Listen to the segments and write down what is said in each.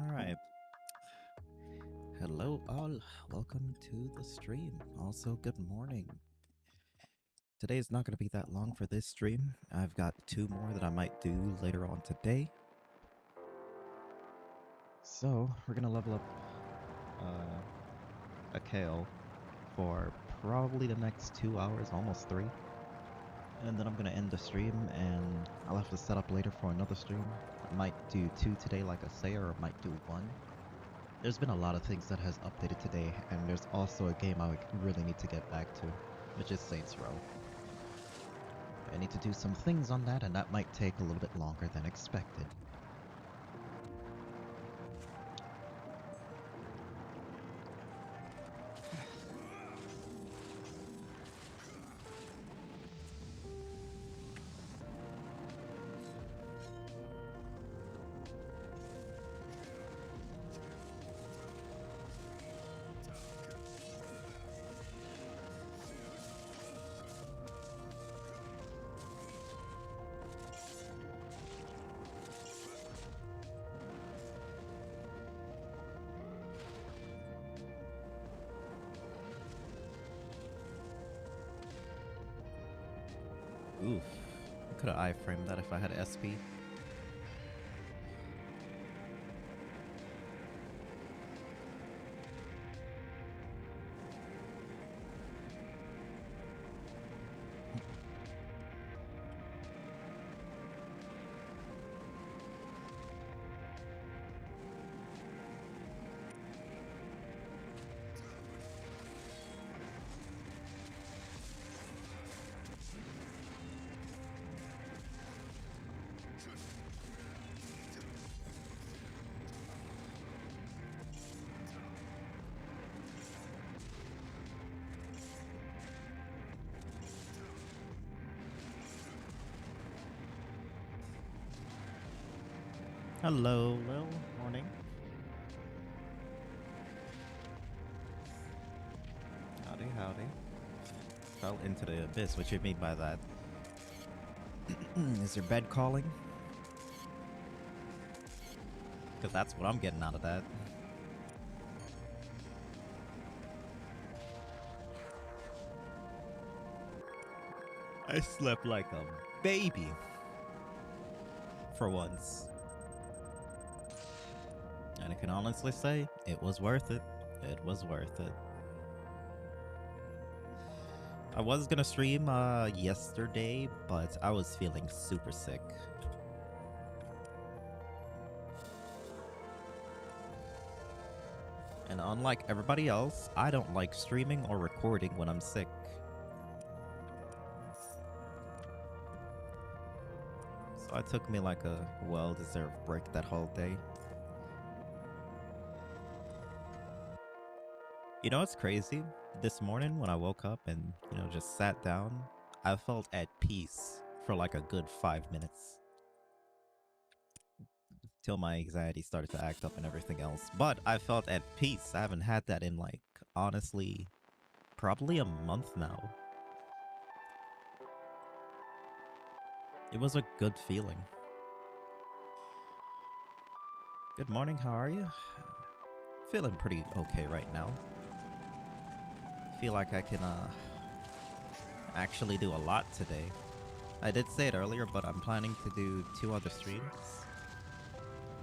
Alright. Hello all, welcome to the stream. Also, good morning. Today is not going to be that long for this stream. I've got 2 more that I might do later on today. So, we're going to level up Achel for probably the next 2 hours, almost 3. And then I'm going to end the stream, and I'll have to set up later for another stream. I might do 2 today, like I say, or I might do 1. There's been a lot of things that has updated today, and there's also a game I really need to get back to, which is Saints Row. I need to do some things on that, and that might take a little bit longer than expected. Oof. I could have iframed that if I had SP. Hello, Lil. Morning. Howdy, howdy. Fell into the abyss. What you mean by that? Is your bed calling? Because that's what I'm getting out of that. I slept like a baby. For once. And I can honestly say, it was worth it. It was worth it. I was gonna stream yesterday, but I was feeling super sick. And unlike everybody else, I don't like streaming or recording when I'm sick. So it took me like a well-deserved break that whole day. You know what's crazy? This morning when I woke up and, just sat down, I felt at peace for like a good 5 minutes. Till my anxiety started to act up and everything else. But I felt at peace. I haven't had that in like, honestly, probably a month now. It was a good feeling. Good morning, how are you? Feeling pretty okay right now. Feel like I can actually do a lot today. I did say it earlier, but I'm planning to do 2 other streams.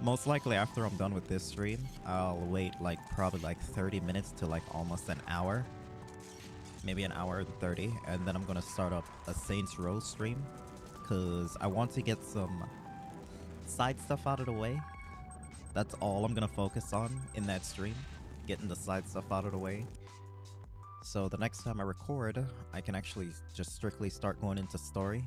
Most likely after I'm done with this stream, I'll wait like probably like 30 minutes to like almost an hour. Maybe an hour and 30, and then I'm gonna start up a Saints Row stream. Cause I want to get some side stuff out of the way. That's all I'm gonna focus on in that stream. Getting the side stuff out of the way. So the next time I record, I can actually just strictly start going into story.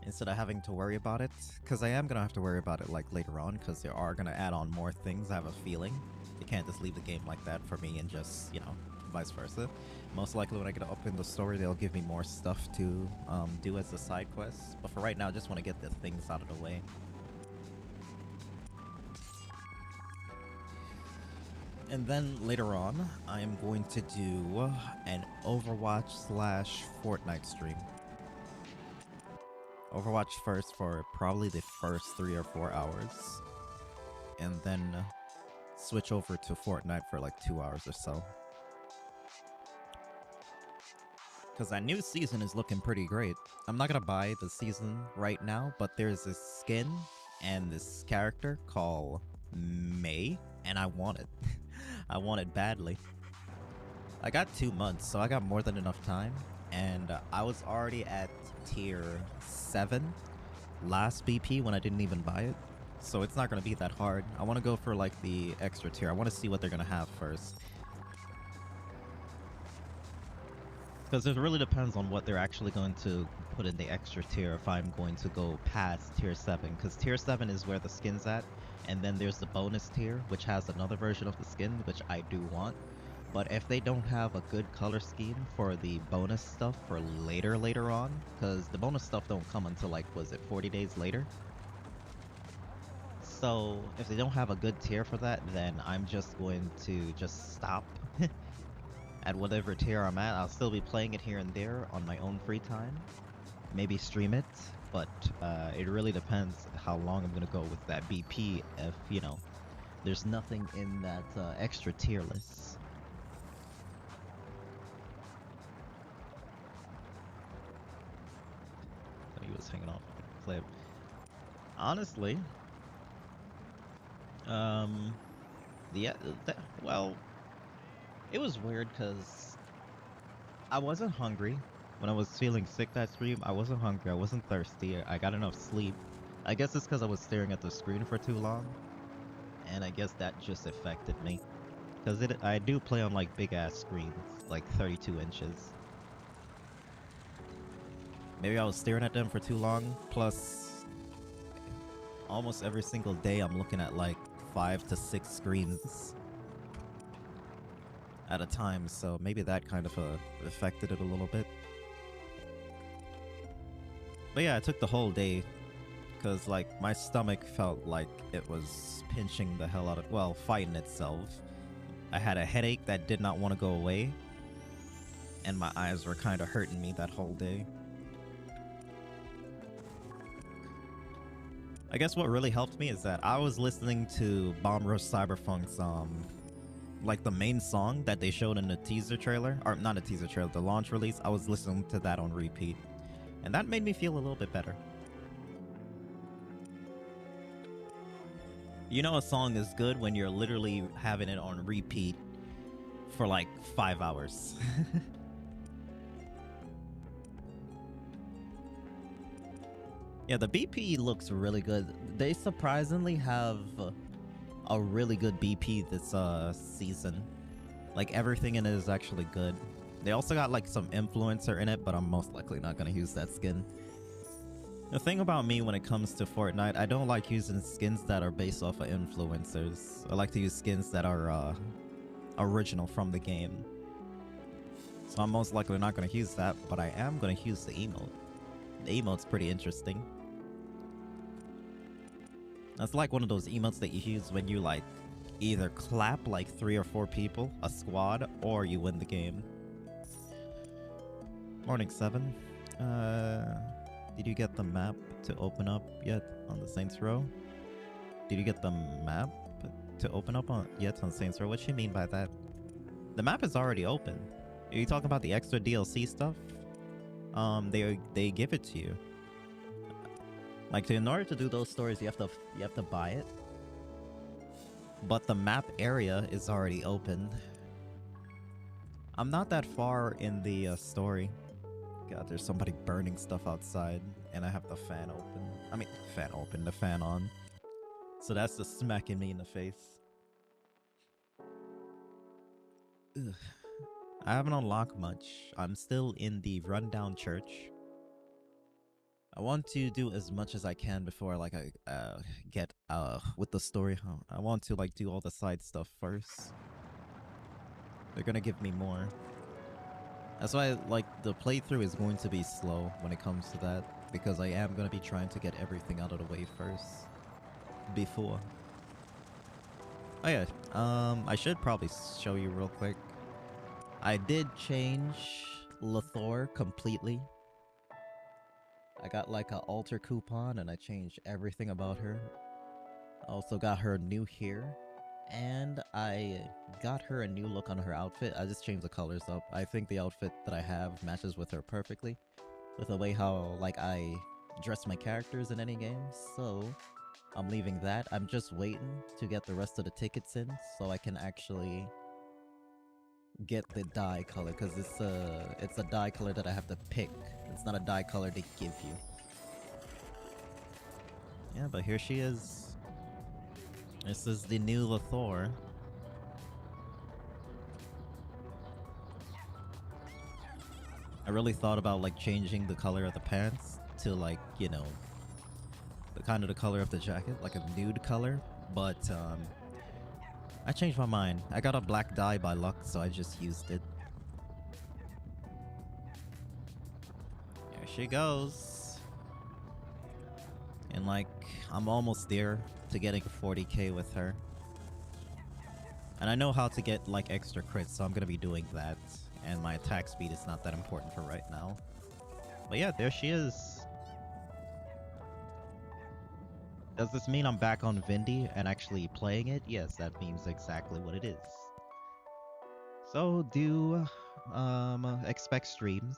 Instead of having to worry about it. Because I am going to have to worry about it like later on. Because they are going to add on more things, I have a feeling. You can't just leave the game like that for me and just, vice versa. Most likely when I get up in the story, they'll give me more stuff to do as a side quest. But for right now, I just want to get the things out of the way. And then later on, I am going to do an Overwatch/Fortnite stream. Overwatch first for probably the first 3 or 4 hours. and then switch over to Fortnite for like 2 hours or so. Because that new season is looking pretty great. I'm not gonna buy the season right now, but there's this skin and this character called May, and I want it. I want it badly. I got 2 months, so I got more than enough time, and I was already at tier 7 last BP when I didn't even buy it, so it's not gonna be that hard. I want to go for like the extra tier. I want to see what they're gonna have first. Because it really depends on what they're actually going to put in the extra tier if I'm going to go past tier 7. Because tier 7 is where the skin's at. And then there's the bonus tier, which has another version of the skin, which I do want. But if they don't have a good color scheme for the bonus stuff for later on, because the bonus stuff don't come until like, was it 40 days later? So if they don't have a good tier for that, then I'm just going to just stop at whatever tier I'm at. I'll still be playing it here and there on my own free time. Maybe stream it, but it really depends how long I'm gonna go with that BP if, you know, there's nothing in that extra tier list. He was hanging off a clip. Honestly, well, it was weird because I wasn't hungry. When I was feeling sick that stream, I wasn't hungry, I wasn't thirsty, I got enough sleep. I guess it's because I was staring at the screen for too long, and I guess that just affected me. Because I do play on like big ass screens, like 32 inches. Maybe I was staring at them for too long, plus almost every single day I'm looking at like 5 to 6 screens at a time, so maybe that kind of affected it a little bit. But yeah, it took the whole day, because like my stomach felt like it was pinching the hell out of, well, fighting itself. I had a headache that did not want to go away, and my eyes were kind of hurting me that whole day. I guess what really helped me is that I was listening to Bomb Rush Cyberpunk's like the main song that they showed in the teaser trailer, or not a teaser trailer, the launch release. I was listening to that on repeat, and that made me feel a little bit better. You know a song is good when you're literally having it on repeat for like 5 hours. Yeah, the BP looks really good. They surprisingly have a really good BP this season. Like everything in it is actually good. They also got like some influencer in it, but I'm most likely not gonna use that skin. The thing about me when it comes to Fortnite, I don't like using skins that are based off of influencers. I like to use skins that are original from the game. So I'm most likely not gonna use that, but I am gonna use the emote. The emote's pretty interesting. That's like one of those emotes that you use when you like either clap like 3 or 4 people, a squad, or you win the game. Morning 7. Did you get the map to open up yet on the Saints Row? Did you get the map to open up yet on Saints Row? What do you mean by that? The map is already open. Are you talking about the extra DLC stuff? They give it to you. Like, in order to do those stories, you have to buy it. But the map area is already open. I'm not that far in the story. God, there's somebody burning stuff outside, and I have the fan open. I mean, the fan on. So that's just smacking me in the face. Ugh. I haven't unlocked much. I'm still in the rundown church. I want to do as much as I can before like I get with the story. I want to like do all the side stuff first. They're gonna give me more. That's why like the playthrough is going to be slow when it comes to that, because I am gonna be trying to get everything out of the way first before. Oh yeah, I should probably show you real quick. I did change Lethor completely. I got like an alter coupon and I changed everything about her. Also got her new hair, and I got her a new look on her outfit. I just changed the colors up. I think the outfit that I have matches with her perfectly, with the way how like I dress my characters in any game. So I'm leaving that. I'm just waiting to get the rest of the tickets in so I can actually get the dye color, because it's a dye color that I have to pick. It's not a dye color they give you. Yeah, but here she is. This is the new Lothor. I really thought about like changing the color of the pants to like, you know, the kind of the color of the jacket, like a nude color, but I changed my mind. I got a black dye by luck, so I just used it. There she goes. And like, I'm almost there to getting 40k with her. And I know how to get like extra crits, so I'm gonna be doing that. And my attack speed is not that important for right now. But yeah, there she is. Does this mean I'm back on Vindy and actually playing it? Yes, that means exactly what it is. So do expect streams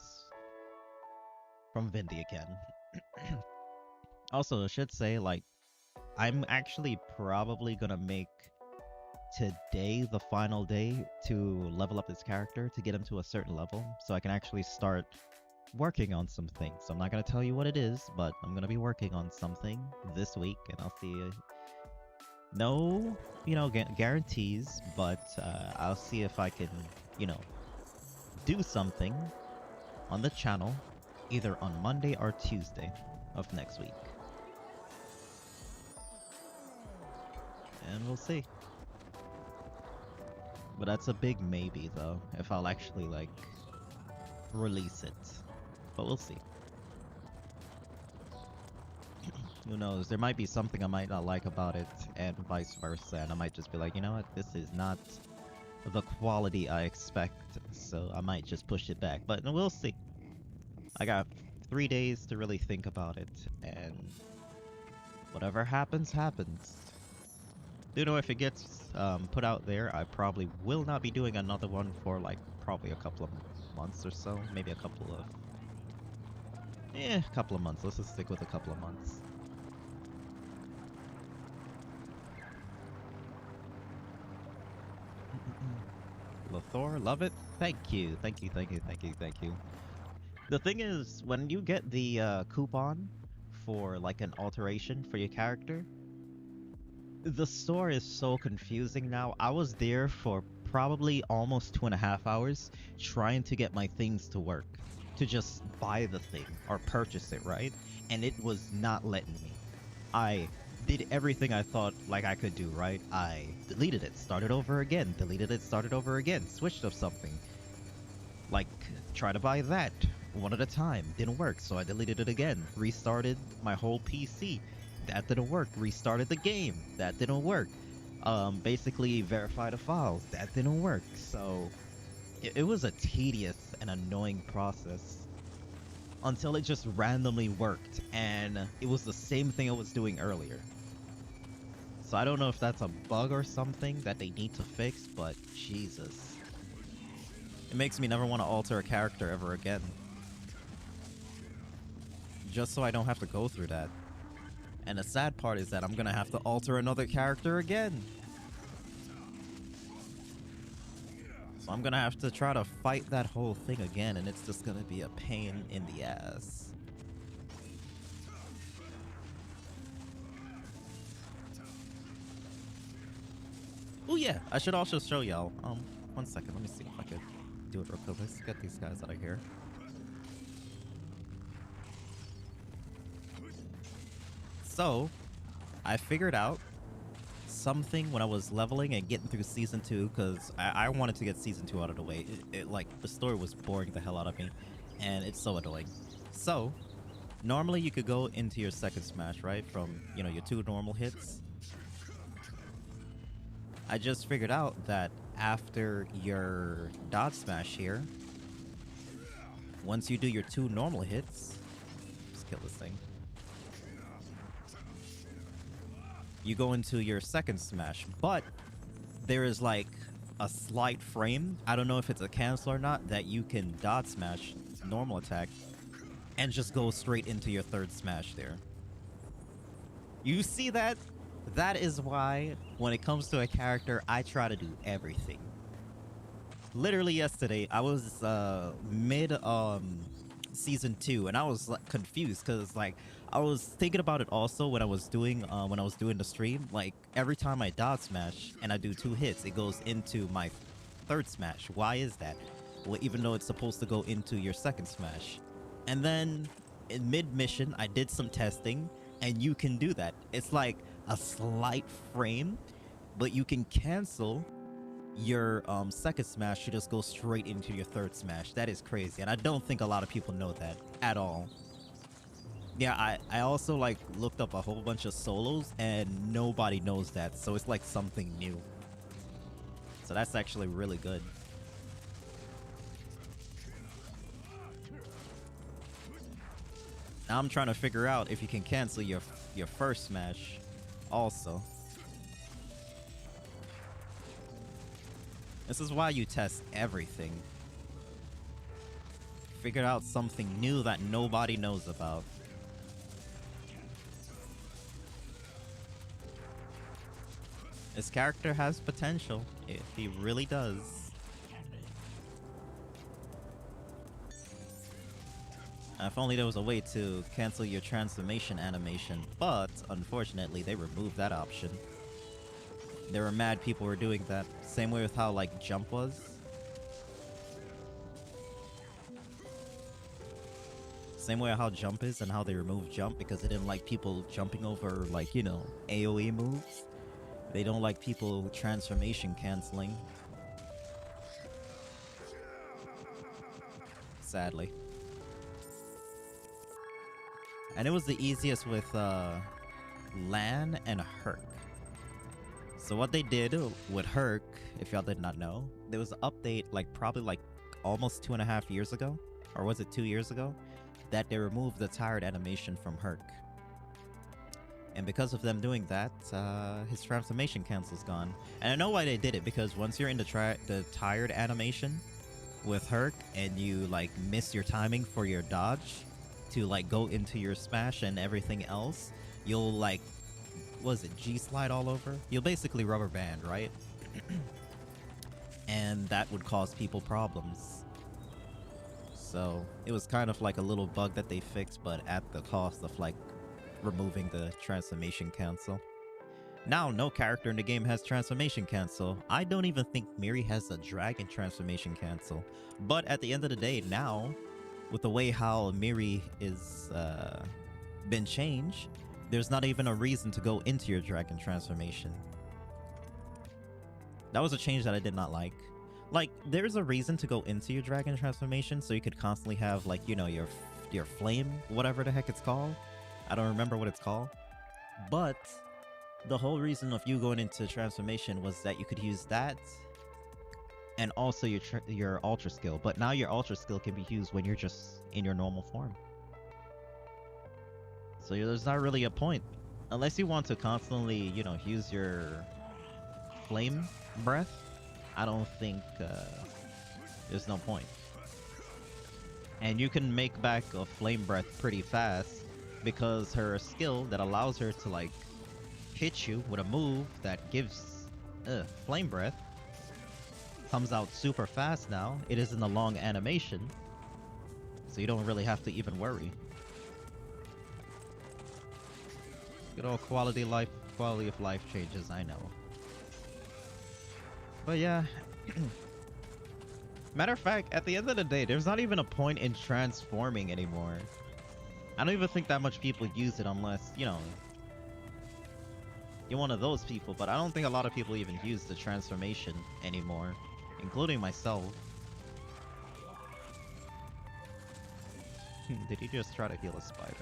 from Vindy again. Also, I should say, like, I'm actually probably gonna make today the final day to level up this character to get him to a certain level, so I can actually start working on some things. So I'm not gonna tell you what it is, but I'm gonna be working on something this week, and I'll see you. No, you know, guarantees, but I'll see if I can, you know, do something on the channel either on Monday or Tuesday of next week. And we'll see. But that's a big maybe, though, if I'll actually, like, release it. But we'll see. Who knows? There might be something I might not like about it, and vice versa, and I might just be like, you know what? This is not the quality I expect, so I might just push it back. But we'll see. I got 3 days to really think about it, and whatever happens, happens. Do know if it gets put out there, I probably will not be doing another one for like probably a couple of months or so. Maybe a couple of months. Let's just stick with a couple of months. Lothor, love it. Thank you. The thing is, when you get the coupon for like an alteration for your character, the store is so confusing now. I was there for probably almost 2.5 hours trying to get my things to work, to just buy the thing or purchase it, right? And it was not letting me. I did everything I thought like I could do, right? I deleted it, started over again, deleted it, started over again, switched up something. Like, try to buy that one at a time, didn't work, so I deleted it again, restarted my whole PC. That didn't work. Restarted the game. That didn't work. Basically verify the files. That didn't work. So it was a tedious and annoying process until it just randomly worked, and it was the same thing I was doing earlier. So I don't know if that's a bug or something that they need to fix, but Jesus. It makes me never want to alter a character ever again. Just so I don't have to go through that. And the sad part is that I'm gonna have to alter another character again. So I'm gonna have to try to fight that whole thing again, and it's just gonna be a pain in the ass. Oh yeah, I should also show y'all. 1 second, let me see if I could do it real quick. Let's get these guys out of here. So, I figured out something when I was leveling and getting through Season 2, because I wanted to get Season 2 out of the way. Like, the story was boring the hell out of me, and it's so annoying. So, normally you could go into your second smash, right, from, you know, your 2 normal hits. I just figured out that after your dodge smash here, once you do your 2 normal hits, just kill this thing. you go into your second smash, but there is like a slight frame, I don't know if it's a cancel or not, that you can dot smash normal attack and just go straight into your third smash there. You see that? That is why when it comes to a character, I try to do everything. Literally yesterday, I was mid season 2, and I was like confused because like I was thinking about it also when I was doing the stream. Like every time I dot smash and I do 2 hits, it goes into my third smash. Why is that? Well, even though it's supposed to go into your second smash. And then in mid mission, I did some testing, and you can do that. It's like a slight frame, but you can cancel your second smash to just go straight into your third smash. That is crazy, and I don't think a lot of people know that at all. Yeah, I also like looked up a whole bunch of solos, and nobody knows that, so it's like something new. So that's actually really good. Now I'm trying to figure out if you can cancel your first smash also. This is why you test everything. Figure out something new that nobody knows about. This character has potential. He really does. If only there was a way to cancel your transformation animation, but unfortunately they removed that option. There were mad people were doing that. Same way with how like jump was. Same way how jump is and how they removed jump because they didn't like people jumping over like, you know, AoE moves. They don't like people transformation canceling. Sadly. And it was the easiest with Lan and Herc. So what they did with Herc, if y'all did not know, there was an update like probably like almost 2.5 years ago, or was it 2 years ago, that they removed the tired animation from Herc. And because of them doing that, his transformation cancel's gone. And I know why they did it, because once you're in the tired animation with Herc and you like miss your timing for your dodge to like go into your smash and everything else, you'll like, was it G-slide all over? You'll basically rubber band, right? And that would cause people problems. So it was kind of like a little bug that they fixed, but at the cost of like removing the transformation cancel. Now no character in the game has transformation cancel. I don't even think Miri has a dragon transformation cancel. But at the end of the day, now with the way how Miri is been changed, there's not even a reason to go into your dragon transformation. That was a change that I did not like. Like, there's a reason to go into your dragon transformation, so you could constantly have, like, you know, your flame, whatever the heck it's called. I don't remember what it's called. But the whole reason of you going into transformation was that you could use that and also your ultra skill. But now your ultra skill can be used when you're just in your normal form. So there's not really a point. Unless you want to constantly, you know, use your flame breath, I don't think there's no point. And you can make back a flame breath pretty fast because her skill that allows her to like hit you with a move that gives flame breath comes out super fast now. It isn't a long animation, so you don't really have to even worry. Good old quality of life changes, I know. But yeah. Matter of fact, at the end of the day, there's not even a point in transforming anymore. I don't even think that much people use it unless, you know, you're one of those people, but I don't think a lot of people even use the transformation anymore, including myself. Did he just try to heal a spider?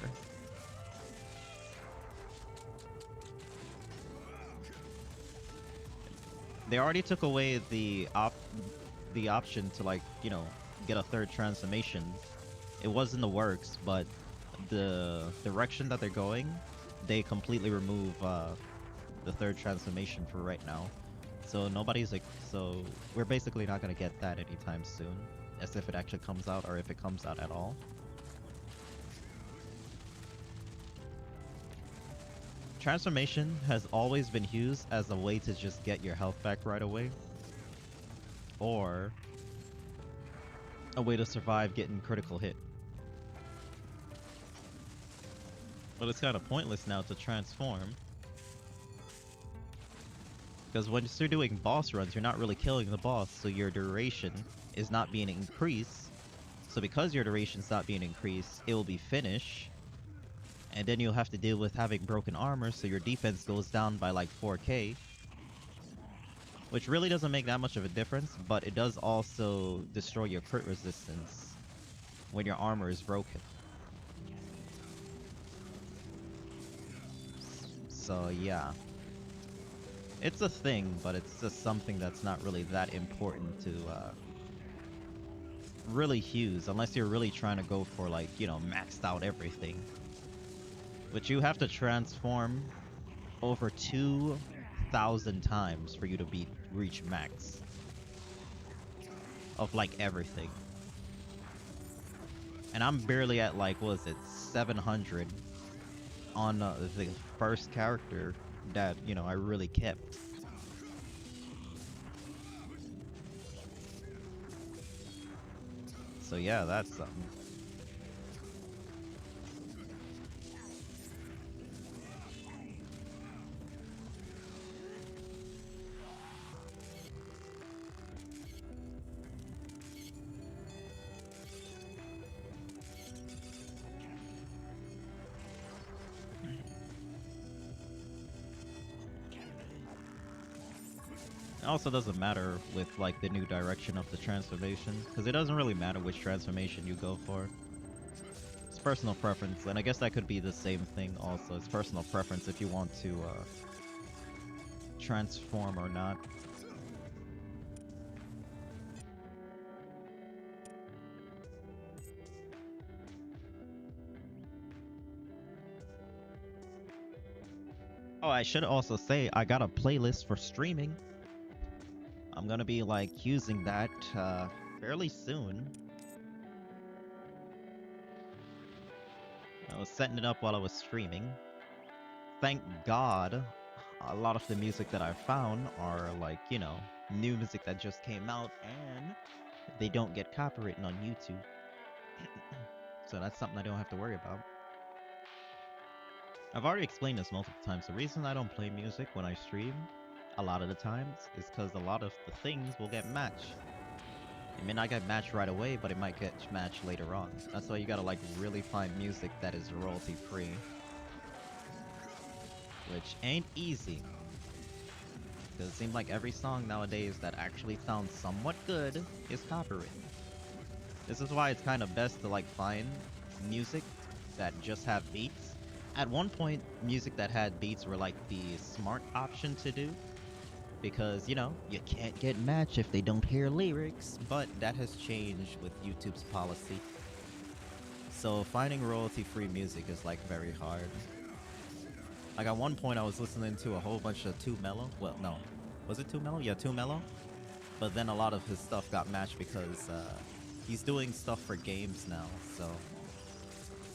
They already took away the option to, like, you know, get a third transformation. It was in the works, but the direction that they're going, they completely remove the third transformation for right now. So nobody's like, so we're basically not gonna get that anytime soon, as if it actually comes out or if it comes out at all. Transformation has always been used as a way to just get your health back right away, or a way to survive getting critical hit. But it's kind of pointless now to transform, because when you're doing boss runs, you're not really killing the boss, so your duration is not being increased. So because your duration's not being increased, it will be finished. And then you'll have to deal with having broken armor, so your defense goes down by like 4k. Which really doesn't make that much of a difference, but it does also destroy your crit resistance when your armor is broken. So yeah. It's a thing, but it's just something that's not really that important to really use, unless you're really trying to go for, like, you know, maxed out everything. But you have to transform over 2,000 times for you to reach max of like everything. And I'm barely at like, what is it, 700 on the first character that, you know, I really kept. So yeah, that's something. It also doesn't matter with like the new direction of the transformation, because it doesn't really matter which transformation you go for. It's personal preference, and I guess that could be the same thing also. It's personal preference if you want to transform or not. Oh, I should also say I got a playlist for streaming. I'm gonna be like using that fairly soon. I was setting it up while I was streaming. Thank God, a lot of the music that I found are like, you know, new music that just came out, and they don't get copywritten on YouTube. So that's something I don't have to worry about. I've already explained this multiple times. The reason I don't play music when I stream a lot of the times is because a lot of the things will get matched. It may not get matched right away, but it might get matched later on. That's why you gotta like really find music that is royalty free, which ain't easy. Because it seems like every song nowadays that actually sounds somewhat good is copywritten. This is why it's kind of best to like find music that just have beats. At one point, music that had beats were like the smart option to do, because, you know, you can't get matched if they don't hear lyrics, but that has changed with YouTube's policy. So finding royalty-free music is like very hard. Like at one point I was listening to a whole bunch of Too Mellow. Well, no. Was it Too Mellow? Yeah, Too Mellow. But then a lot of his stuff got matched because he's doing stuff for games now, so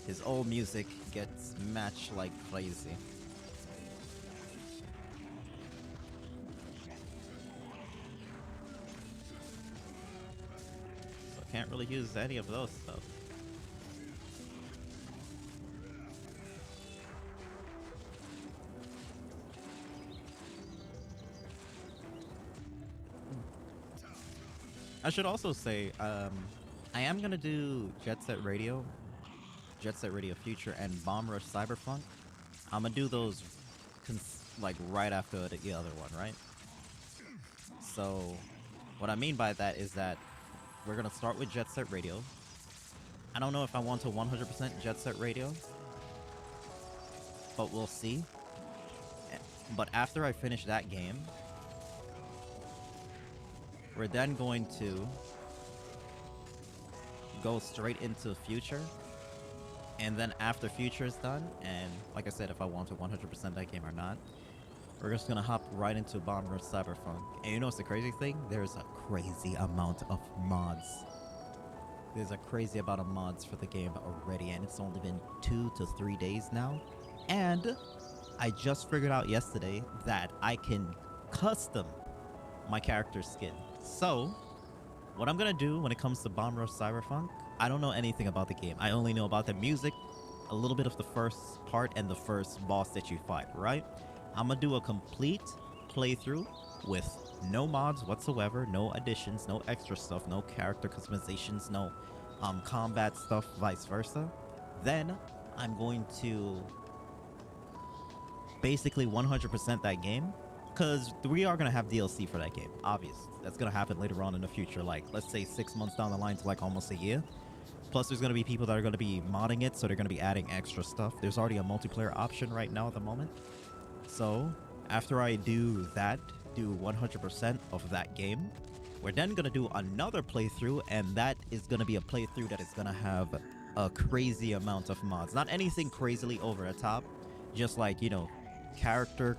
his old music gets matched like crazy. So I can't really use any of those stuff. I should also say, I am gonna do Jet Set Radio Future, and Bomb Rush Cyberpunk. I'm gonna do those like right after the other one, right? So what I mean by that is that we're gonna start with Jet Set Radio. I don't know if I want to 100% Jet Set Radio, but we'll see. But after I finish that game, we're then going to go straight into Future. And then after Future is done, and like I said, if I want to 100% that game or not, We're just gonna hop right into Bomb Rush Cyberpunk. And you know what's the crazy thing? There's a crazy amount of mods. There's a crazy amount of mods for the game already, and it's only been 2 to 3 days now. And I just figured out yesterday that I can custom my character skin. So, what I'm gonna do when it comes to Bomb Rush Cyberpunk, I don't know anything about the game. I only know about the music, a little bit of the first part, and the first boss that you fight, right? I'm gonna do a complete playthrough with no mods whatsoever, no additions, no extra stuff, no character customizations, no combat stuff, vice versa. Then I'm going to basically 100% that game, because we are gonna have DLC for that game. Obvious, that's gonna happen later on in the future, like let's say 6 months down the line to like almost a year. Plus there's gonna be people that are gonna be modding it, so they're gonna be adding extra stuff. There's already a multiplayer option right now at the moment. So after I do that, do 100% of that game, we're then gonna do another playthrough, and that is gonna be a playthrough that is gonna have a crazy amount of mods. Not anything crazily over the top, just like, you know, character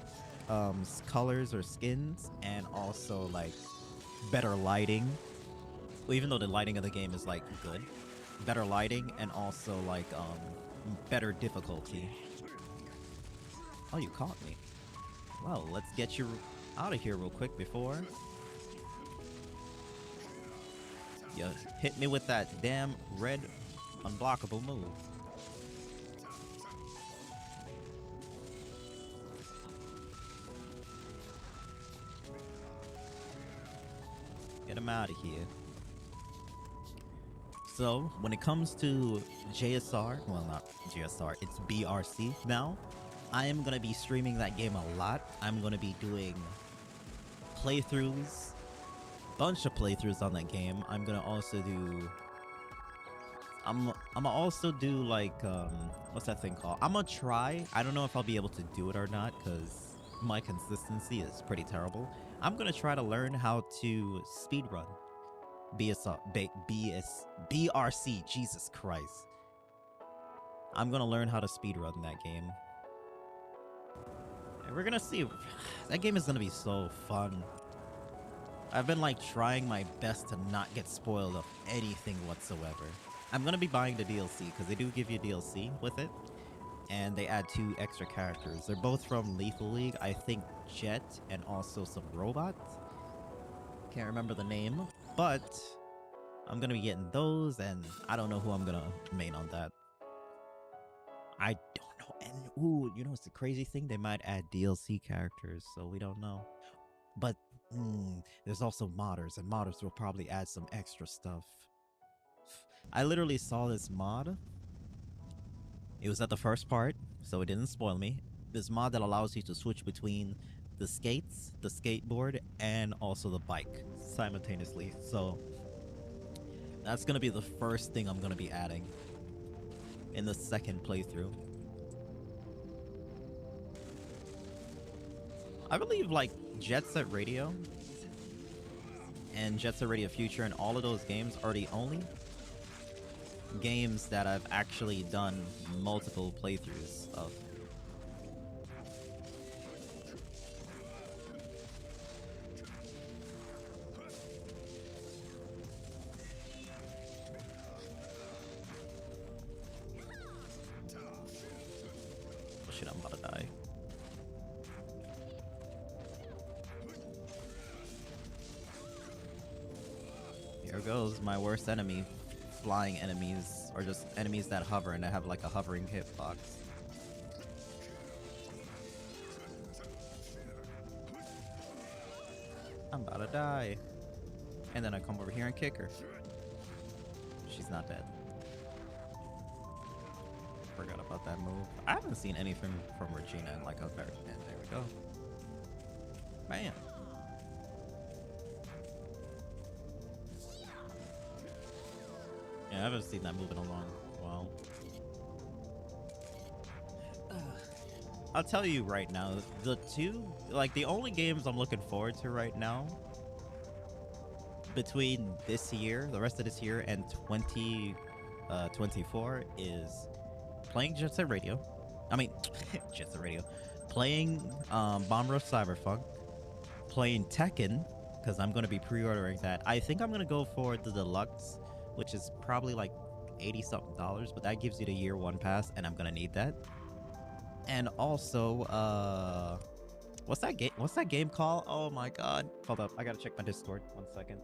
colors or skins, and also like better lighting. Well, even though the lighting of the game is like good, better lighting, and also like better difficulty. Oh, you caught me. Well, let's get you out of here real quick before you hit me with that damn red unblockable move. Get him out of here. So, when it comes to JSR, well, not JSR, it's BRC now, I am going to be streaming that game a lot. I'm going to be doing playthroughs, bunch of playthroughs on that game. I'm going to also do... I'm gonna also do like, what's that thing called? I'm gonna try. I don't know if I'll be able to do it or not, because my consistency is pretty terrible. I'm gonna try to learn how to speedrun BRC, Jesus Christ. I'm gonna learn how to speedrun that game. And we're gonna see. That game is gonna be so fun. I've been like trying my best to not get spoiled of anything whatsoever. I'm gonna be buying the DLC, because they do give you DLC with it. And they add 2 extra characters. They're both from Lethal League. I think Jet and also some robots. Can't remember the name. But I'm gonna be getting those, and I don't know who I'm gonna main on that. I don't know. And ooh, you know what's the crazy thing? They might add DLC characters, so we don't know. But there's also modders, and modders will probably add some extra stuff. I literally saw this mod. It was at the first part, so it didn't spoil me. This mod that allows you to switch between the skates, the skateboard, and also the bike simultaneously. So that's gonna be the first thing I'm gonna be adding in the second playthrough. I believe like Jet Set Radio and Jet Set Radio Future and all of those games are the only games that I've actually done multiple playthroughs of. Oh shit, I'm about to die. Here goes my worst enemy. Flying enemies, or just enemies that hover and that have like a hovering hitbox. I'm about to die. And then I come over here and kick her. She's not dead. Forgot about that move. I haven't seen anything from Regina in like a very... And there we go. Bam. Yeah, I haven't seen that move in a long while. I'll tell you right now, the only games I'm looking forward to right now, between this year, the rest of this year, and 2024 is playing Jet Set Radio. I mean, Jet Set Radio. playing Bomb Rush Cyberpunk, playing Tekken, because I'm going to be pre-ordering that. I think I'm going to go for the Deluxe, which is probably like $80-something, but that gives you the year one pass, and I'm going to need that. And also, what's that game? What's that game called? Oh my god. Hold up, I gotta check my Discord. 1 second.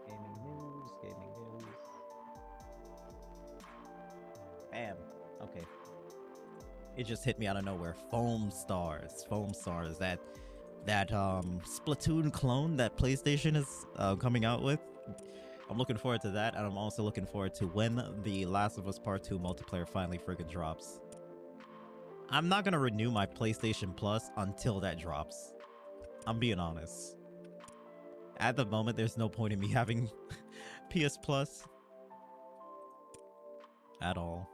Gaming news. Bam. Okay. It just hit me out of nowhere. Foam Stars. That Splatoon clone that PlayStation is coming out with. I'm looking forward to that, and I'm also looking forward to when the Last of Us Part 2 multiplayer finally friggin' drops. I'm not gonna renew my PlayStation Plus until that drops. I'm being honest. At the moment, there's no point in me having PS Plus at all.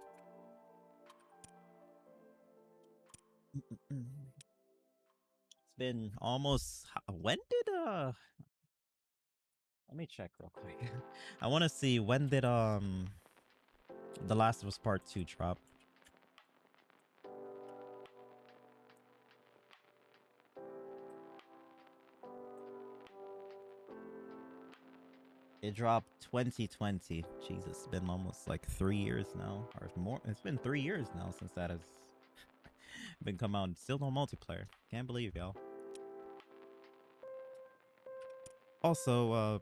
It's been almost... When did, let me check real quick. I want to see, when did, The Last of Us Part 2 drop? It dropped 2020. Jesus, it's been almost like 3 years now, or more. It's been 3 years now since that has been come out. Still no multiplayer. Can't believe y'all. Also,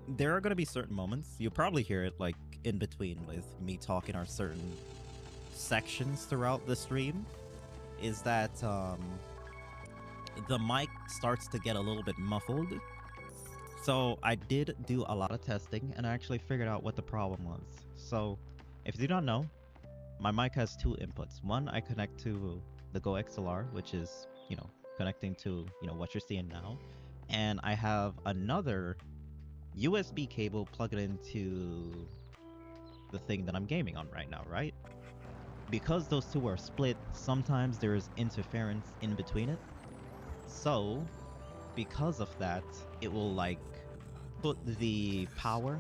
there are gonna be certain moments. You'll probably hear it like in between with me talking or certain sections throughout the stream. Is that the mic starts to get a little bit muffled. So I did do a lot of testing and I actually figured out what the problem was. So if you do not know, my mic has two inputs. One, I connect to the GoXLR, which is, you know, connecting to, you know, what you're seeing now. And I have another USB cable plugged into the thing that I'm gaming on right now, right? Because those two are split, sometimes there is interference in between it. So, because of that, it will like put the power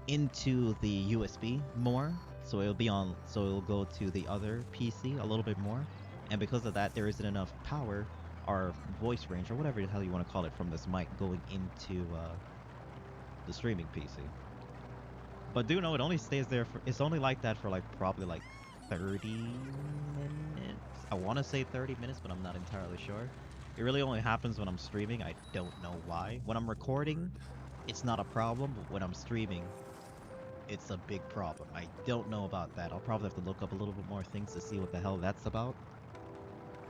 into the USB more, so it'll be on, so it'll go to the other PC a little bit more, and because of that, there isn't enough power or voice range or whatever the hell you want to call it from this mic going into the streaming PC. But do know it only stays there for, it's only like that for like probably like 30 minutes. I want to say 30 minutes, but I'm not entirely sure. It really only happens when I'm streaming. I don't know why. When I'm recording, it's not a problem, but when I'm streaming, it's a big problem. I don't know about that. I'll probably have to look up a little bit more things to see what the hell that's about.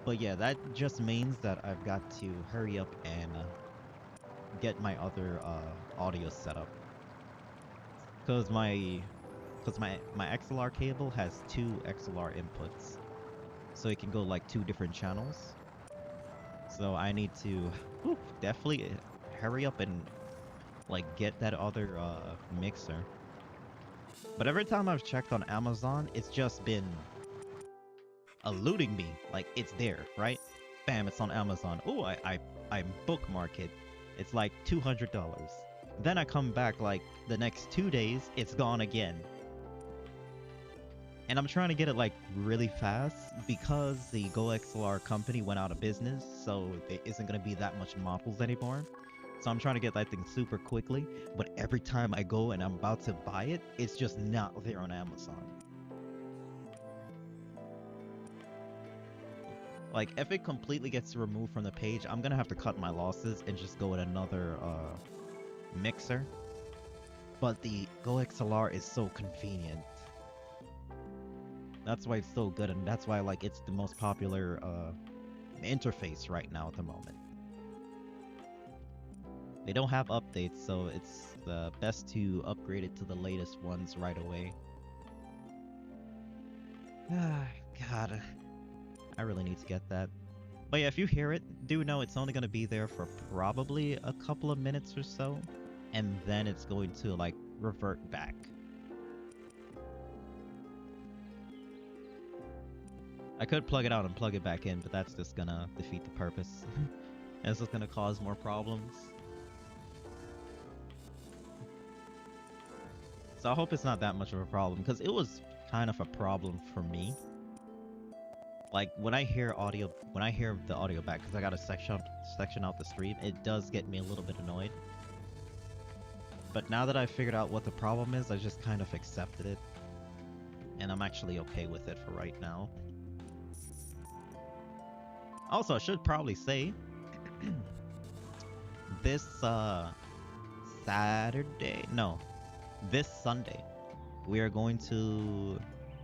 But yeah, that just means that I've got to hurry up and get my other audio set up. Because my XLR cable has two XLR inputs. So it can go like two different channels. So I need to definitely hurry up and like get that other mixer. But every time I've checked on Amazon, it's just been eluding me. Like, it's there, right? Bam, it's on Amazon. Oh, I bookmark it. It's like $200. Then I come back like the next 2 days, it's gone again. And I'm trying to get it like really fast because the GoXLR company went out of business, so there isn't going to be that much models anymore. So I'm trying to get that thing super quickly, but every time I go and I'm about to buy it, it's just not there on Amazon. Like, if it completely gets removed from the page, I'm gonna have to cut my losses and just go with another mixer. But the GoXLR is so convenient. That's why it's so good, and that's why like it's the most popular interface right now at the moment. They don't have updates, so it's best to upgrade it to the latest ones right away. God, I really need to get that. But yeah, if you hear it, do know it's only going to be there for probably a couple of minutes or so, and then it's going to like revert back. I could plug it out and plug it back in, but that's just gonna defeat the purpose. And it's just gonna cause more problems. So I hope it's not that much of a problem, because it was kind of a problem for me. Like when I hear the audio back, because I got to section out the stream, it does get me a little bit annoyed. But now that I figured out what the problem is, I just kind of accepted it. And I'm actually okay with it for right now. Also, I should probably say, this this Sunday, we are going to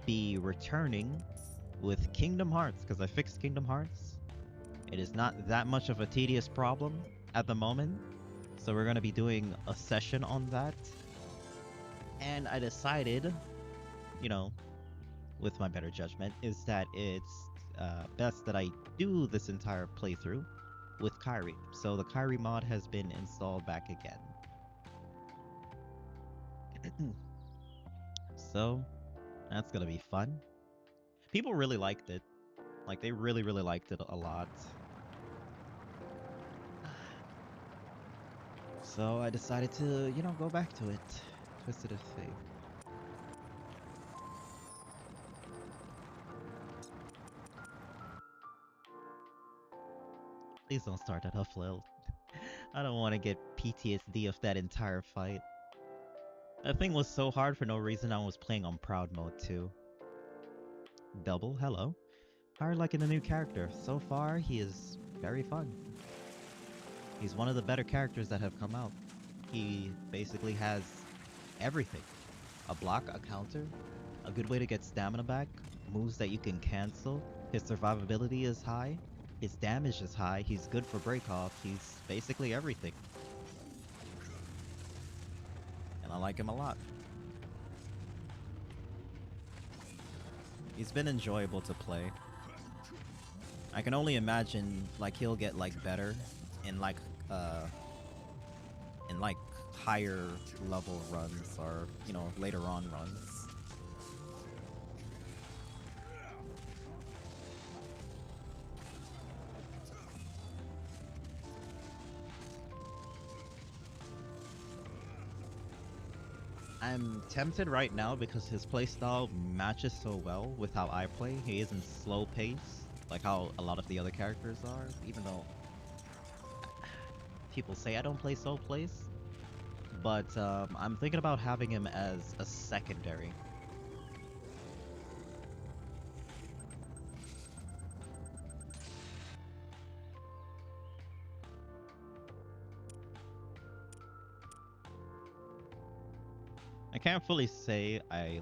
be returning with Kingdom Hearts, because I fixed Kingdom Hearts. It is not that much of a tedious problem at the moment, so we're going to be doing a session on that. And I decided, you know, with my better judgment, is that it's best that I do this entire playthrough with Kyrie. So the Kyrie mod has been installed back again. So that's gonna be fun. People really liked it. Like, they really liked it a lot. So I decided to, you know, go back to it. Twisted of Fate. Please don't start that Hufflil. I don't want to get PTSD of that entire fight. That thing was so hard for no reason. I was playing on Proud mode too. Double, hello. How are you liking the new character? So far, he is very fun. He's one of the better characters that have come out. He basically has everything. A block, a counter, a good way to get stamina back, moves that you can cancel. His survivability is high. His damage is high. He's good for break off. He's basically everything. And I like him a lot. He's been enjoyable to play. I can only imagine like he'll get like better in like higher level runs, or you know, later on runs. I'm tempted right now because his playstyle matches so well with how I play. He isn't slow pace like how a lot of the other characters are, even though people say I don't play slow pace. But I'm thinking about having him as a secondary. I can't fully say I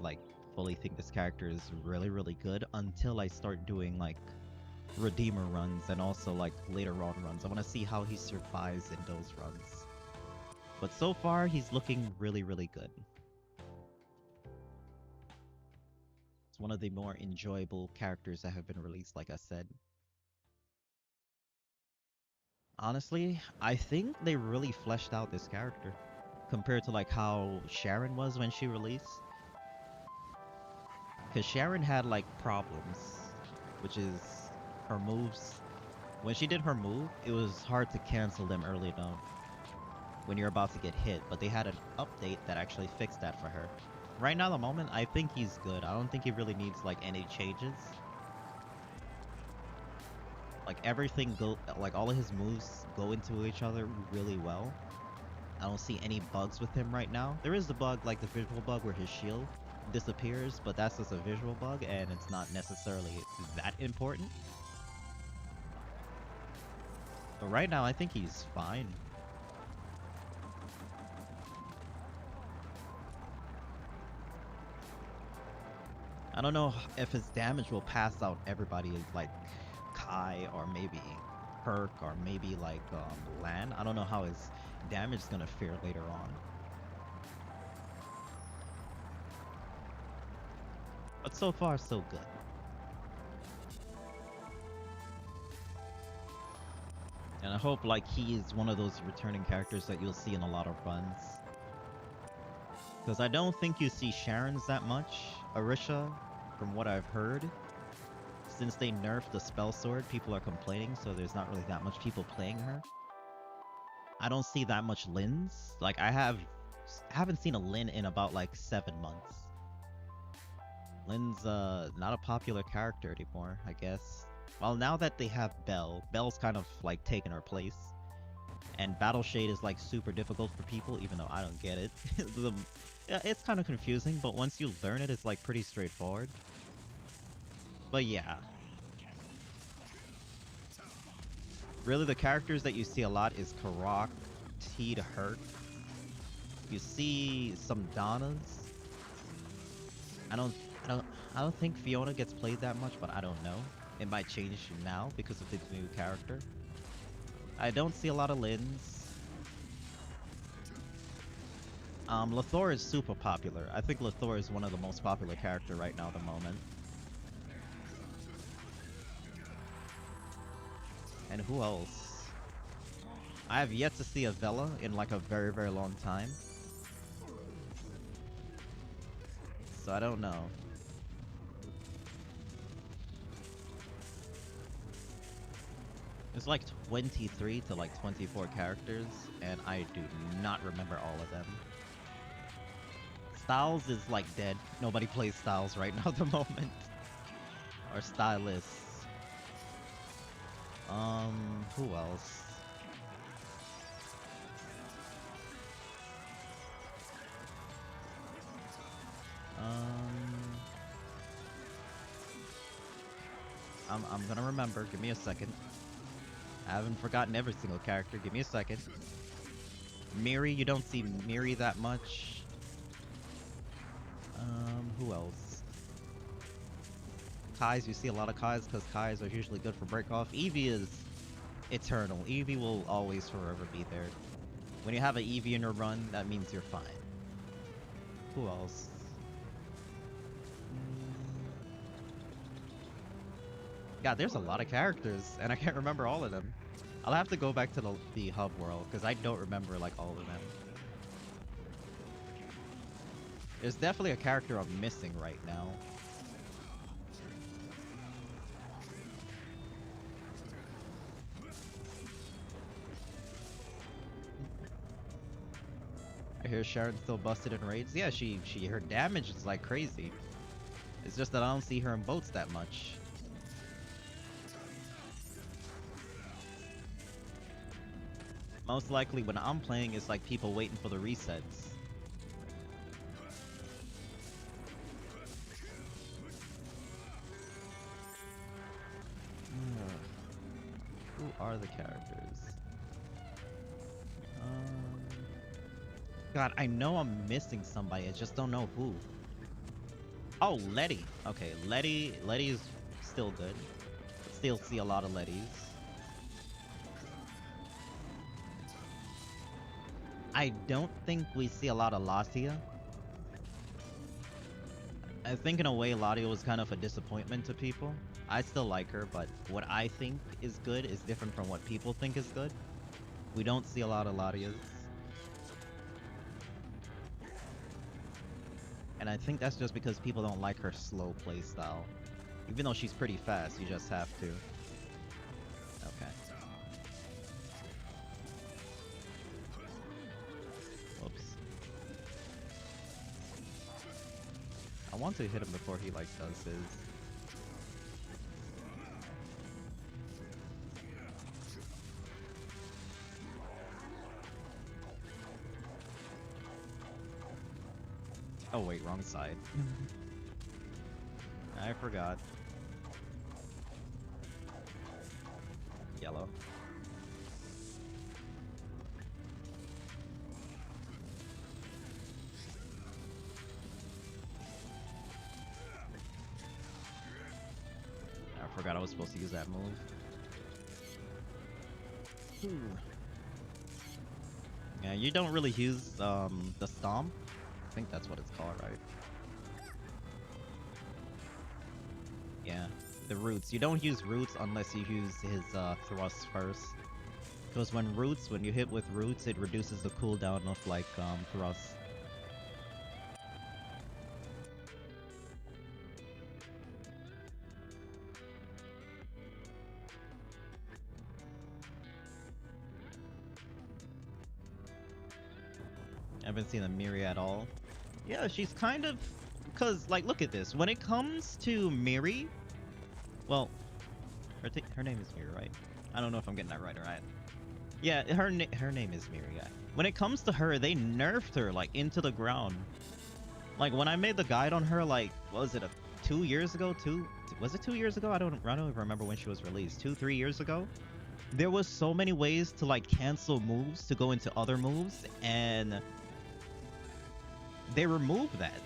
fully think this character is really good until I start doing like Redeemer runs and also like later on runs. I want to see how he survives in those runs. But so far, he's looking really good. It's one of the more enjoyable characters that have been released, like I said. Honestly, I think they really fleshed out this character compared to like how Sharon was when she released. Because Sharon had like problems, which is her moves. When she did her move, it was hard to cancel them early enough when you're about to get hit, but they had an update that actually fixed that for her. Right now, at the moment, I think he's good. I don't think he really needs like any changes. Like everything like all of his moves go into each other really well. I don't see any bugs with him right now. There is the bug, like the visual bug where his shield disappears, but that's just a visual bug and it's not necessarily that important. But right now, I think he's fine. I don't know if his damage will pass out everybody like Kai or maybe Perk or maybe like Lan. I don't know how his damage is gonna fare later on. But so far, so good. And I hope like he is one of those returning characters that you'll see in a lot of runs. Because I don't think you see Sharon's that much. Arisha, from what I've heard, since they nerfed the spell sword, people are complaining, so there's not really that much people playing her. I don't see that much Lynn's. Like, I have haven't seen a Lin in about like 7 months. Lin's not a popular character anymore, I guess. Well, now that they have Belle, Belle's kind of like taken her place. And Battle Shade is like super difficult for people, even though I don't get it. Yeah, it's kind of confusing, but once you learn it, it's like pretty straightforward. But yeah. Really, the characters that you see a lot is Karak, T to Hurt. You see some Donnas. I don't think Fiona gets played that much, but I don't know. It might change now because of the new character. I don't see a lot of Lins. Lethor is super popular. I think Lethor is one of the most popular character right now at the moment. And who else? I have yet to see a Vela in like a very, very long time. So I don't know. There's like 23 to like 24 characters, and I do not remember all of them. Styles is like dead. Nobody plays Styles right now at the moment. Or Stylists. Who else? I'm gonna remember. Give me a second. I haven't forgotten every single character. Give me a second. Miri, you don't see Miri that much. Who else? Kais, you see a lot of Kais because Kais are usually good for break off. Eevee is eternal. Eevee will always forever be there. When you have an Eevee in your run, that means you're fine. Who else? God, there's a lot of characters, and I can't remember all of them. I'll have to go back to the hub world, because I don't remember, like, all of them. There's definitely a character I'm missing right now. I hear Sharon's still busted in raids. Yeah, her damage is, like, crazy. It's just that I don't see her in boats that much. Most likely when I'm playing, it's like people waiting for the resets. Who are the characters? God, I know I'm missing somebody. I just don't know who. Oh, Letty. Okay, Letty is still good. Still see a lot of Lettys. I don't think we see a lot of Latia. I think in a way Latia was kind of a disappointment to people. I still like her, but what I think is good is different from what people think is good. We don't see a lot of Latias. And I think that's just because people don't like her slow playstyle. Even though she's pretty fast, you just have to. Okay. Whoops. I want to hit him before he, like, does his... Oh wait, wrong side. I forgot. Yellow. I forgot I was supposed to use that move. Yeah, you don't really use the stomp. I think that's what it's called, right? Yeah, the roots. You don't use roots unless you use his thrust first. Because when you hit with roots, it reduces the cooldown of like thrust. haven't seen a Miri at all. Yeah, she's kind of... Because, like, look at this. When it comes to Miri... Well, her name is Miri, right? I don't know if I'm getting that right or not. Yeah, her name is Miri, yeah. When it comes to her, they nerfed her, like, into the ground. Like, when I made the guide on her, like, what was it, 2 years ago? Was it 2 years ago? I don't even remember when she was released. 3 years ago? There was so many ways to, like, cancel moves to go into other moves, and they removed that.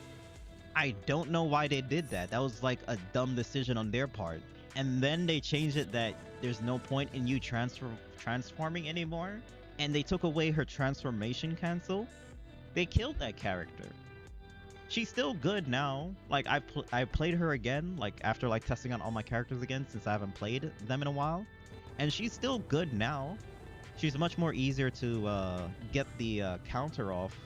I don't know why they did that. That was, like, a dumb decision on their part. And then they changed it that there's no point in you transforming anymore, and they took away her transformation cancel. They killed that character. She's still good now. Like, I played her again, like, after, like, testing on all my characters again, since I haven't played them in a while. And she's still good now. She's much more easier to get the counter off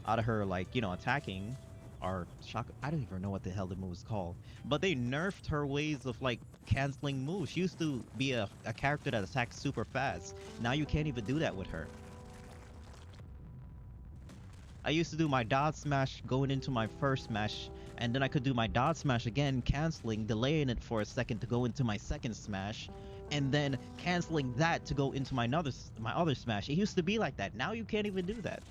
out of her, like, you know, attacking. Or shock. I don't even know what the hell the move is called. But they nerfed her ways of, like, canceling moves. She used to be a character that attacks super fast. Now you can't even do that with her. I used to do my dodge smash going into my first smash, and then I could do my dodge smash again, canceling, delaying it for a second to go into my second smash, and then canceling that to go into my other smash. It used to be like that. Now you can't even do that.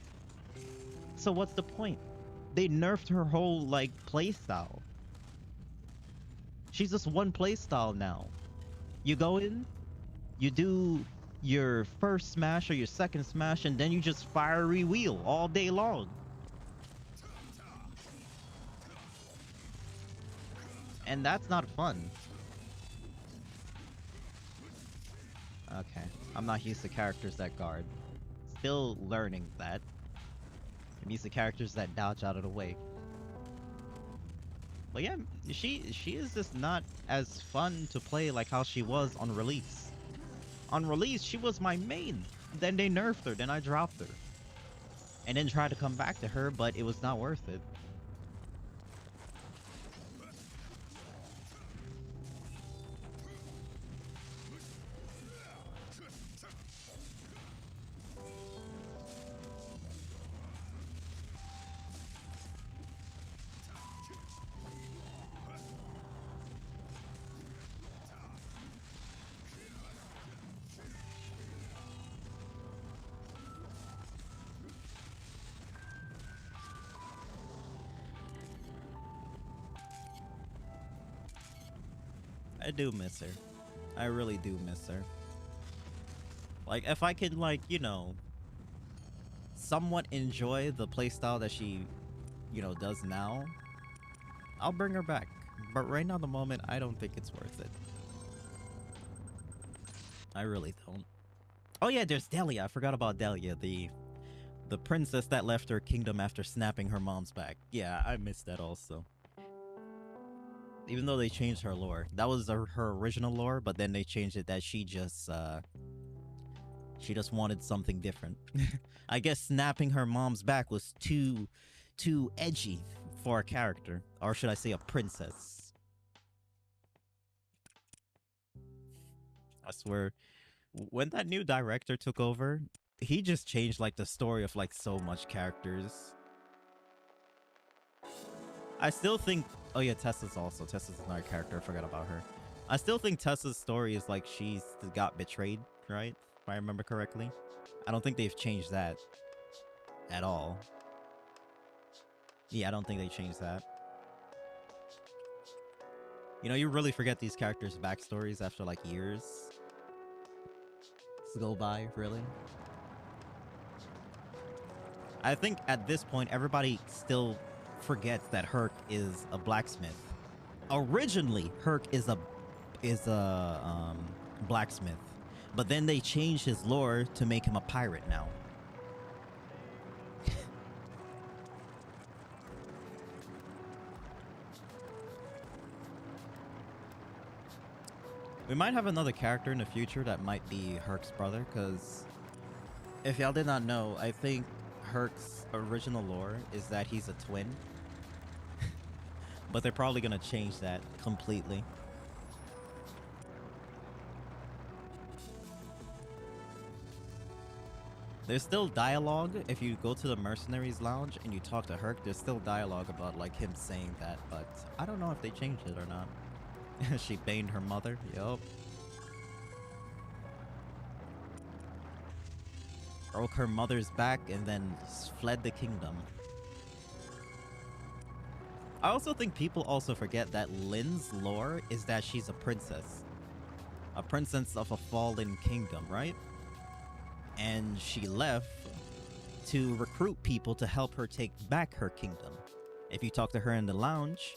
So what's the point? They nerfed her whole, like, playstyle. She's just one playstyle now. You go in, you do your first smash or your second smash, and then you just fiery wheel all day long. And that's not fun. Okay, I'm not used to characters that guard. Still learning that. I'm used to characters that dodge out of the way. But yeah, she is just not as fun to play like how she was on release. On release, she was my main. Then they nerfed her, then I dropped her. And then tried to come back to her, but it was not worth it. I do miss her. I really do miss her. Like, if I could, like, you know, somewhat enjoy the playstyle that she, you know, does now, I'll bring her back. But right now, the moment, I don't think it's worth it. I really don't. Oh yeah, there's Delia. I forgot about Delia, the princess that left her kingdom after snapping her mom's back. Yeah, I missed that also. Even though they changed her lore. That was her original lore, but then they changed it that she just wanted something different. I guess snapping her mom's back was too edgy for a character. Or should I say a princess. I swear, when that new director took over, he just changed, like, the story of, like, so much characters. I still think... Oh yeah, Tessa's another character. I forgot about her. I still think Tessa's story is like she's got betrayed, right? If I remember correctly. I don't think they've changed that at all. Yeah, I don't think they changed that. You know, you really forget these characters' backstories after, like, years to go by, really. I think at this point, everybody still forgets that Herc is a blacksmith. Originally, Herc is a blacksmith, but then they changed his lore to make him a pirate now. We might have another character in the future that might be Herc's brother, because if y'all did not know, I think Herc's original lore is that he's a twin. But they're probably gonna change that completely. There's still dialogue if you go to the mercenaries lounge and you talk to Herc. There's still dialogue about like him saying that, but I don't know if they changed it or not. She baned her mother. Yup. Broke her mother's back and then fled the kingdom. I also think people also forget that Lynn's lore is that she's a princess. A princess of a fallen kingdom, right? And she left to recruit people to help her take back her kingdom. If you talk to her in the lounge,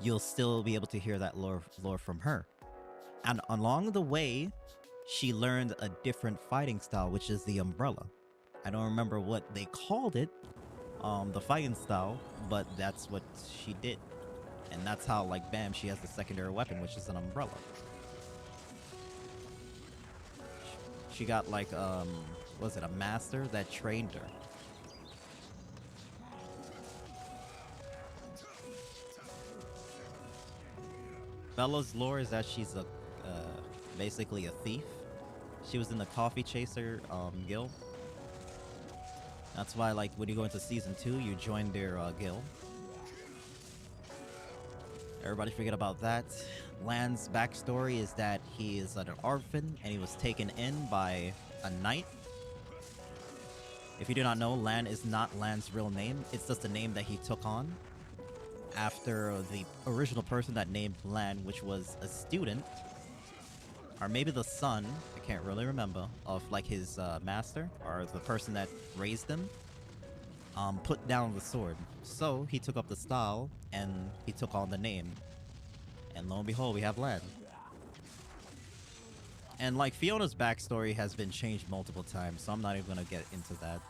you'll still be able to hear that lore from her. And along the way, she learned a different fighting style, which is the umbrella. I don't remember what they called it, the fighting style, but that's what she did. And that's how, like, bam, she has the secondary weapon, which is an umbrella. She got, like, was it a master that trained her? Bella's lore is that she's a, basically a thief. She was in the Coffee Chaser, guild. That's why, like, when you go into Season 2, you join their, guild. Everybody forget about that. Lan's backstory is that he is an orphan and he was taken in by a knight. If you do not know, Lan is not Lan's real name. It's just a name that he took on after the original person that named Lan, which was a student, or maybe the son, I can't really remember, of like his master or the person that raised him, put down the sword. So he took up the style and he took on the name. And lo and behold, we have Lan. And like Fiona's backstory has been changed multiple times, so I'm not even gonna get into that.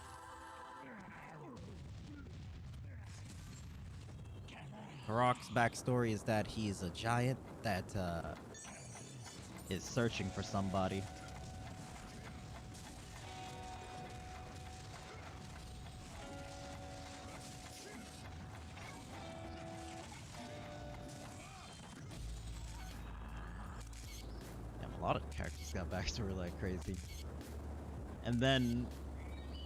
Harok's backstory is that he's a giant that is searching for somebody. A lot of characters got backstory like crazy. And then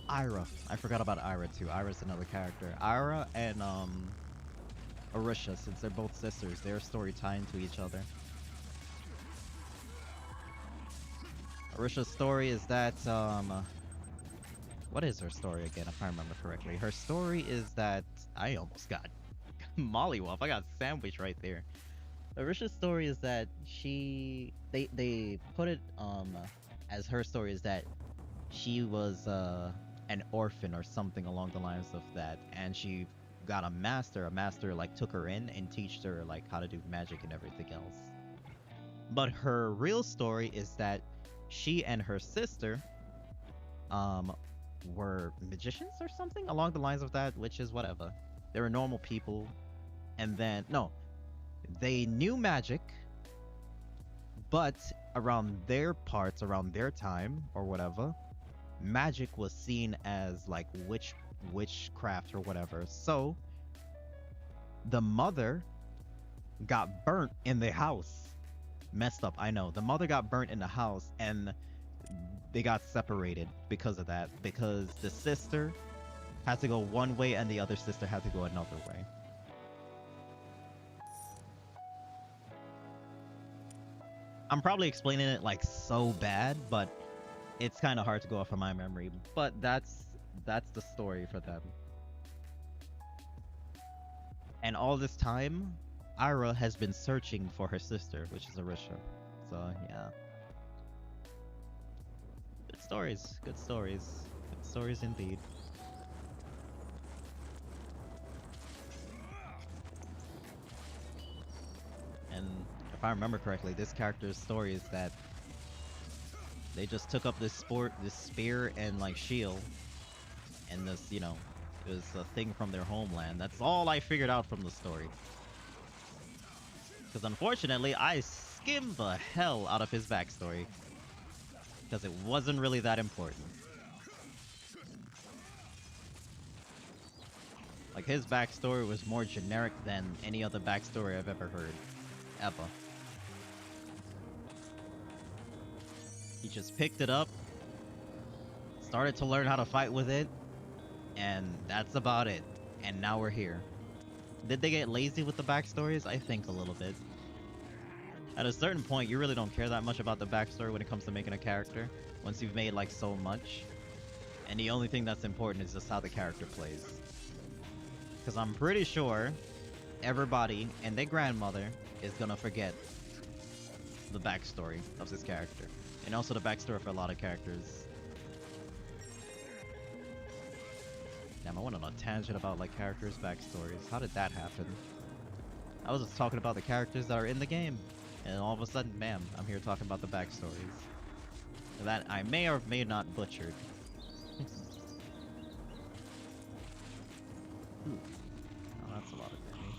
Ira. I forgot about Ira too. Ira's another character. Ira and Arisha, since they're both sisters, their story tie into each other. Arisha's story is that what is her story again, if I remember correctly? Her story is that I almost got mollywop. I got sandwiched right there. Arisha's story is that they put it as her story is that she was an orphan or something along the lines of that, and she got a master like took her in and teached her like how to do magic and everything else. But her real story is that she and her sister were magicians or something along the lines of that, which is whatever. They were normal people, and then no, they knew magic, but around their parts, around their time or whatever, magic was seen as like witchcraft or whatever. So the mother got burnt in the house. Messed up, I know. The mother got burnt in the house and they got separated because of that, because the sister had to go one way and the other sister had to go another way. I'm probably explaining it like so bad, but it's kind of hard to go off of my memory. But that's the story for them. And all this time, Ira has been searching for her sister, which is Arisha. So yeah. Good stories. Good stories. Good stories indeed. And if I remember correctly, this character's story is that they just took up this spear and like shield, and this, you know, it was a thing from their homeland. That's all I figured out from the story. Because unfortunately, I skimmed the hell out of his backstory, because it wasn't really that important. Like, his backstory was more generic than any other backstory I've ever heard. Ever. He just picked it up, Started to learn how to fight with it, and that's about it. And now we're here. Did they get lazy with the backstories? I think a little bit. At a certain point, you really don't care that much about the backstory when it comes to making a character. Once you've made like so much. And the only thing that's important is just how the character plays. Because I'm pretty sure everybody and their grandmother is gonna forget the backstory of this character. And also the backstory for a lot of characters. Damn, I went on a tangent about like characters' backstories. How did that happen? I was just talking about the characters that are in the game. And all of a sudden, bam, I'm here talking about the backstories. That I may or may not butchered. Ooh. Oh, that's a lot of damage.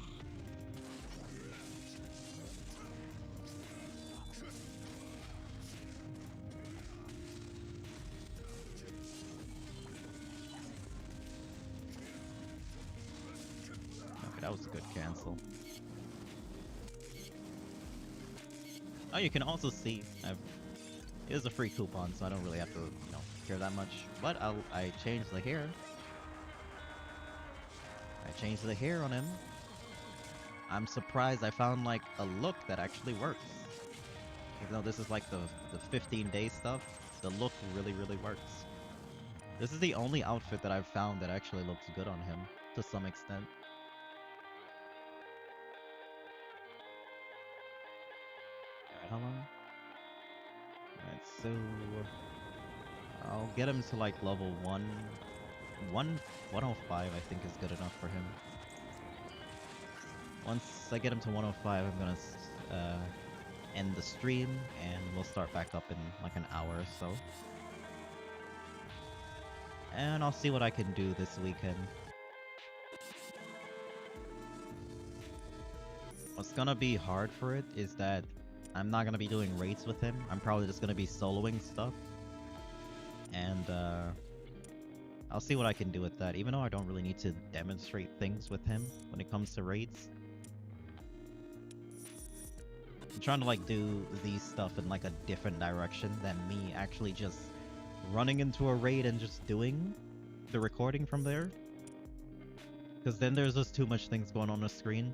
Okay, that was a good cancel. Oh, you can also see it was a free coupon, so I don't really have to, care that much. But I changed the hair. I changed the hair on him. I'm surprised I found like a look that actually works. Even though this is like the 15-day stuff, the look really works. This is the only outfit that I've found that actually looks good on him to some extent. Alright, how long? Alright, so I'll get him to like level 105 I think is good enough for him. Once I get him to 105, I'm gonna end the stream and we'll start back up in like an hour or so. And I'll see what I can do this weekend. What's gonna be hard for it is that I'm not gonna be doing raids with him. I'm probably just gonna be soloing stuff. And I'll see what I can do with that, even though I don't really need to demonstrate things with him when it comes to raids. I'm trying to like do these stuff in like a different direction than me actually just running into a raid and just doing the recording from there. Because then there's just too much things going on the screen.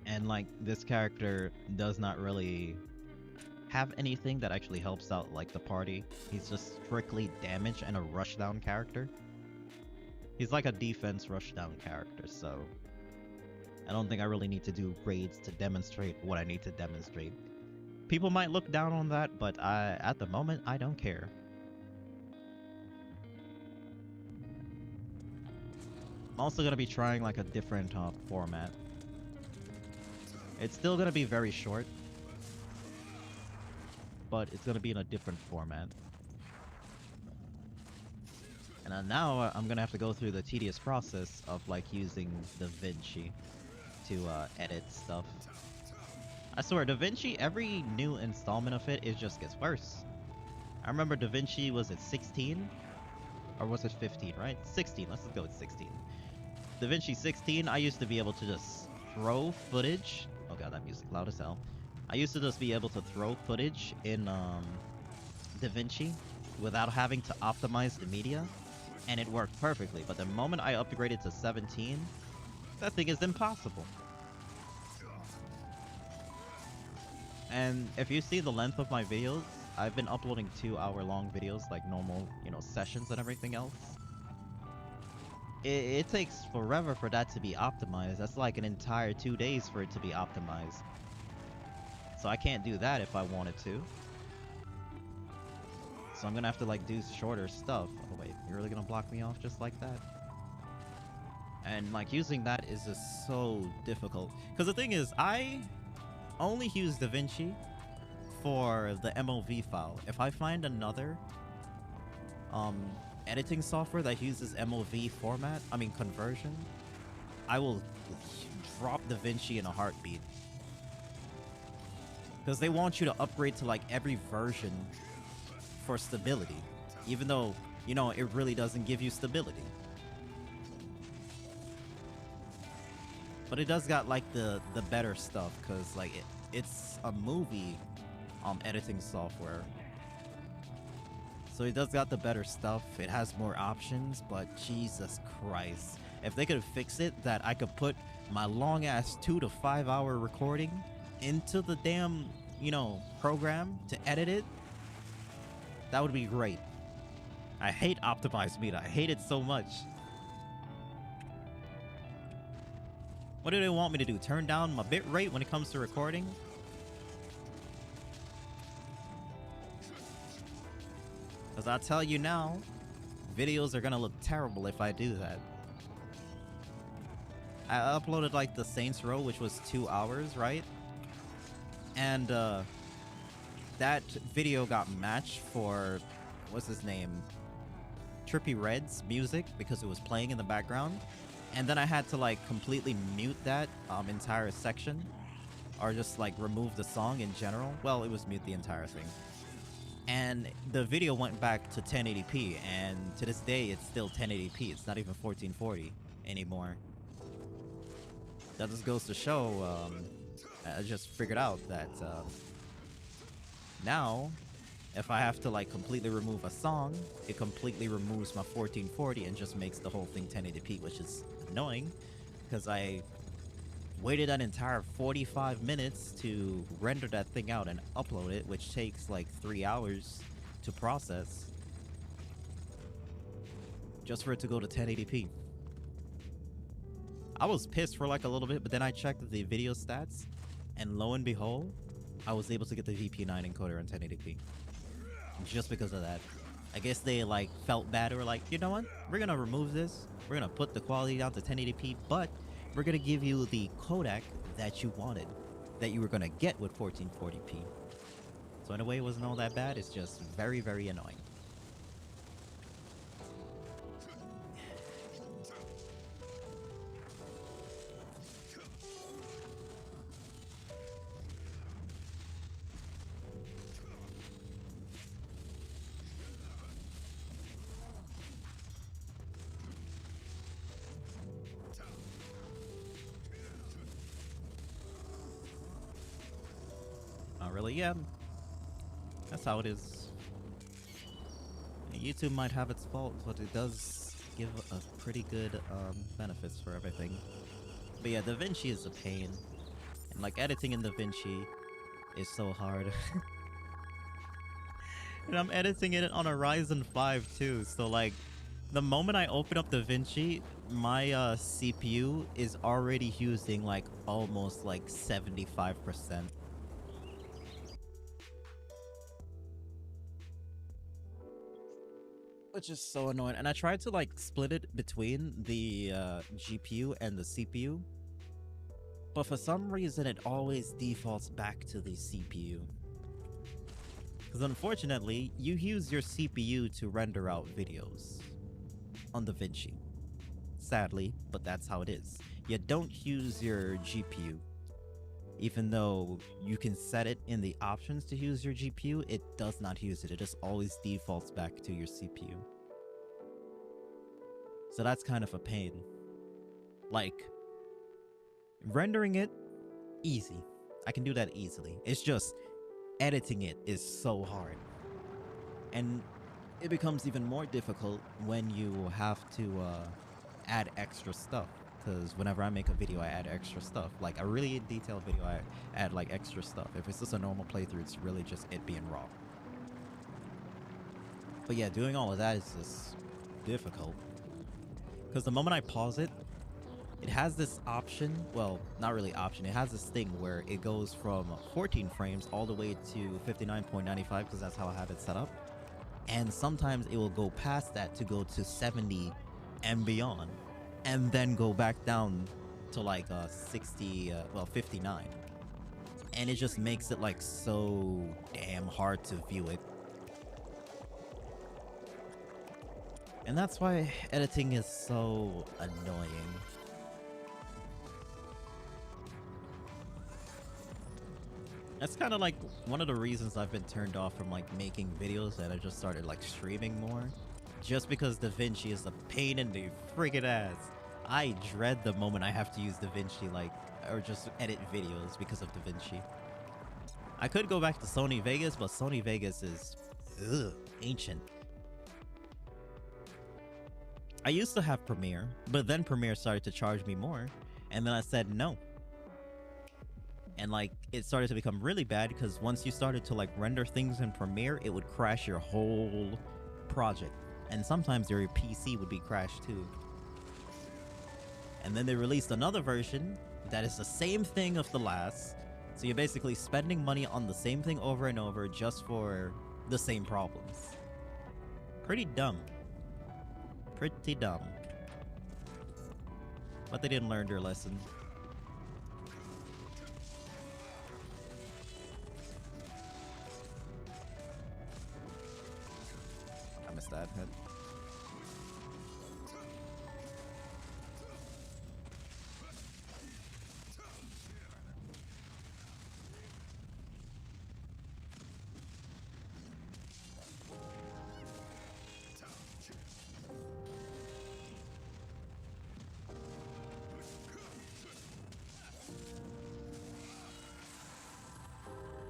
And like this character does not really have anything that actually helps out like the party. He's just strictly damage and a rushdown character. He's like a defense rushdown character, so I don't think I really need to do raids to demonstrate what I need to demonstrate. People might look down on that, but at the moment, I don't care. I'm also going to be trying like a different format. It's still going to be very short, but it's going to be in a different format. And now I'm going to have to go through the tedious process of like using DaVinci to edit stuff. I swear, DaVinci, every new installment of it just gets worse. I remember DaVinci, was it 16? Or was it 15, right? 16, let's just go with 16. DaVinci 16, I used to be able to just throw footage. Oh god, that music loud as hell. I used to just be able to throw footage in DaVinci without having to optimize the media, and it worked perfectly. But the moment I upgraded to 17, that thing is impossible. And if you see the length of my videos, I've been uploading 2-hour-long videos, like normal, sessions and everything else. It takes forever for that to be optimized. That's like an entire 2 days for it to be optimized. So I can't do that if I wanted to. So I'm gonna have to like do shorter stuff. Oh wait, you're really gonna block me off just like that? And like using that is just so difficult. Because the thing is, I only use DaVinci for the MOV file. If I find another editing software that uses MOV format, conversion, I will drop DaVinci in a heartbeat. Because they want you to upgrade to like every version for stability, even though, it really doesn't give you stability. But it does got like the better stuff, because like it's a movie editing software. So it does got the better stuff. It has more options, but Jesus Christ. If they could fix it that I could put my long ass 2 to 5 hour recording into the damn, you know, program to edit it, that would be great. I hate optimized media. I hate it so much. What do they want me to do? Turn down my bit rate when it comes to recording? Because I'll tell you now, videos are gonna look terrible if I do that. I uploaded like the Saints Row, which was 2 hours, right? And that video got matched for, what's his name? Trippy Red's music, because it was playing in the background. And then I had to like completely mute that entire section, or just like remove the song in general. Well, it was mute the entire thing. And the video went back to 1080p, and to this day it's still 1080p. It's not even 1440 anymore. That just goes to show, I just figured out that now if I have to like completely remove a song, it completely removes my 1440 and just makes the whole thing 1080p, which is annoying because I waited an entire 45 minutes to render that thing out and upload it, which takes like 3 hours to process, just for it to go to 1080p. I was pissed for like a little bit, but then I checked the video stats, and lo and behold, I was able to get the VP9 encoder on 1080p. Just because of that. I guess they like felt bad, or like, you know what? We're gonna remove this. We're gonna put the quality down to 1080p, but we're gonna give you the codec that you wanted, that you were gonna get with 1440p. So in a way, it wasn't all that bad. It's just very, very annoying. Really, yeah, that's how it is. YouTube might have its faults, but it does give a pretty good benefits for everything. But yeah, DaVinci is a pain, and like editing in DaVinci is so hard. And I'm editing it on a Ryzen 5 too, so like the moment I open up DaVinci, my CPU is already using like almost like 75%. Which is so annoying. And I tried to like split it between the GPU and the CPU, but for some reason it always defaults back to the CPU. Because unfortunately, you use your CPU to render out videos on DaVinci. Sadly, but that's how it is. You don't use your GPU. Even though you can set it in the options to use your GPU, it does not use it. It just always defaults back to your CPU. So that's kind of a pain. Like, rendering it, easy. I can do that easily. It's just, editing it is so hard. And it becomes even more difficult when you have to add extra stuff. Because whenever I make a video, I add extra stuff. Like a really detailed video, I add like extra stuff. If it's just a normal playthrough, it's really just it being raw. But yeah, doing all of that is just difficult. Because the moment I pause it, it has this option, well, not really option, it has this thing where it goes from 14 frames all the way to 59.95, because that's how I have it set up. And sometimes it will go past that to go to 70 and beyond, and then go back down to like 59. And it just makes it like so damn hard to view it. And that's why editing is so annoying. That's kind of like one of the reasons I've been turned off from like making videos, and I just started like streaming more. Just because DaVinci is a pain in the friggin' ass. I dread the moment I have to use DaVinci, like, or just edit videos because of DaVinci. I could go back to Sony Vegas, but Sony Vegas is ancient. I used to have Premiere, but then Premiere started to charge me more, and then I said no. And like it started to become really bad because once you started to like render things in Premiere, it would crash your whole project. And sometimes your PC would be crashed too. And then they released another version that is the same thing of the last. So you're basically spending money on the same thing over and over just for the same problems. Pretty dumb. Pretty dumb. But they didn't learn their lesson. I missed that hit.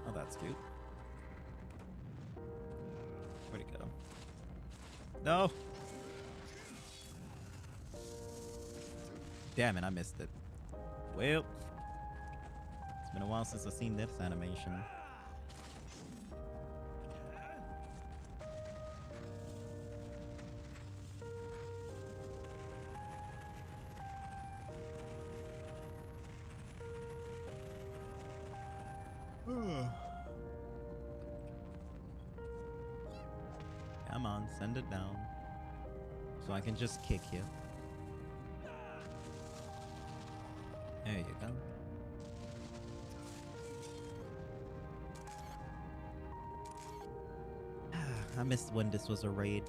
Oh, that's cute. Where'd he go? No! Damn it, I missed it. Well, it's been a while since I've seen this animation. Come on, send it down. So I can just kick you. There you go. I missed when this was a raid.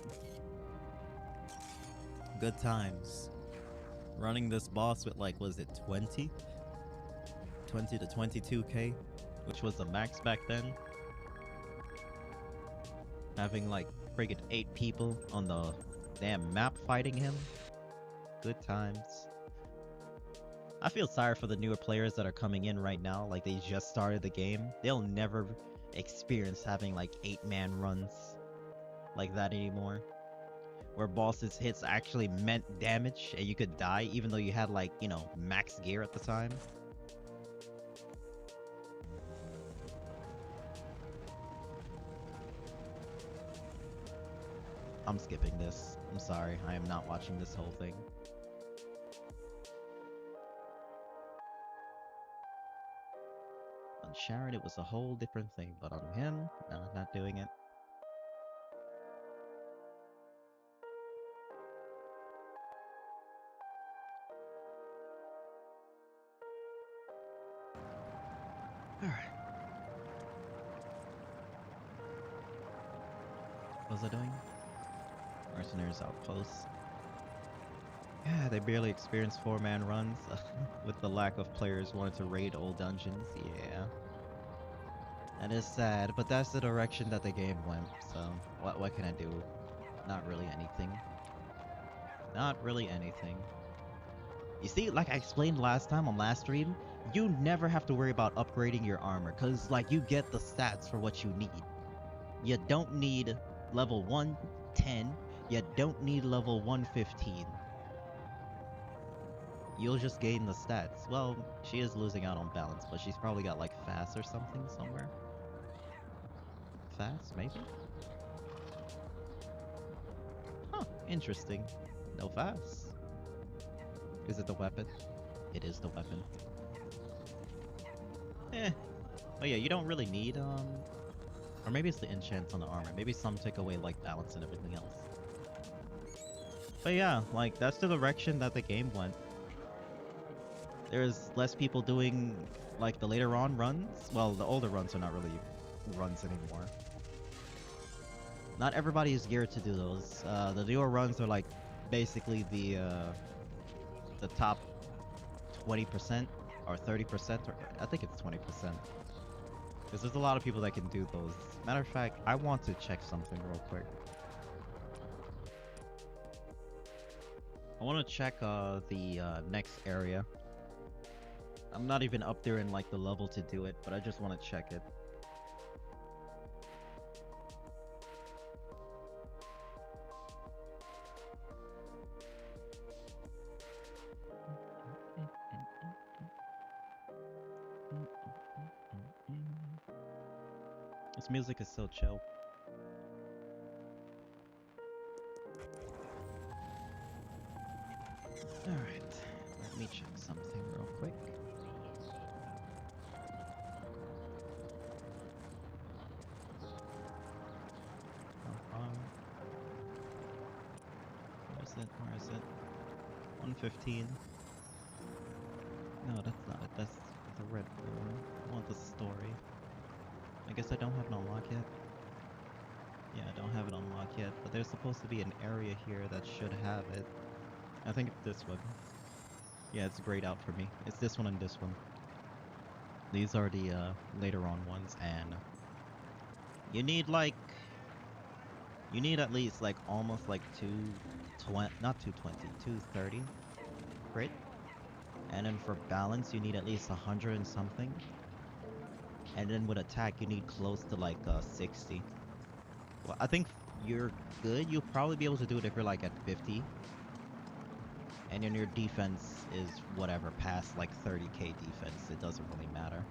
Good times. Running this boss with like, was it 20? 20 to 22k? Which was the max back then. Having like friggin' 8 people on the damn map fighting him. Good times. I feel sorry for the newer players that are coming in right now, like they just started the game. They'll never experience having like 8-man runs like that anymore. Where bosses hits actually meant damage and you could die even though you had like, you know, max gear at the time. I'm skipping this. I'm sorry, I am not watching this whole thing. On Sharon, it was a whole different thing, but on him, no, not doing it. Alright. What was I doing? Mercenaries outposts. Yeah, they barely experienced 4-man runs with the lack of players wanting to raid old dungeons. Yeah. That is sad, but that's the direction that the game went, so what can I do? Not really anything. Not really anything. You see, like I explained last time on last stream, you never have to worry about upgrading your armor, cause like you get the stats for what you need. You don't need level 110, you don't need level 115. You'll just gain the stats. Well, she is losing out on balance, but she's probably got like fast or something somewhere. Fast, maybe? Huh, interesting. No fast. Is it the weapon? It is the weapon. Eh. But yeah, you don't really need, or maybe it's the enchants on the armor. Maybe some take away, like, balance and everything else. But yeah, like, that's the direction that the game went. There's less people doing, like, the later on runs. Well, the older runs are not really runs anymore. Not everybody is geared to do those. The newer runs are, like, basically the top 20% or 30%, or I think it's 20%. Because there's a lot of people that can do those. Matter of fact, I want to check something real quick. I want to check the next area. I'm not even up there in like the level to do it, but I just want to check it. This music is so chill. Alright, let me check something real quick. Where is it? Where is it? 115. No, that's not it. That's the Red Bull. I want the story. I guess I don't have it unlocked yet. Yeah, I don't have it unlocked yet, but there's supposed to be an area here that should have it. I think it's this one. Yeah, it's grayed out for me. It's this one and this one. These are the later on ones, and you need like, you need at least like almost like 220, not 220, 230 crit. And then for balance, you need at least 100 and something. And then with attack, you need close to like 60. Well, I think you're good. You'll probably be able to do it if you're like at 50. And then your defense is whatever, past like 30k defense. It doesn't really matter.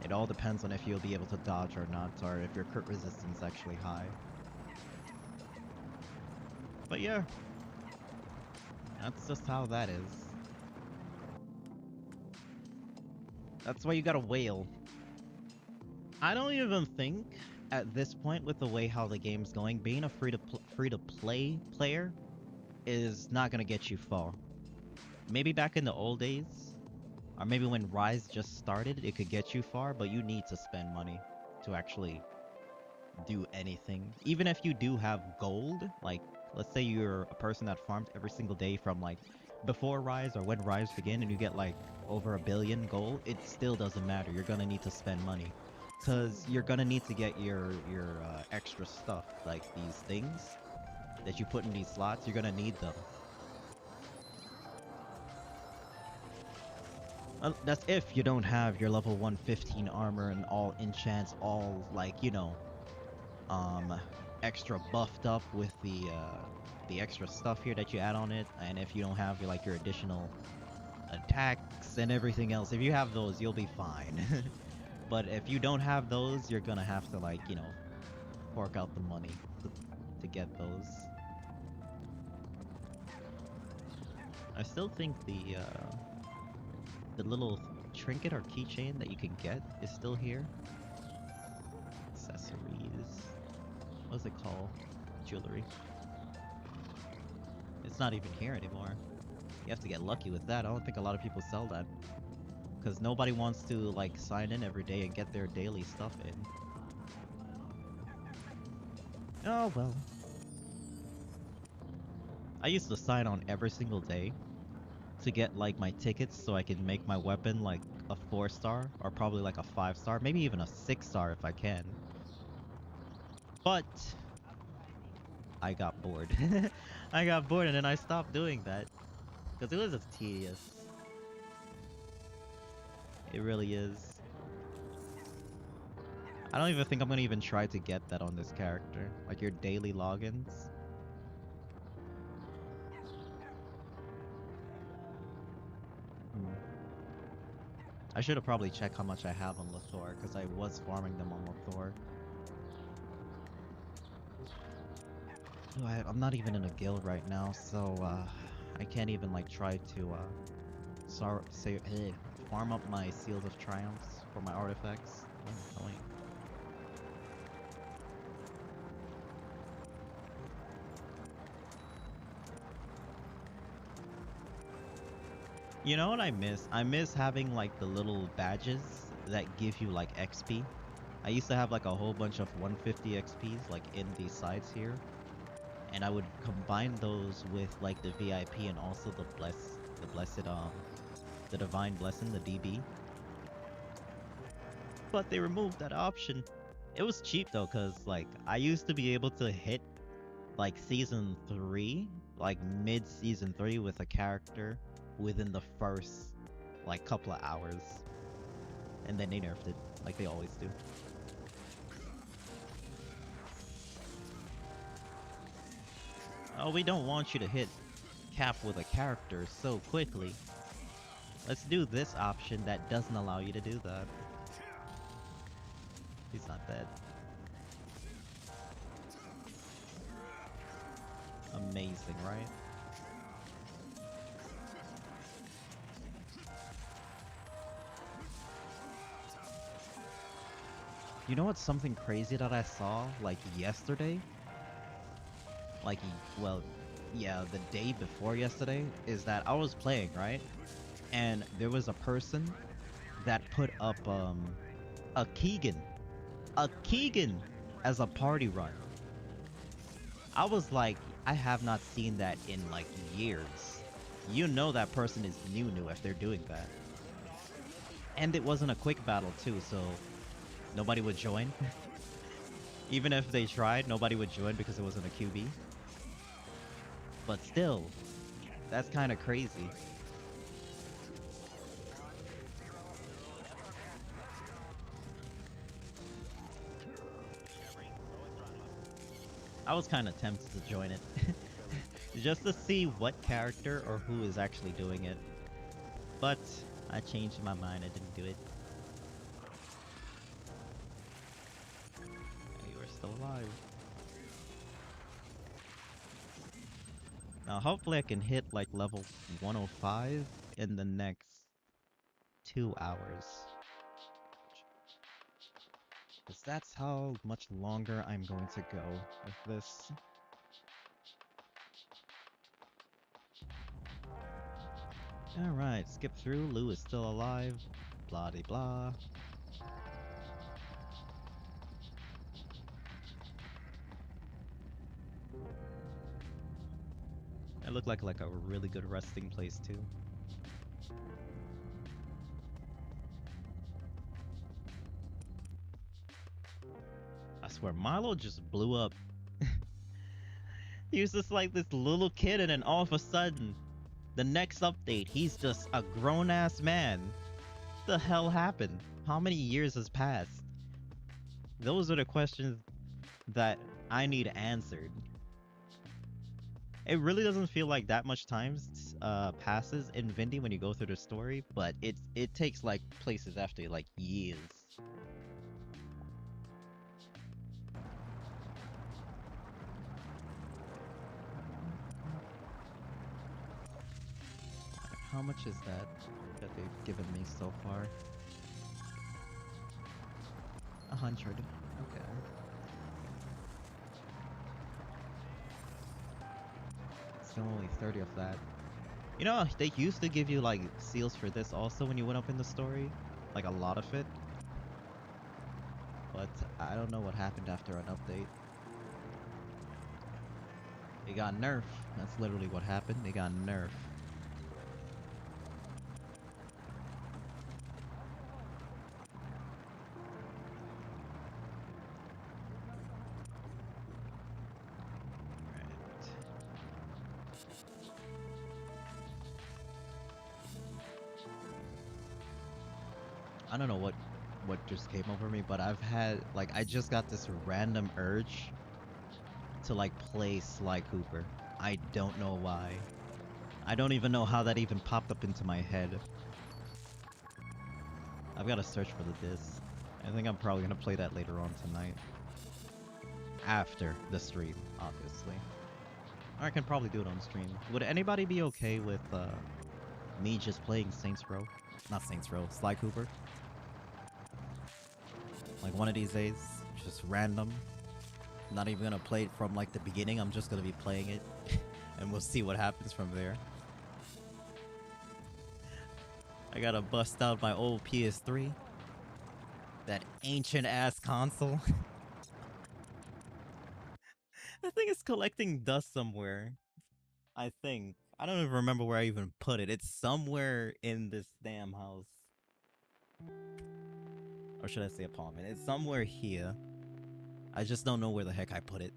It all depends on if you'll be able to dodge or not, or if your crit resistance is actually high. But yeah, that's just how that is. That's why you gotta whale. I don't even think, at this point, with the way how the game's going, being a free-to-play player is not gonna get you far. Maybe back in the old days, or maybe when Rise just started, it could get you far, but you need to spend money to actually do anything. Even if you do have gold, like, let's say you're a person that farmed every single day from, like, before Rise or when Rise began, and you get, like, over 1 billion gold, it still doesn't matter. You're gonna need to spend money. Because you're gonna need to get your extra stuff, like these things that you put in these slots, you're gonna need them. That's if you don't have your level 115 armor and all enchants, all like, you know, extra buffed up with the extra stuff here that you add on it, and if you don't have your, like, your additional attacks and everything else. If you have those, you'll be fine. But if you don't have those, you're gonna have to, like, you know, fork out the money to get those. I still think the little trinket or keychain that you can get is still here. Accessories. What's it called? Jewelry. It's not even here anymore. You have to get lucky with that. I don't think a lot of people sell that. Because nobody wants to, like, sign in every day and get their daily stuff in. Oh, well. I used to sign on every single day to get, like, my tickets so I can make my weapon, like, a 4-star, or probably, like, a 5-star, maybe even a 6-star if I can. But I got bored. I got bored and then I stopped doing that. Because it was just tedious. It really is. I don't even think I'm gonna even try to get that on this character. Like your daily logins. I should have probably checked how much I have on Lothor, because I was farming them on Lothor. I'm not even in a guild right now, so I can't even, like, try to farm up my Seals of Triumphs for my artifacts. Oh, wait. You know what I miss? I miss having, like, the little badges that give you, like, XP. I used to have, like, a whole bunch of 150 XPs, like, in these sides here. And I would combine those with, like, the VIP and also the the Divine Blessing, the DB. But they removed that option. It was cheap, though, because, like, I used to be able to hit, like, Season 3, like, mid-Season 3 with a character within the first, like, couple of hours. And then they nerfed it, like they always do. Oh, we don't want you to hit cap with a character so quickly. Let's do this option that doesn't allow you to do that. He's not dead. Amazing, right? You know what's something crazy that I saw, like, yesterday? Like, well, yeah, the day before yesterday, is that I was playing, right? And there was a person that put up, a Keegan. A Keegan as a party run. I was like, I have not seen that in, like, years. You know that person is new if they're doing that. And it wasn't a quick battle, too, so nobody would join. Even if they tried, nobody would join because it wasn't a QB. But still, that's kind of crazy. I was kind of tempted to join it. Just to see what character or who is actually doing it. But I changed my mind, I didn't do it. You are still alive. Now hopefully I can hit like level 105 in the next 2 hours. Because that's how much longer I'm going to go with this. Alright, skip through. Lou is still alive. Blah de blah. It looked like a really good resting place too. I swear, Milo just blew up. He was just like this little kid, and then all of a sudden, the next update, he's just a grown-ass man. What the hell happened? How many years has passed? Those are the questions that I need answered. It really doesn't feel like that much time passes in Vindy when you go through the story, but it takes like places after like years. How much is that they've given me so far? 100. Okay. Still only 30 of that. You know, they used to give you like seals for this also when you went up in the story, like a lot of it. But I don't know what happened after an update. It got nerfed. That's literally what happened. They got nerfed. I don't know what just came over me, but I've had like I just got this random urge to like play Sly Cooper. I don't know why. I don't even know how that even popped up into my head. I've got to search for the disc. I think I'm probably gonna play that later on tonight. After the stream, obviously. Or I can probably do it on stream. Would anybody be okay with me just playing Saints Row? Not Saints Row, Sly Cooper. Like one of these days, just random. Not even gonna play it from like the beginning, I'm just gonna be playing it. And we'll see what happens from there. I gotta bust out my old PS3. That ancient ass console. I think it's collecting dust somewhere. I think. I don't even remember where I even put it. It's somewhere in this damn house. Or should I say apartment? It's somewhere here. I just don't know where the heck I put it.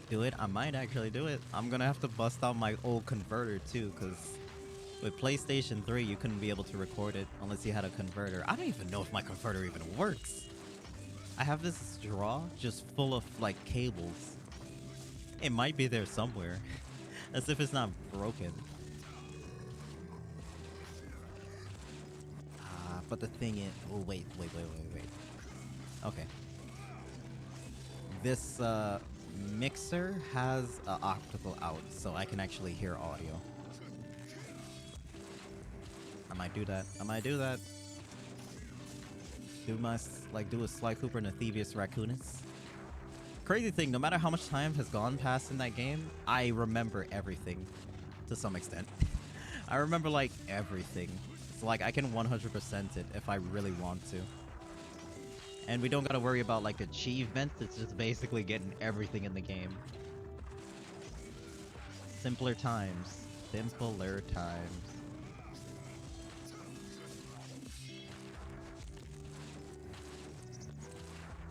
Do it? I might actually do it. I'm gonna have to bust out my old converter too, because with PlayStation 3 you couldn't be able to record it unless you had a converter. I don't even know if my converter even works. I have this drawer just full of like cables. It might be there somewhere. As if it's not broken. But the thing is, oh wait. Okay. This mixer has an optical out, so I can actually hear audio. I might do that. Do a Sly Cooper and a Thievius Raccoonus. Crazy thing, no matter how much time has gone past in that game, I remember everything to some extent. I remember like everything. So like I can 100% it if I really want to. And we don't gotta worry about like achievements, it's just basically getting everything in the game. Simpler times. Simpler times.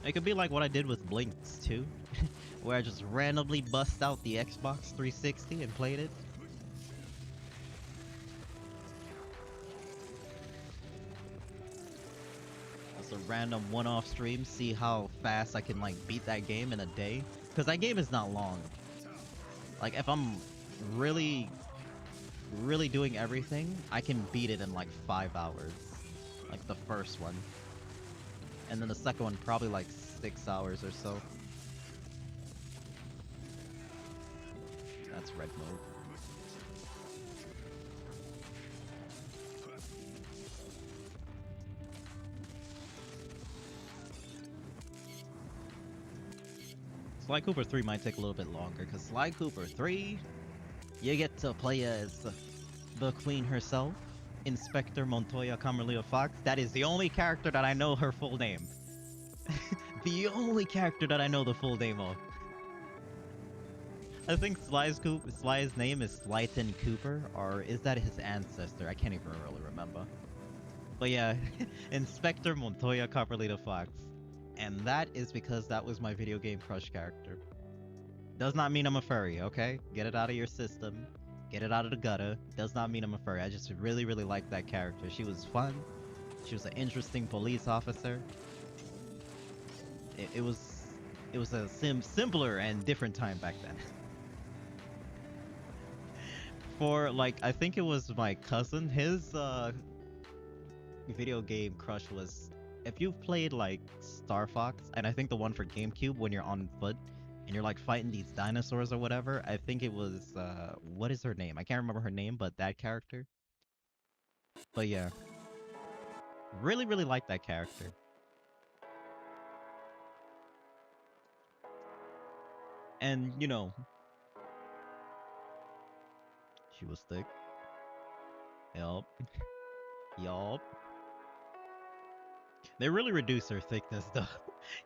It could be like what I did with Blinks too, where I just randomly bust out the Xbox 360 and played it. Just a random one-off stream, see how fast I can like beat that game in a day. Because that game is not long. Like if I'm really doing everything, I can beat it in like 5 hours. Like the first one. And then the second one probably like 6 hours or so. That's red mode. Sly Cooper 3 might take a little bit longer, because Sly Cooper 3, you get to play as the queen herself, Inspector Montoya Camerlia Fox. That is the only character that I know her full name. The only character that I know the full name of. I think Sly's name is Slyton Cooper, or is that his ancestor? I can't even really remember. But yeah, Inspector Montoya Camerlia Fox. And that is because that was my video game crush character. Does not mean I'm a furry, okay? Get it out of your system. Get it out of the gutter. Does not mean I'm a furry. I just really liked that character. She was fun. She was an interesting police officer. It was a simpler and different time back then. For like, I think it was my cousin. His video game crush was, if you've played like Star Fox, and I think the one for GameCube when you're on foot and you're like fighting these dinosaurs or whatever, I think it was what is her name? I can't remember her name, but that character. But yeah, really like that character. And you know, she was thick. Yup. Yup. They really reduced her thickness though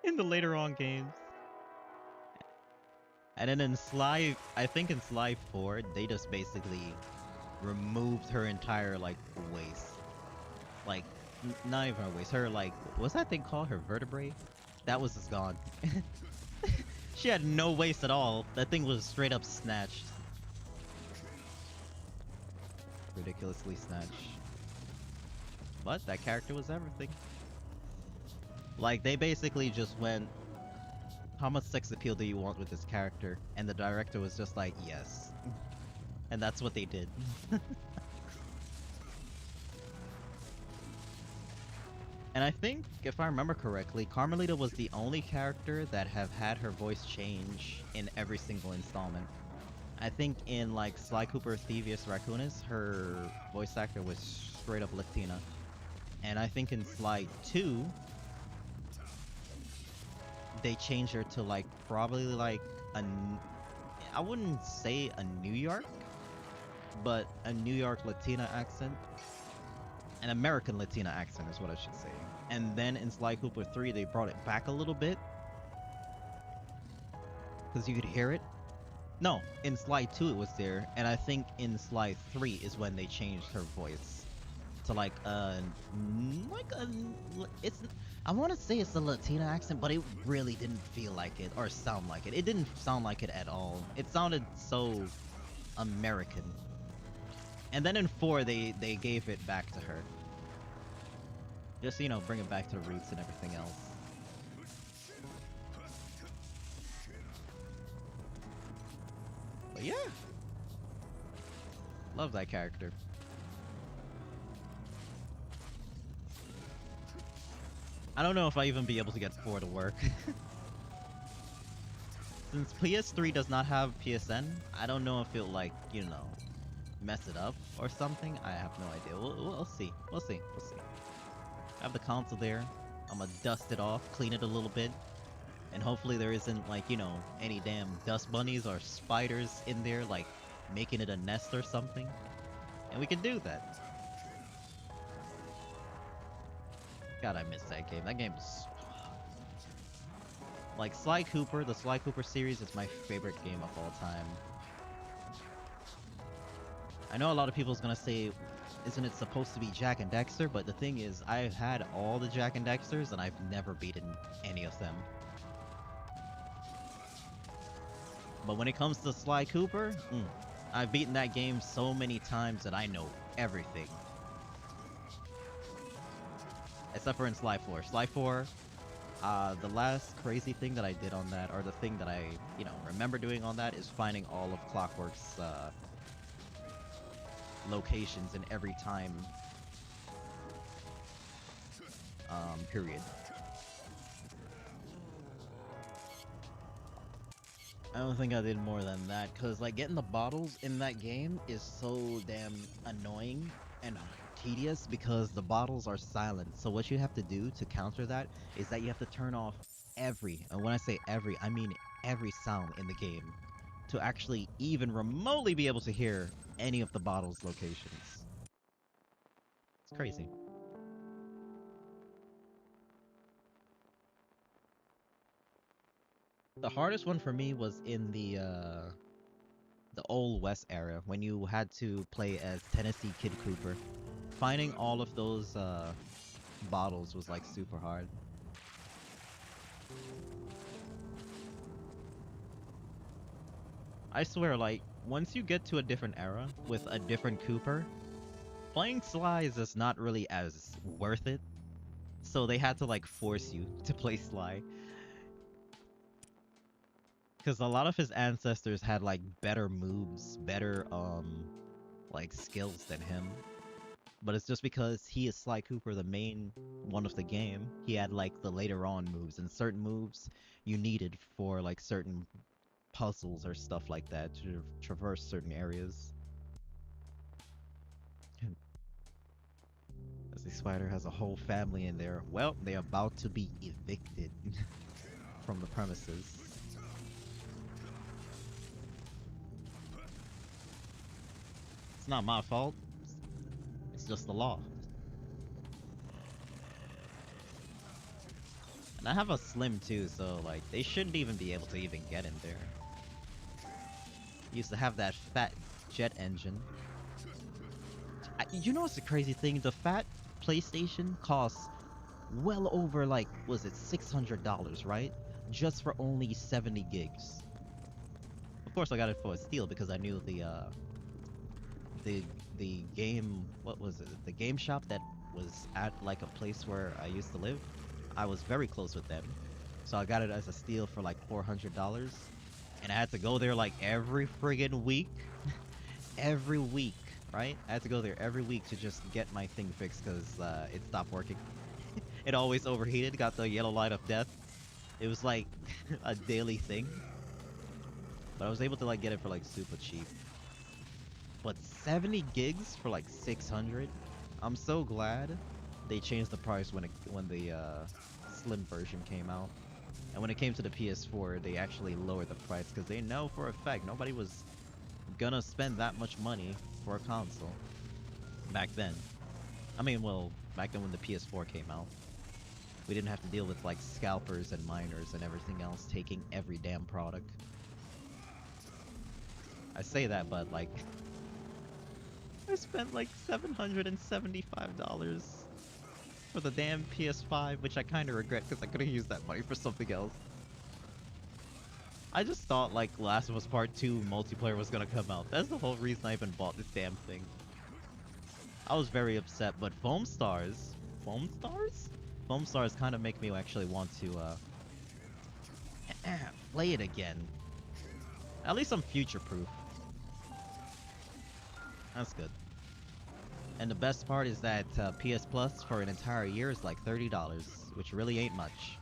in the later on games. And then in Sly, I think in Sly 4, they just basically removed her entire like waist. Like, not even her waist, her like, what's that thing called? Her vertebrae? That was just gone. She had no waist at all. That thing was straight up snatched. Ridiculously snatched. But that character was everything. Like, they basically just went, how much sex appeal do you want with this character? And the director was just like, yes. And that's what they did. And I think, if I remember correctly, Carmelita was the only character that have had her voice change in every single installment. I think in like Sly Cooper Thievius Raccoonus, her voice actor was straight up Latina. And I think in Sly 2, they changed her to like probably like I wouldn't say a New York, but a New York Latina accent. An American Latina accent is what I should say. And then in Sly Cooper 3, they brought it back a little bit, because you could hear it. No, in Sly 2 it was there, and I think in Sly 3 is when they changed her voice to like it's, I want to say it's a Latina accent, but it really didn't feel like it or sound like it. It didn't sound like it at all. It sounded so American. And then in 4, they gave it back to her. Just, you know, bring it back to the roots and everything else. But yeah. Love that character. I don't know if I even be able to get 4 to work. Since PS3 does not have PSN, I don't know if it'll, like, you know, mess it up or something. I have no idea. We'll see. We'll see. We'll see. I have the console there. I'm gonna dust it off, clean it a little bit, and hopefully there isn't, like, you know, any damn dust bunnies or spiders in there, like, making it a nest or something. And we can do that. God, I miss that game. That game is... Like, Sly Cooper, the Sly Cooper series is my favorite game of all time. I know a lot of people's gonna say, isn't it supposed to be Jak and Daxter? But the thing is, I've had all the Jak and Daxters, and I've never beaten any of them. But when it comes to Sly Cooper, I've beaten that game so many times that I know everything. Except for in Sly 4. Sly 4, the last crazy thing that I did on that, or the thing that I, you know, remember doing on that, is finding all of Clockwork's locations in every time period. I don't think I did more than that, because, like, getting the bottles in that game is so damn annoying and tedious because the bottles are silent. So what you have to do to counter that is that you have to turn off every, and when I say every, I mean every sound in the game to actually even remotely be able to hear any of the bottles' locations. It's crazy. The hardest one for me was in the Old West era, when you had to play as Tennessee Kid Cooper. Finding all of those bottles was, like, super hard. I swear, like, once you get to a different era with a different Cooper, playing Sly is just not really as worth it. So they had to, like, force you to play Sly. Because a lot of his ancestors had, like, better moves, better, like, skills than him. But it's just because he is Sly Cooper, the main one of the game. He had, like, the later on moves, and certain moves you needed for, like, certain puzzles or stuff like that to traverse certain areas. As the spider has a whole family in there. Well, they're about to be evicted from the premises. It's not my fault. It's just the law. And I have a Slim too, so, like, they shouldn't even be able to even get in there. Used to have that fat jet engine. You know what's the crazy thing? The fat PlayStation costs well over, like, was it $600, right? Just for only 70 gigs. Of course, I got it for a steal because I knew the game, what was it? The game shop that was at, like, a place where I used to live. I was very close with them, so I got it as a steal for, like, $400. And I had to go there, like, every friggin' week. Every week, right? I had to go there every week to just get my thing fixed because it stopped working. It always overheated, got the yellow light of death. It was, like, a daily thing. But I was able to, like, get it for, like, super cheap. But 70 gigs for, like, 600? I'm so glad they changed the price when the Slim version came out. And when it came to the PS4, they actually lowered the price because they know for a fact nobody was gonna spend that much money for a console back then. I mean, well, back then when the PS4 came out, we didn't have to deal with, like, scalpers and miners and everything else taking every damn product. I say that, but, like, I spent like $775 for the damn PS5, which I kind of regret because I could have used that money for something else. I just thought, like, Last of Us Part 2 multiplayer was gonna come out. That's the whole reason I even bought this damn thing. I was very upset, but Foam Stars kind of make me actually want to play it again. At least I'm future-proof. That's good. And the best part is that PS Plus for an entire year is like $30. which really ain't much.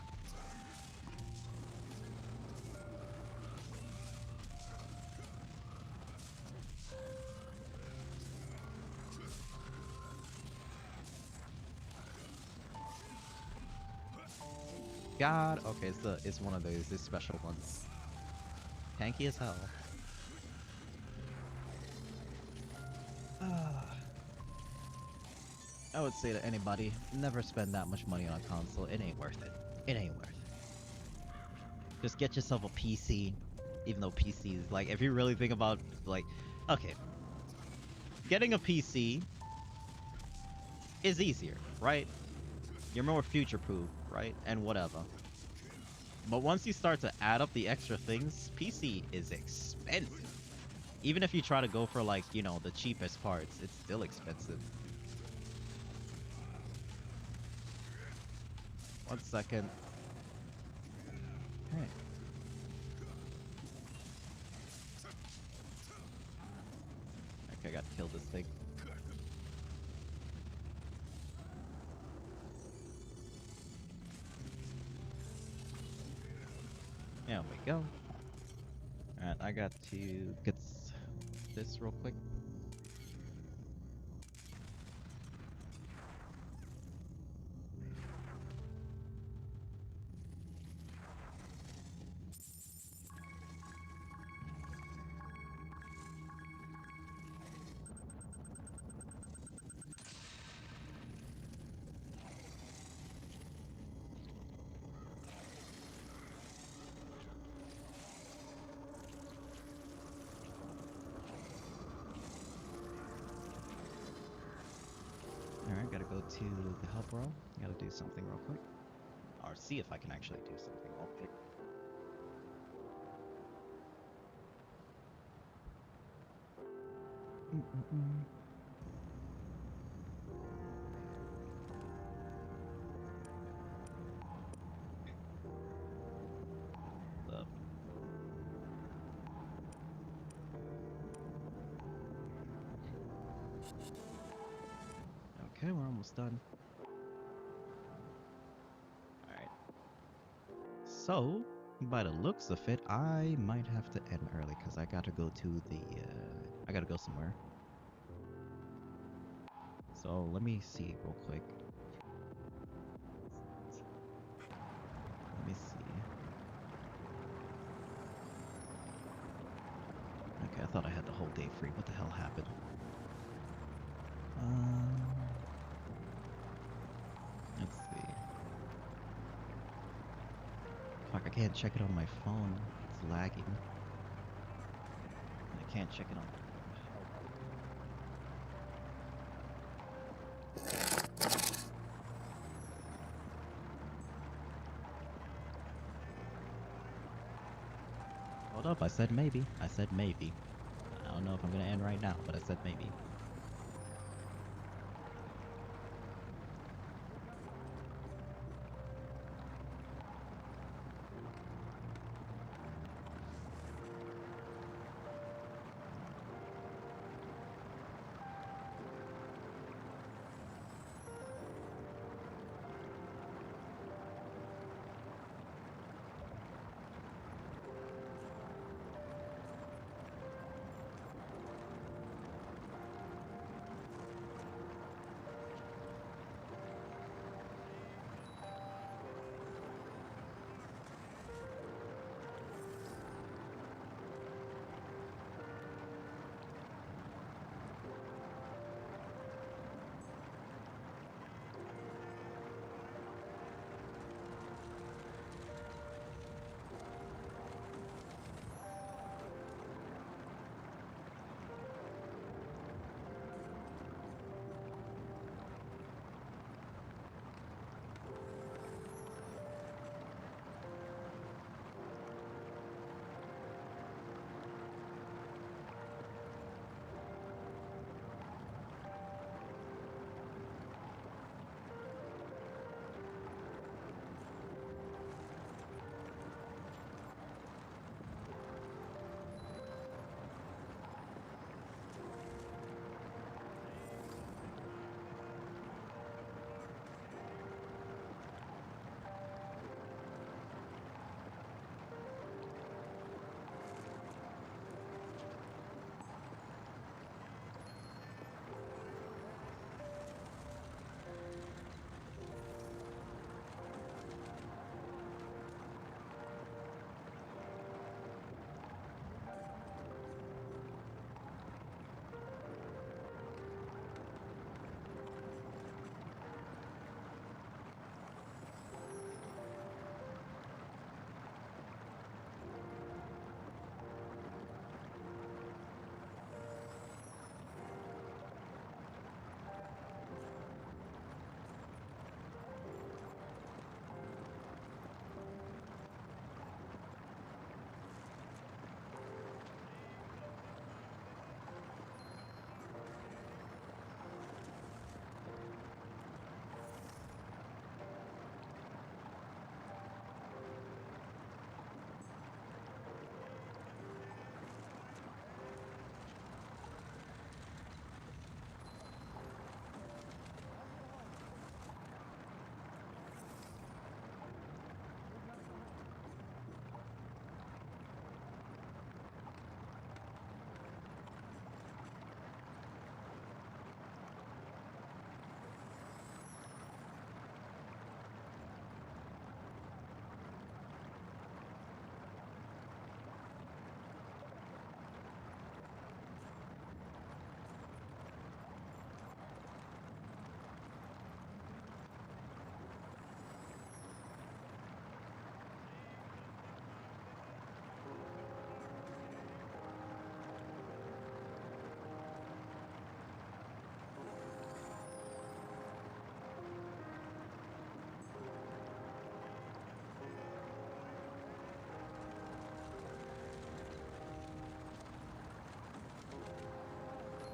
God, okay, it's one of those special ones. Tanky as hell. I would say to anybody, never spend that much money on a console. It ain't worth it. It ain't worth it. Just get yourself a PC. Even though PC is like, if you really think about like, okay, getting a PC is easier, right? You're more future-proof, right? And whatever. But once you start to add up the extra things, PC is expensive. Even if you try to go for like, you know, the cheapest parts, it's still expensive. 1 second. Okay. Okay, I gotta kill this thing. There we go. Alright, I got to get this real quick. Alright, gotta go to the help row. Gotta do something real quick. Or see if I can actually do something real quick. Up. Okay, we're almost done. Alright. So, by the looks of it, I might have to end early because I gotta go to the, I gotta go somewhere. So, let me see real quick. Let me see. Okay, I thought I had the whole day free. What the hell happened? Let's see. Fuck, I can't check it on my phone. It's lagging. I can't check it on. Hold up, I said maybe. I said maybe. I don't know if I'm gonna end right now, but I said maybe.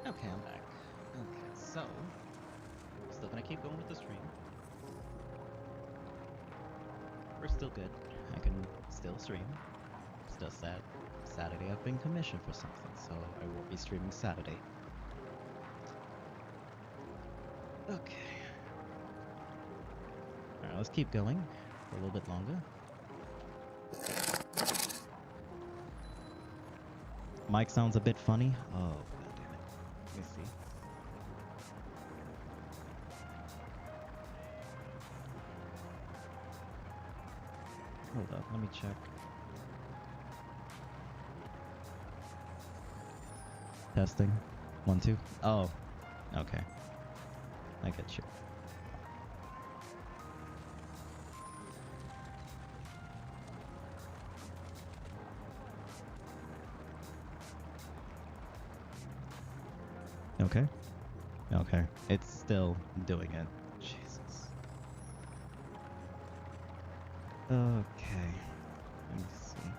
Okay, I'm back. Okay, so still gonna keep going with the stream. We're still good. I can still stream. It's just that Saturday I've been commissioned for something, so I won't be streaming Saturday. Okay. Alright, let's keep going for a little bit longer. Mic sounds a bit funny. Oh, god damn it. Let me see. Hold up, let me check. Testing. 1, 2. Oh, okay. I get you. Okay. Okay. It's still doing it. Jesus. Okay. Let me see.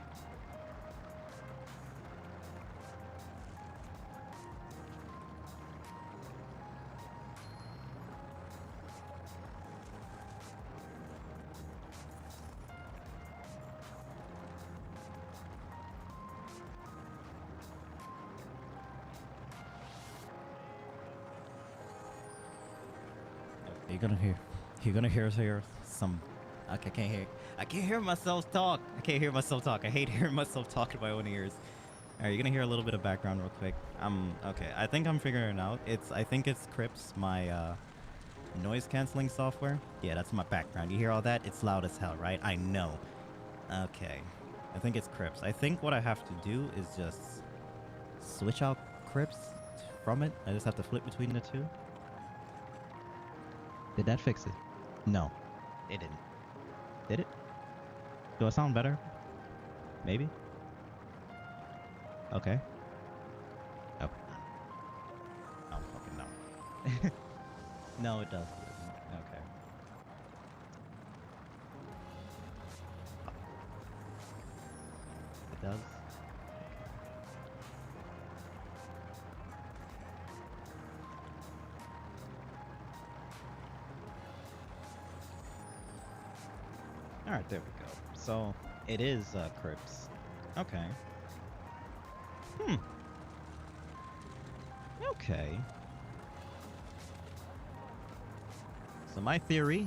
You're gonna hear some. Okay, I can't hear myself talk. I can't hear myself talk. I hate hearing myself talk in my own ears. All right, you're gonna hear a little bit of background real quick. Okay. I think I'm figuring it out. I think it's Crips, my noise canceling software. Yeah, that's my background. You hear all that? It's loud as hell, right? I know. Okay. I think it's Crips. I think what I have to do is just switch out Crips from it. I just have to flip between the two. Did that fix it? No, it didn't. Did it? Do I sound better? Maybe? Okay. Oh. Oh, fucking no. No, it does. Okay. It does? Alright, there we go. So, it is Crips. Okay. Okay. So my theory,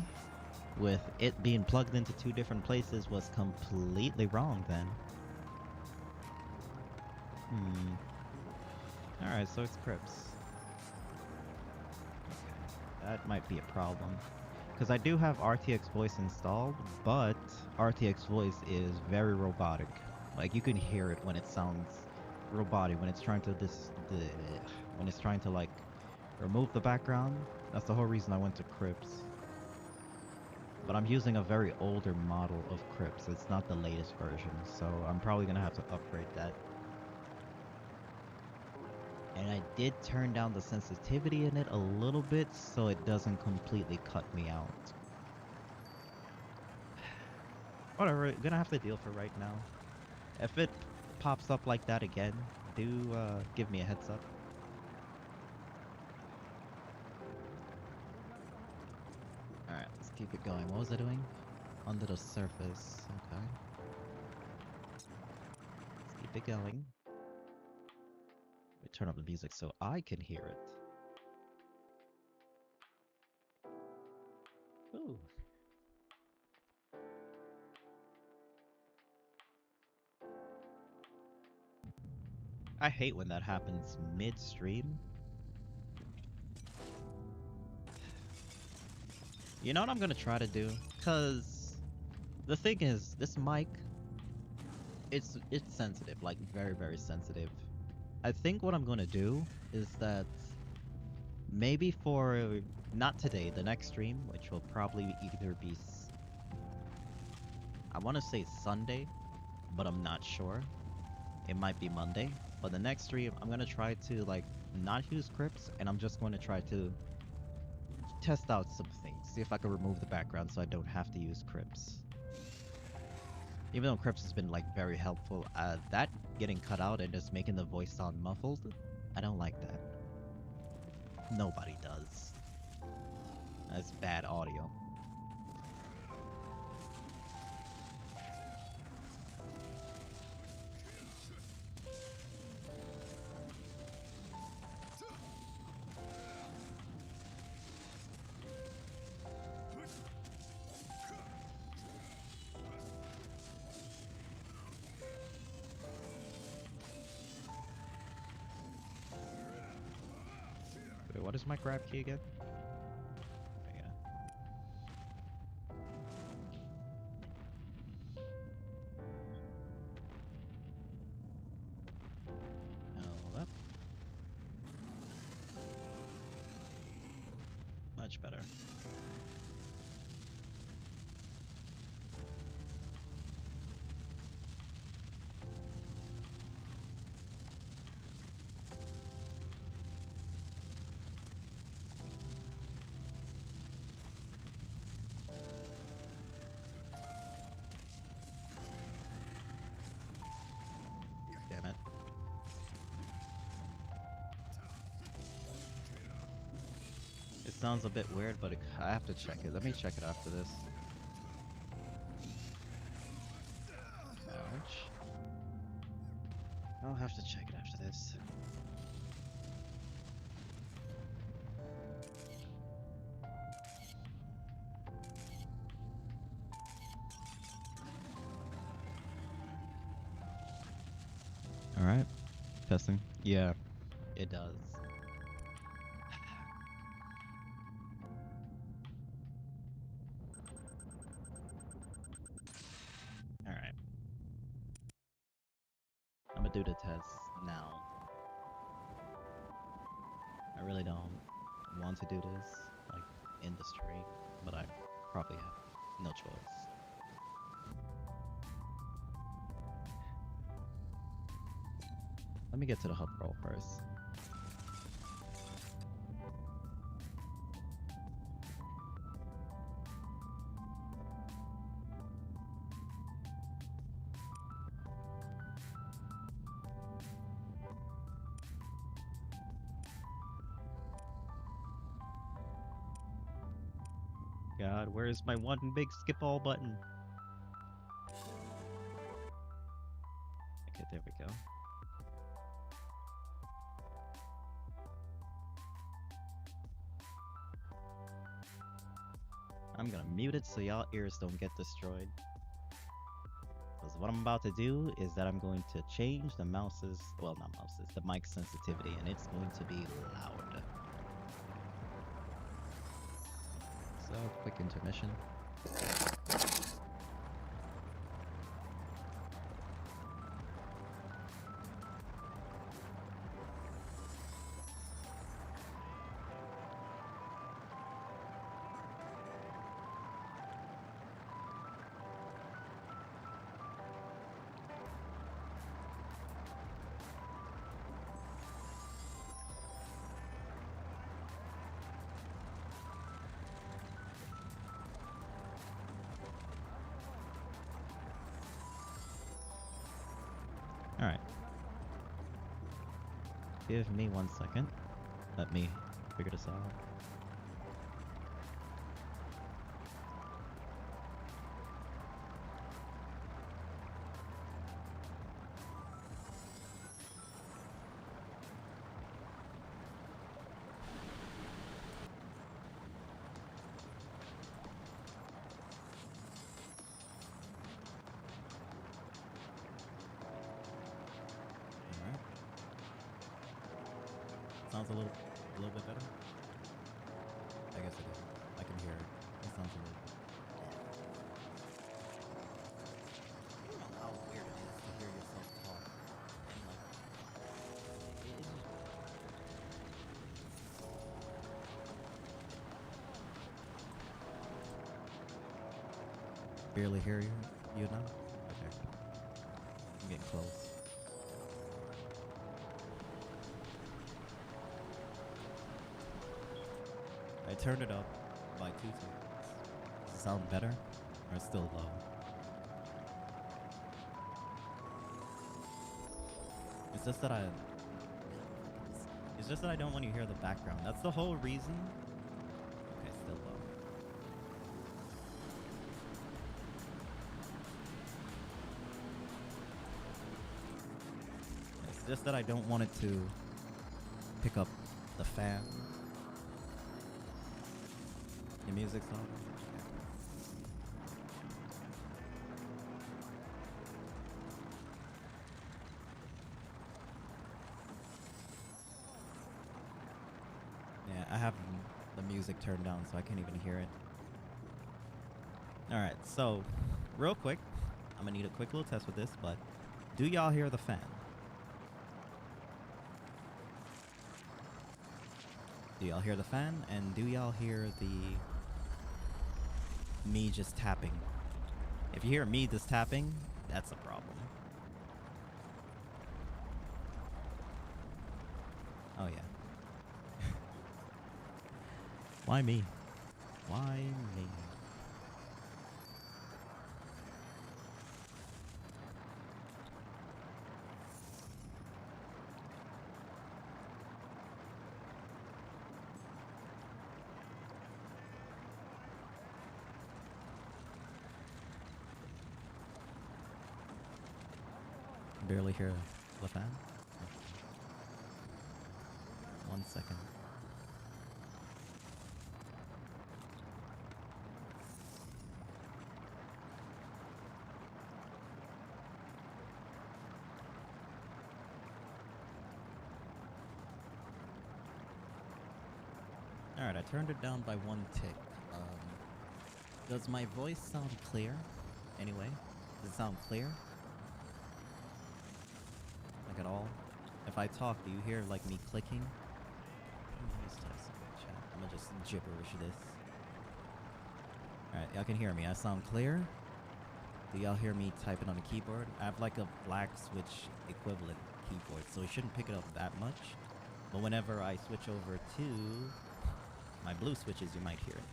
with it being plugged into 2 different places, was completely wrong then. Alright, so it's Crips. Okay. That might be a problem. Because I do have RTX voice installed, but RTX voice is very robotic. Like, you can hear it when it sounds robotic, when it's trying to when it's trying to like remove the background. That's the whole reason I went to Crips. But I'm using a very older model of Crips. It's not the latest version, so I'm probably gonna have to upgrade that. And I did turn down the sensitivity in it a little bit so it doesn't completely cut me out. Whatever, gonna have to deal for right now. If it pops up like that again, do give me a heads up. Alright, let's keep it going. What was I doing? Under the surface. Okay. Let's keep it going. Turn up the music so I can hear it. Ooh. I hate when that happens mid-stream. You know what I'm gonna try to do? Cause the thing is, this mic, it's sensitive, like very, very sensitive. I think what I'm gonna do is that maybe for not today, the next stream, which will probably either be I want to say Sunday, but I'm not sure. It might be Monday, but the next stream I'm gonna try to like not use Crips, and I'm just going to try to test out some things, see if I can remove the background so I don't have to use Crips. Even though Crips has been like very helpful, that getting cut out and just making the voice sound muffled, I don't like that. Nobody does. That's bad audio. Wait, what is my grab key again? Yeah. Hold up. Much better. Damn it. It sounds a bit weird, but I have to check it. Let me check it after this. Ouch. I'll have to check it after this. Alright. Testing. Yeah, it does. Alright. I'm gonna do the test now. I really don't want to do this, like, in the stream, but I probably have no choice. Let me get to the hub roll first. God, where's my one big skip all button? Okay, there we go. I'm gonna mute it so y'all ears don't get destroyed. Because what I'm about to do is that I'm going to change the mouse's, well, not mouse's, the mic sensitivity, and it's going to be loud. So, quick intermission. Alright. Give me 1 second. Let me figure this out. Sounds a little bit better. I guess it is. I can hear it. It sounds a little. I don't know how weird it is to hear yourself talk. And like, barely hear you now? Okay. I'm getting close. I turned it up by 2 tones. Does it sound better? Or it's still low? It's just that It's just that I don't want you to hear the background. That's the whole reason. Okay, still low. It's just that I don't want it to pick up the fan. The music's on. Yeah, I have the music turned down so I can't even hear it. Alright, so real quick, I'm gonna need a quick little test with this, but do y'all hear the fan? Do y'all hear the fan? And do y'all hear me just tapping? If you hear me just tapping, that's a problem. Oh yeah. Why me? Why me? Barely hear the fan. 1 second. Alright, I turned it down by 1 tick. Does my voice sound clear? Anyway, does it sound clear? Like at all? If I talk, do you hear like me clicking? I'm gonna just gibberish this. Alright, y'all can hear me. I sound clear? Do y'all hear me typing on the keyboard? I have like a black switch equivalent keyboard, so it shouldn't pick it up that much. But whenever I switch over to my blue switches, you might hear it.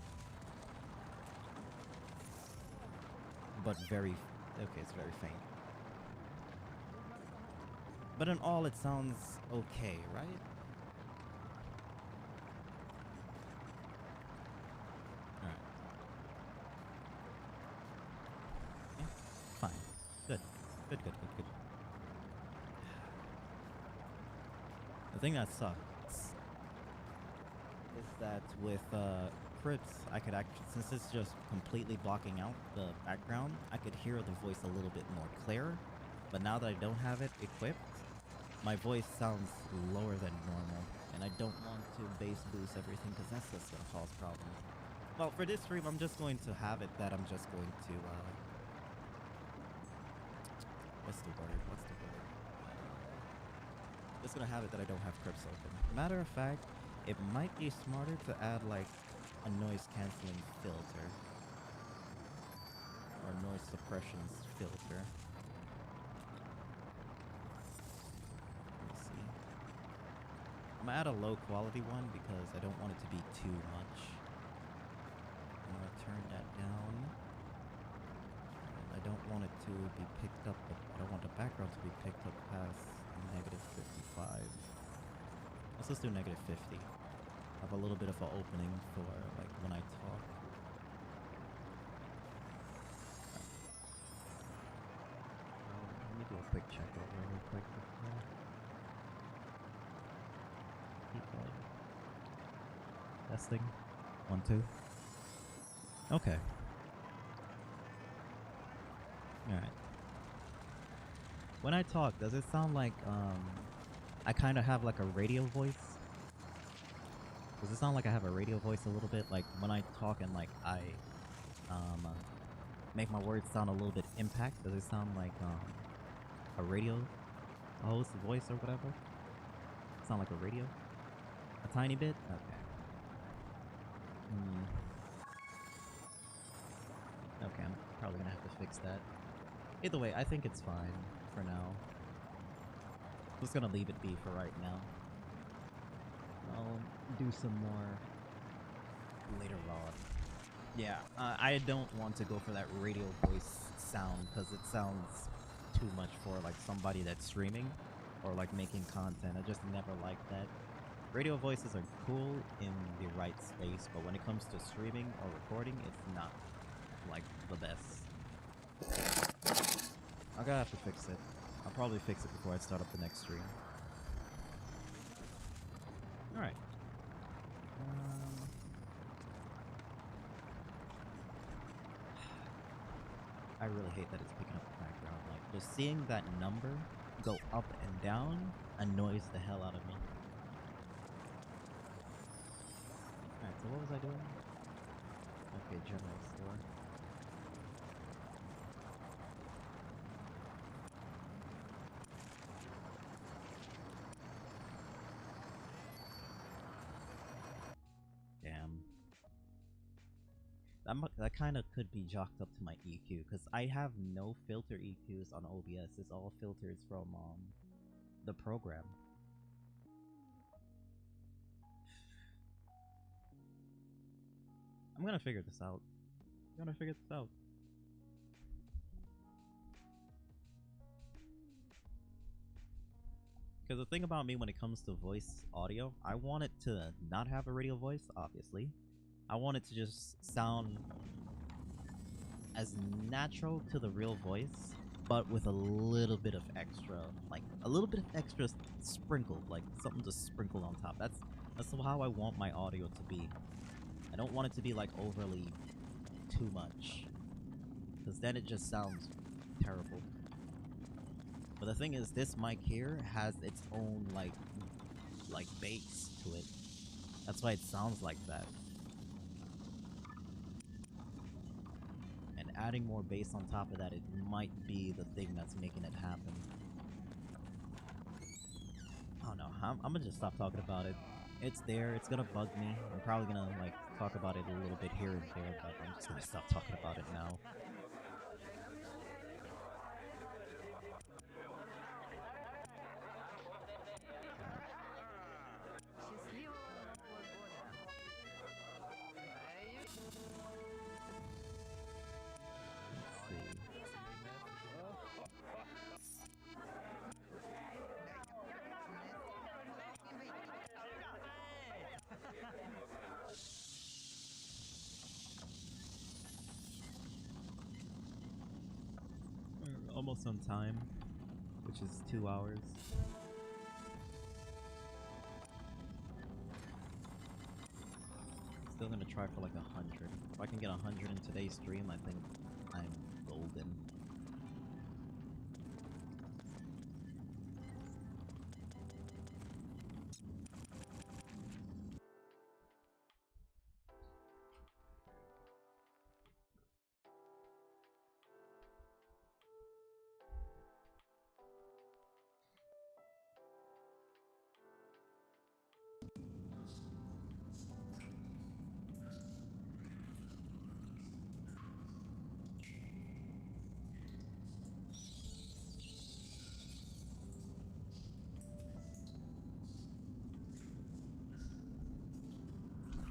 But very... okay, it's very faint. But in all, it sounds okay, right? Alright. Yeah, fine. Good. Good. The thing that sucks is that with Crips, I could actually, since it's just completely blocking out the background, I could hear the voice a little bit more clear. But now that I don't have it equipped, my voice sounds lower than normal, and I don't want to bass boost everything because that's just going to cause problems. Well, for this stream, I'm just going to have it that I'm just going to, what's the word? Just going to have it that I don't have Crips open. Matter of fact, it might be smarter to add, like, a noise-canceling filter. Or noise suppression filter. I'm gonna add a low quality one because I don't want it to be too much. I'm gonna turn that down. I don't want it to be picked up, but I don't want the background to be picked up past -55. Let's just do -50. Have a little bit of an opening for like when I talk. Let me do a quick check over real quick. Testing. 1, 2. Okay. Alright. When I talk, does it sound like I kind of have like a radio voice? Does it sound like I have a radio voice a little bit? Like when I talk and like I make my words sound a little bit impact, does it sound like a radio host voice or whatever? Sound like a radio? A tiny bit? Okay. Okay, I'm probably gonna have to fix that. Either way, I think it's fine for now. I'm just gonna leave it be for right now. I'll do some more later on. Yeah, I don't want to go for that radio voice sound because it sounds too much for like somebody that's streaming or like making content. I just never liked that. Radio voices are cool in the right space, but when it comes to streaming or recording, it's not like the best. I'm gonna have to fix it. I'll probably fix it before I start up the next stream. Alright. I really hate that it's picking up the background. Like, just seeing that number go up and down annoys the hell out of me. Alright, so what was I doing? Okay, general store. Damn. That kind of could be jocked up to my EQ, because I have no filter EQs on OBS. It's all filters from the program. I'm gonna figure this out. Because the thing about me when it comes to voice audio, I want it to not have a radio voice, obviously. I want it to just sound as natural to the real voice, but with a little bit of extra, like a little bit of extra sprinkled, like something to sprinkle on top. That's how I want my audio to be. I don't want it to be like overly too much, because then it just sounds terrible. But the thing is, this mic here has its own like bass to it. That's why it sounds like that. And adding more bass on top of that, it might be the thing that's making it happen. Oh no, I'm gonna just stop talking about it. It's there, it's gonna bug me. I'm probably gonna like talk about it a little bit here and there, but I'm just gonna stop talking about it now. We're almost on time, which is 2 hours. Still gonna try for like 100. If I can get 100 in today's stream, I think I'm golden.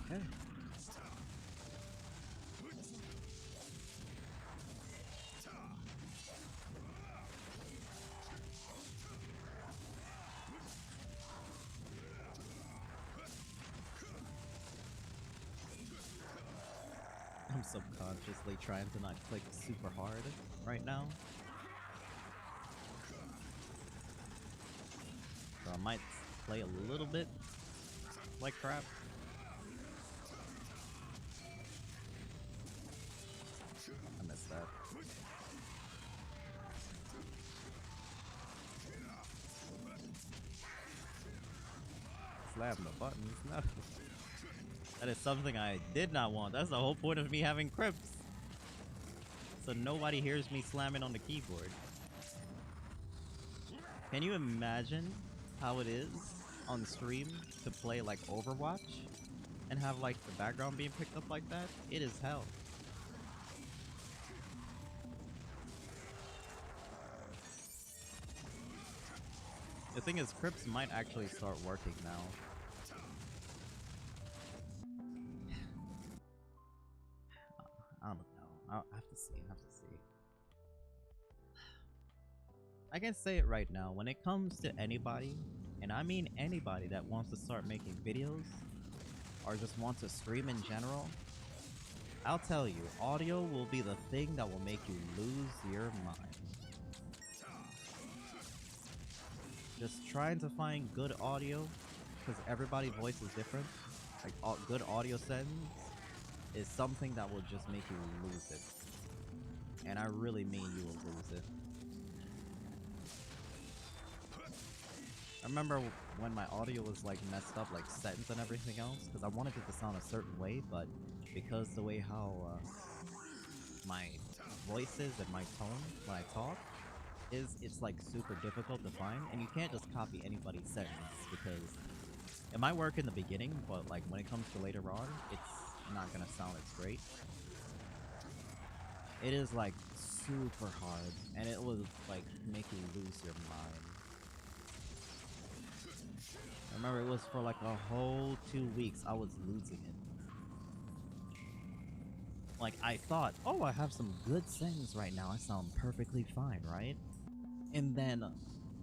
Okay. I'm subconsciously trying to not click super hard right now. So I might play a little bit like crap. I missed that. Slam the buttons, no. That is something I did not want. That's the whole point of me having crypts. So nobody hears me slamming on the keyboard. Can you imagine how it is on stream to play like Overwatch and have like the background being picked up like that? It is hell. The thing is, crypts might actually start working now. I don't know. I'll have to see. I can say it right now. When it comes to anybody and I mean anybody that wants to start making videos or just wants to stream in general, I'll tell you, audio will be the thing that will make you lose your mind. Just trying to find good audio, because everybody's voice is different. Like, good audio settings is something that will just make you lose it. And I really mean you will lose it. I remember when my audio was like messed up, like settings and everything else, because I wanted it to sound a certain way, but because the way how my voice is and my tone when I talk it's like super difficult to find, and you can't just copy anybody's settings, because it might work in the beginning, but like when it comes to later on, it's not gonna sound as great. It is like super hard, and it will like make you lose your mind. I remember it was for like a whole 2 weeks I was losing it. Like, I thought, oh, I have some good settings right now, I sound perfectly fine, right? And then,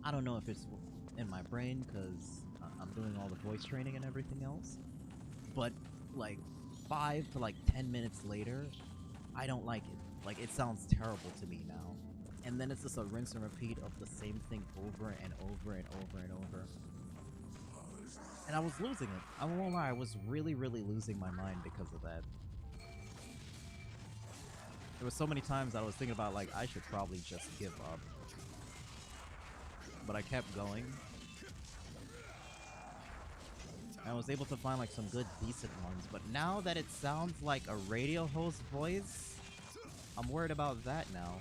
I don't know if it's in my brain, because I'm doing all the voice training and everything else, but like 5 to like 10 minutes later, I don't like it. Like, it sounds terrible to me now. And then it's just a rinse and repeat of the same thing over and over and over and over. And I was losing it. I won't lie, I was really, really losing my mind because of that. There was so many times I was thinking about, like, I should probably just give up. But I kept going. I was able to find, like, some good, decent ones. But now that it sounds like a radio host voice, I'm worried about that now.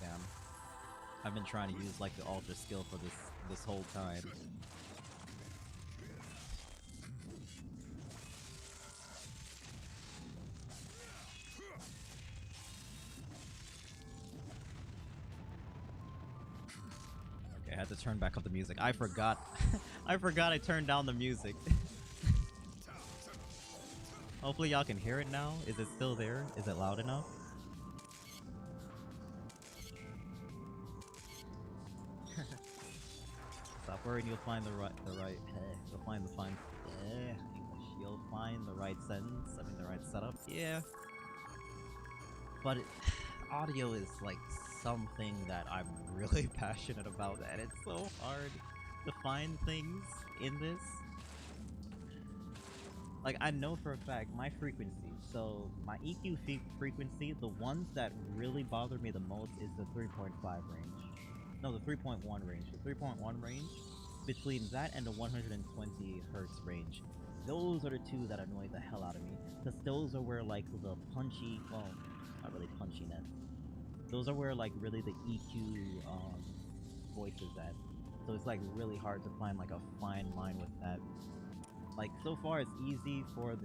Damn. I've been trying to use, like, the ultra skill for this whole time. I had to turn back up the music. I forgot. I forgot I turned down the music. Hopefully y'all can hear it now. Is it still there? Is it loud enough? Stop worrying, you'll find you'll find the right sentence. I mean the right setup. Yeah. But audio is like something that I'm really passionate about, and it's so hard to find things in this. Like, I know for a fact my frequency, so my EQ frequency, the ones that really bother me the most is the 3.5 range. No, the 3.1 range. The 3.1 range, between that and the 120 hertz range, those are the two that annoy the hell out of me, because those are where like the punchy, well, not really punchiness, those are where like really the EQ voice is at. So it's like really hard to find like a fine line with that. Like, so far it's easy for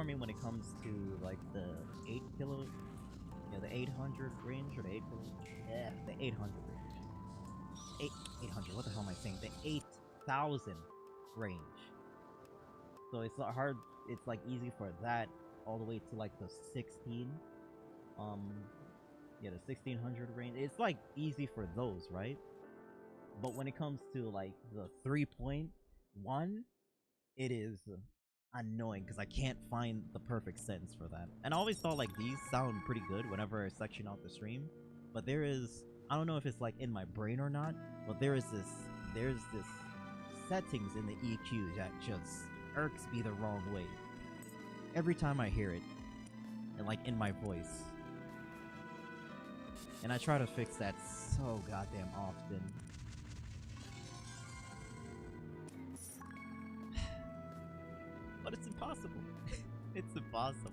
me when it comes to like the 8 kilo, you know, the 800 range, or the 8 kilo, yeah, the 800 range. 800, what the hell am I saying? The 8,000 range. So it's not hard, it's like easy for that all the way to like the 16, yeah, the 1600 range. It's like easy for those, right? But when it comes to like the 3.1, it is annoying because I can't find the perfect sentence for that. And I always thought like these sound pretty good whenever I section out the stream, but there is, I don't know if it's like in my brain or not, but there's this settings in the EQ that just irks me the wrong way every time I hear it, and like in my voice. And I try to fix that so goddamn often. But it's impossible. It's impossible.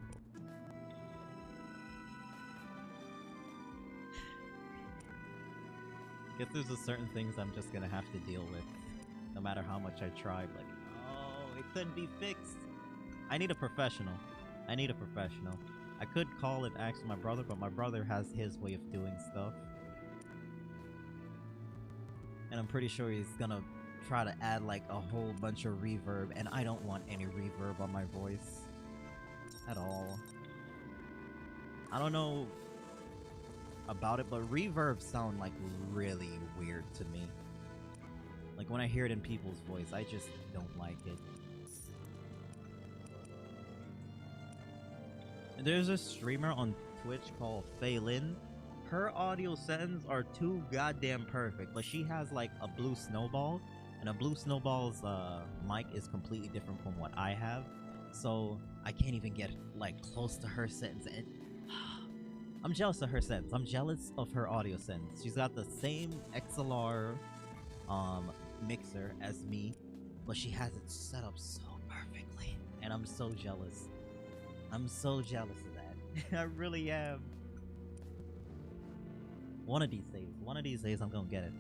I guess there's just certain things I'm just gonna have to deal with, no matter how much I try. Like, oh, it couldn't be fixed. I need a professional. I need a professional. I could call and ask my brother, but my brother has his way of doing stuff. And I'm pretty sure he's gonna try to add like a whole bunch of reverb, and I don't want any reverb on my voice at all. I don't know about it, but reverbs sound like really weird to me. Like when I hear it in people's voice, I just don't like it. There's a streamer on Twitch called Phelan. Her audio settings are too goddamn perfect, but she has like a Blue Snowball, and a Blue Snowball's mic is completely different from what I have, so I can't even get like close to her settings. And I'm jealous of her settings. I'm jealous of her audio settings. She's got the same XLR mixer as me, but she has it set up so perfectly, and I'm so jealous. I'm so jealous of that. I really am. One of these days I'm gonna get it,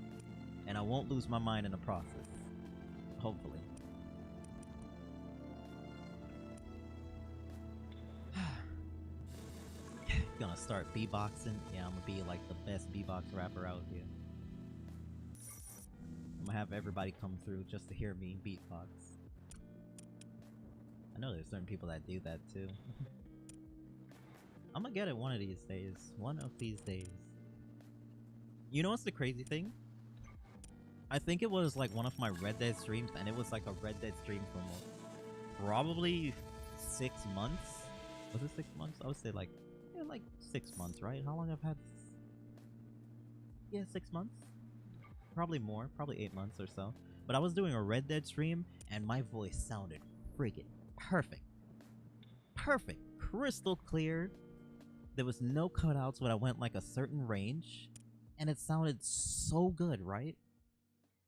and I won't lose my mind in the process. Hopefully. Gonna start beatboxing. Yeah, I'm gonna be like the best beatbox rapper out here. I'm gonna have everybody come through just to hear me beatbox. I know there's certain people that do that too. I'm gonna get it one of these days. One of these days. You know what's the crazy thing? I think it was like one of my Red Dead streams, and it was like a Red Dead stream from probably 6 months. Was it 6 months? I would say like 6 months, right? How long I've had this? Yeah, 6 months? Probably more, probably 8 months or so. But I was doing a Red Dead stream, and my voice sounded friggin' perfect. Perfect. Crystal clear. There was no cutouts when I went like a certain range, and it sounded so good, right?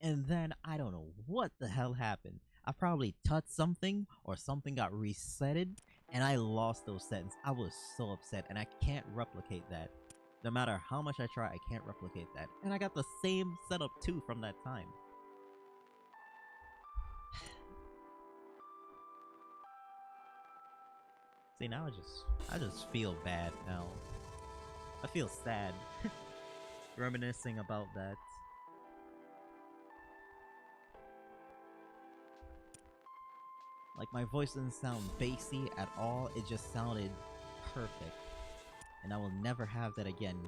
And then I don't know what the hell happened. I probably touched something, or something got resetted, and I lost those settings. I was so upset, and I can't replicate that. No matter how much I try, I can't replicate that. And I got the same setup too from that time. See, now I just feel bad now. I feel sad. Reminiscing about that. Like, my voice didn't sound bassy at all, it just sounded perfect. And I will never have that again,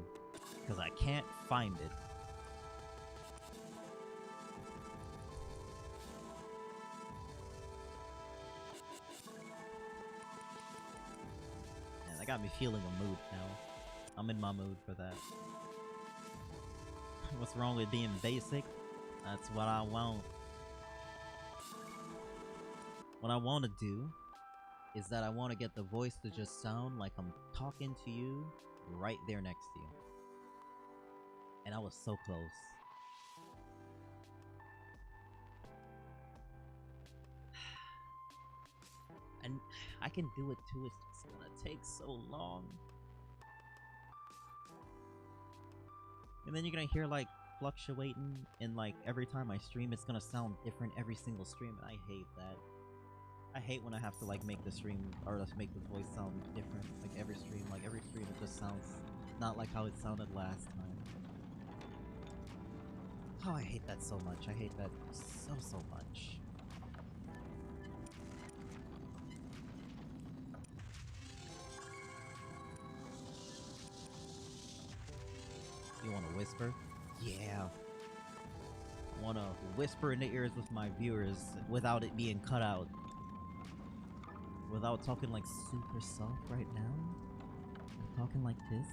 because I can't find it. Man, that got me feeling a mood now. I'm in my mood for that. What's wrong with being basic? That's what I want. What I want to do is that I want to get the voice to just sound like I'm talking to you right there next to you. And I was so close. And I can do it too, it's just gonna take so long. And then you're gonna hear like fluctuating, and like every time I stream it's gonna sound different every single stream, and I hate that. I hate when I have to like make the stream, or just make the voice sound different, like every stream it just sounds not like how it sounded last time. Oh, I hate that so much. I hate that so much. You wanna whisper? Yeah. I wanna whisper in the ears of my viewers without it being cut out. Without talking like super soft right now. I'm talking like this.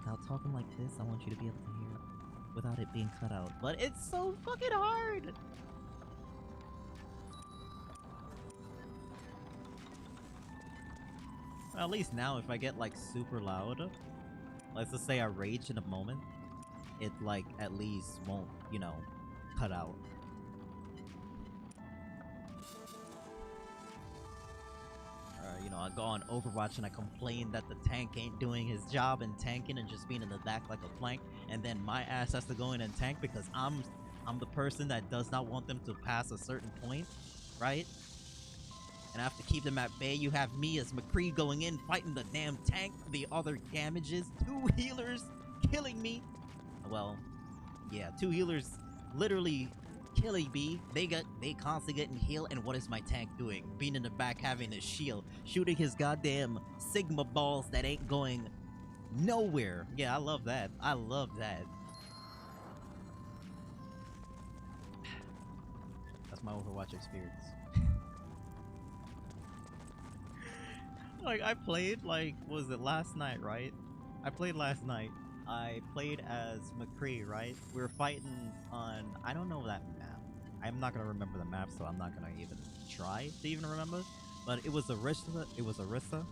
Without talking like this, I want you to be able to hear it without it being cut out. But it's so fucking hard! Well, at least now if I get like super loud, let's just say I rage in a moment, it like at least won't, you know, cut out. You know, I go on Overwatch and I complain that the tank ain't doing his job and tanking and just being in the back like a plank, and then my ass has to go in and tank because I'm the person that does not want them to pass a certain point, right? And I have to keep them at bay. You have me as McCree going in, fighting the damn tank, the other damages, 2 healers killing me. Well, yeah, 2 healers literally killing me. They constantly getting healed, and what is my tank doing? Being in the back, having a shield, shooting his goddamn Sigma balls that ain't going nowhere. Yeah, I love that. I love that. That's my Overwatch experience. Like, I played, like, what was it, last night, right? I played last night. I played as McCree, right? We were fighting on, I don't know that map. I'm not gonna remember the map, so I'm not gonna even try to even remember. But it was Orisa,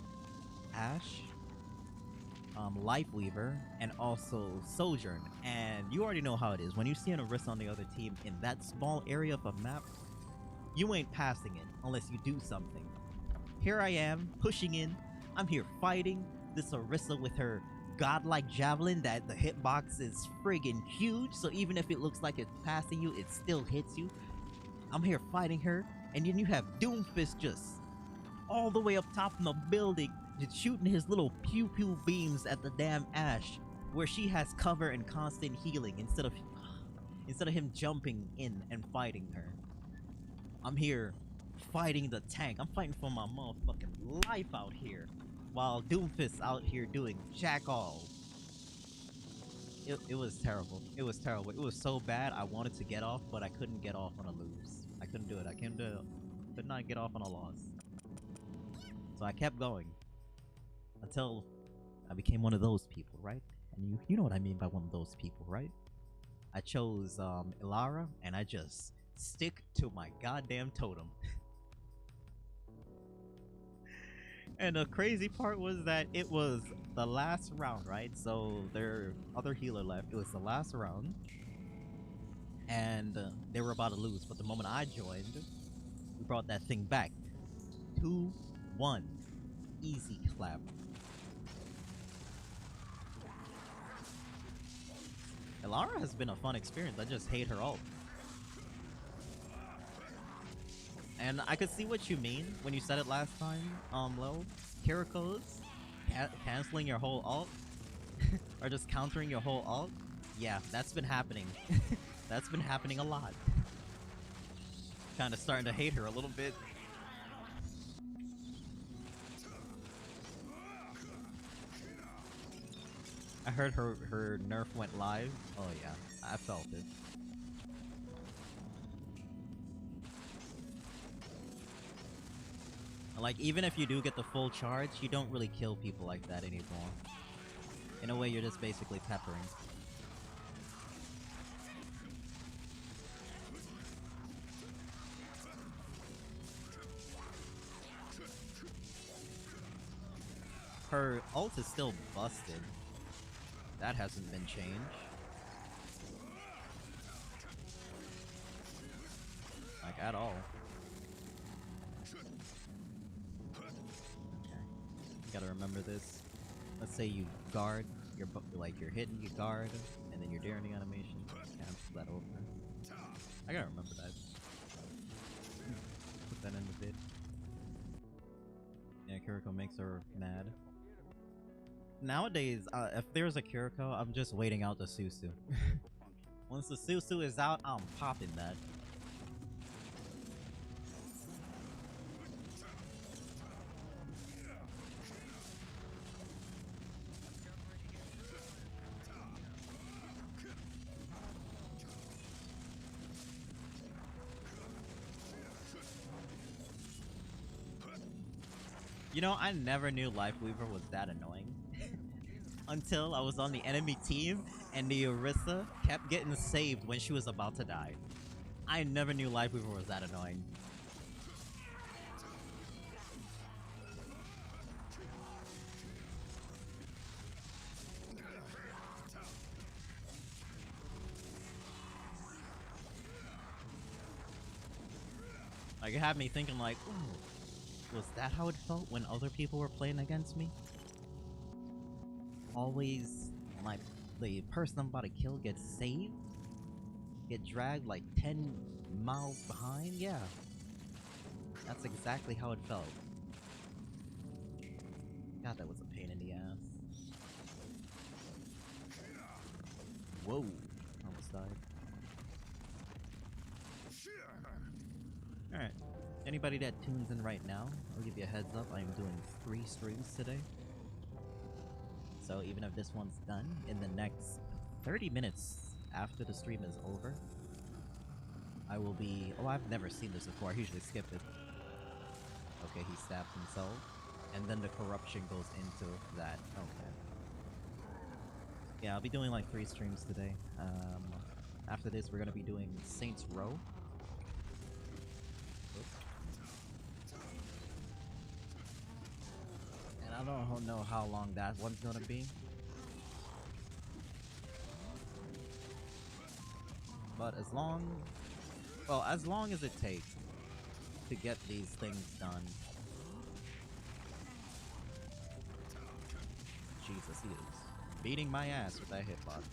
Ash, Lifeweaver, and also Sojourn. And you already know how it is. When you see an Orisa on the other team in that small area of a map, you ain't passing it unless you do something. Here I am, pushing in. I'm here fighting this Orisa with her godlike javelin that the hitbox is friggin' huge, so even if it looks like it's passing you, it still hits you. I'm here fighting her, and then you have Doomfist just all the way up top in the building, just shooting his little pew-pew beams at the damn Ash, where she has cover and constant healing instead of him jumping in and fighting her. I'm here fighting the tank. I'm fighting for my motherfucking life out here, while Doomfist out here doing jack all. It was terrible. It was terrible. It was so bad I wanted to get off, but I couldn't get off on a lose. I couldn't do it. I could not get off on a loss. So I kept going until I became one of those people, right? And you know what I mean by one of those people, right? I chose Ilara, and I just stick to my goddamn totem. And the crazy part was that it was the last round, right? So their other healer left. It was the last round. And they were about to lose. But the moment I joined, we brought that thing back. 2-1. Easy clap. Ilara has been a fun experience. I just hate her ult. And I could see what you mean when you said it last time, Lo. Kiriko's canceling your whole ult, or just countering your whole ult. Yeah, that's been happening. That's been happening a lot. Kind of starting to hate her a little bit. I heard her nerf went live. Oh yeah, I felt it. Like, even if you do get the full charge, you don't really kill people like that anymore. In a way, you're just basically peppering. Her ult is still busted. That hasn't been changed. Like, at all. You gotta remember this. Let's say you guard, you're hitting, you guard, and then you're daring the animation. Cancel that over. I gotta remember that. Put that in the vid. Yeah, Kiriko makes her mad. Nowadays, if there's a Kiriko, I'm just waiting out the Susu. Once the Susu is out, I'm popping that. You know, I never knew Lifeweaver was that annoying. Until I was on the enemy team and the Orisa kept getting saved when she was about to die. I never knew Lifeweaver was that annoying. Like, it had me thinking like, ooh, was that how it felt when other people were playing against me? Always, like, the person I'm about to kill gets saved? Get dragged like 10 miles behind? Yeah. That's exactly how it felt. God, that was a pain in the ass. Whoa. Almost died. Anybody that tunes in right now, I'll give you a heads up, I am doing 3 streams today. So even if this one's done, in the next 30 minutes after the stream is over, I will be... Oh, I've never seen this before, I usually skip it. Okay, he stabbed himself. And then the corruption goes into that. Okay. Yeah, I'll be doing like 3 streams today. After this, we're gonna be doing Saints Row. And I don't know how long that one's gonna be. But as long... Well, as long as it takes to get these things done. Jesus, he is beating my ass with that hitbox.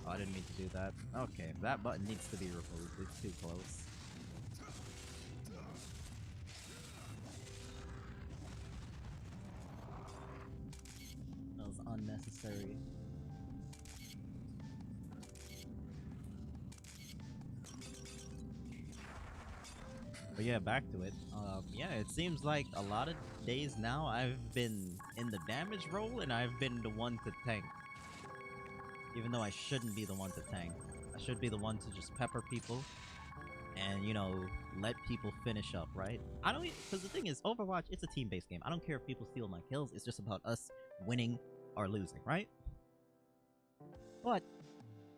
Oh, I didn't mean to do that. Okay, that button needs to be removed. It's too close. That was unnecessary. But yeah, back to it. Yeah, it seems like a lot of days now I've been in the damage role and I've been the one to tank. Even though I shouldn't be the one to tank. I should be the one to just pepper people and, you know, let people finish up, right? I don't... Because the thing is, Overwatch, it's a team-based game. I don't care if people steal my kills. It's just about us winning or losing, right? But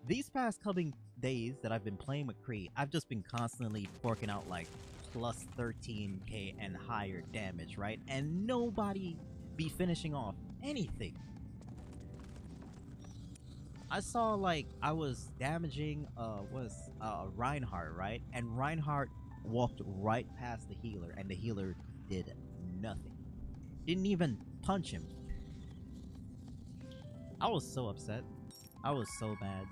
these past coming days that I've been playing McCree, I've just been constantly forking out, like, plus 13k and higher damage, right? And nobody be finishing off anything. I saw, like, I was damaging, Reinhardt, right? And Reinhardt walked right past the healer, and the healer did nothing. Didn't even punch him. I was so upset. I was so mad.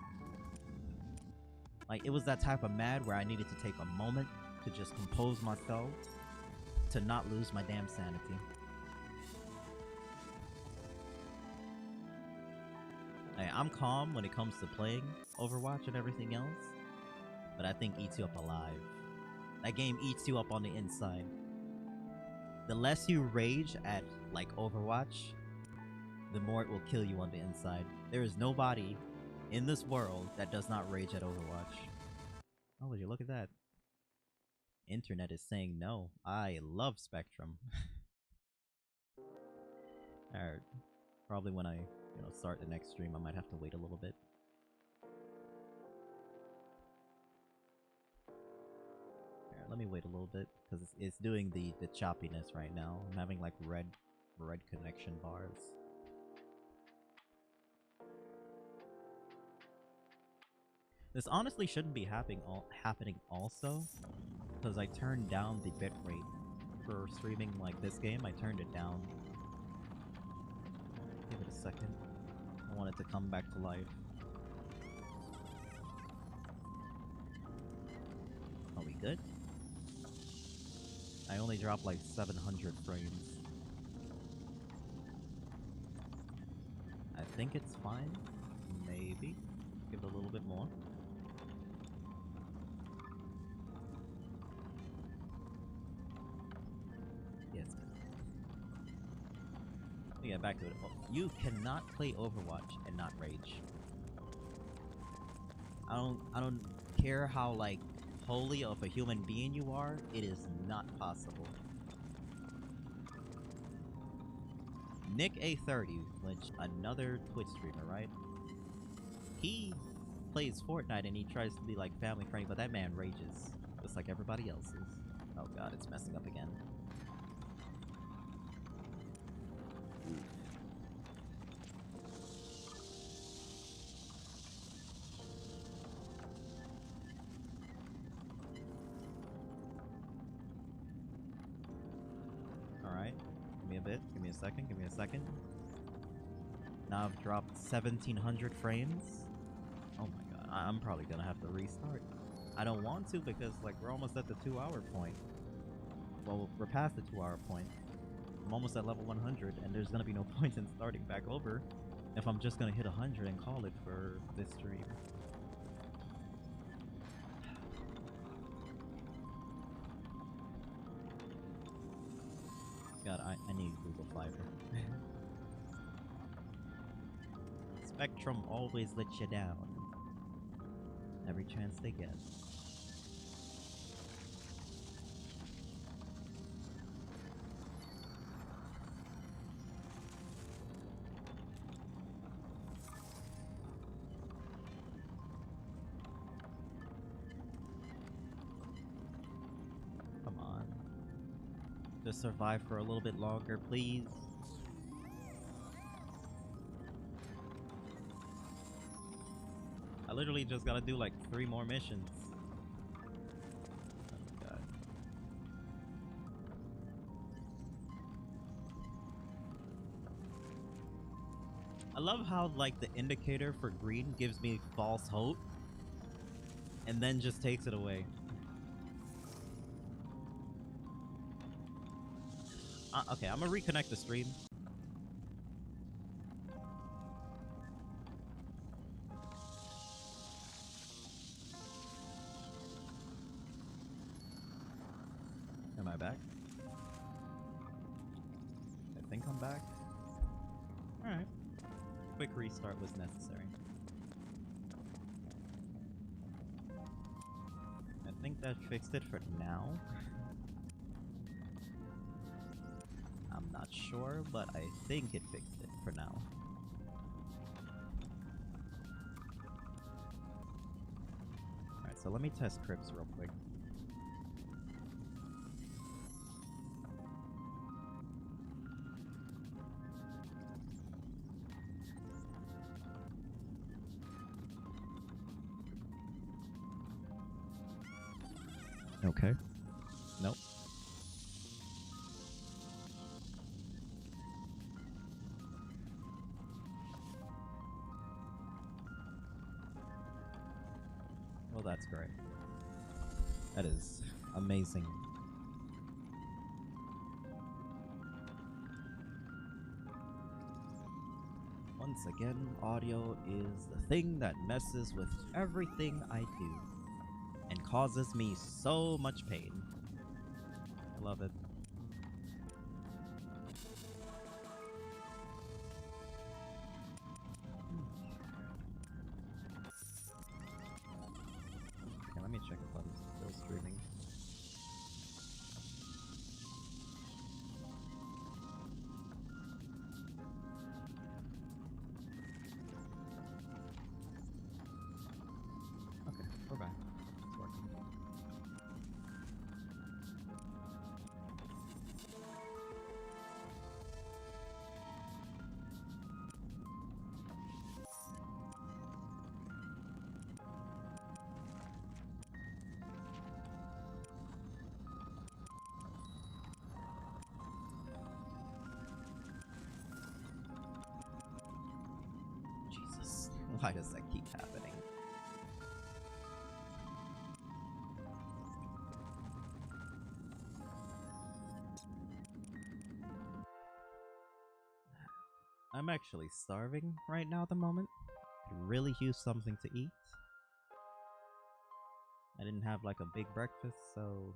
Like, it was that type of mad where I needed to take a moment to just compose myself, to not lose my damn sanity. Hey, I'm calm when it comes to playing Overwatch and everything else, but I think eats you up alive. That game eats you up on the inside. The less you rage at, like, Overwatch, the more it will kill you on the inside. There is nobody in this world that does not rage at Overwatch. Oh, would you look at that? Internet is saying no. I love Spectrum. Alright. Probably when I, you know, start the next stream, I might have to wait a little bit. Alright, let me wait a little bit, because it's doing the choppiness right now. I'm having, like, red connection bars. This honestly shouldn't be happening also, because I turned down the bitrate for streaming like this game. I turned it down. Give it a second. I want it to come back to life. Are we good? I only dropped like 700 frames. I think it's fine. Maybe. Give it a little bit more. Yes. Yeah, back to it. Oh, you cannot play Overwatch and not rage. I don't care how, like, holy of a human being you are, it is not possible. Nick A30, which another Twitch streamer, right? He plays Fortnite and he tries to be like family friendly, but that man rages, just like everybody else is. Oh god, it's messing up again. Alright, give me a bit, give me a second. Now I've dropped 1700 frames. Oh my god, I'm probably gonna have to restart. I don't want to because, like, we're almost at the 2-hour point. Well, we're past the 2-hour point. I'm almost at level 100, and there's gonna be no point in starting back over if I'm just gonna hit 100 and call it for this stream. God, I need Google Fiber. Spectrum always lets you down. Every chance they get. Come on. Just survive for a little bit longer, please. I literally just gotta do like 3 more missions. Oh god. I love how like the indicator for green gives me false hope and then just takes it away. Okay, I'm gonna reconnect the stream. Am I back? I think I'm back. Alright. Quick restart was necessary. I think that fixed it for now. I'm not sure, but I think it fixed it for now. Alright, so let me test Crips real quick. Okay. Nope. Well, that's great. That is amazing. Once again, audio is the thing that messes with everything I do and causes me so much pain. I love it. Okay, let me check if I'm still streaming. Okay, we're back. It's working. Jesus, why does that keep happening? I'm actually starving right now at the moment. Could really use something to eat. I didn't have like a big breakfast, so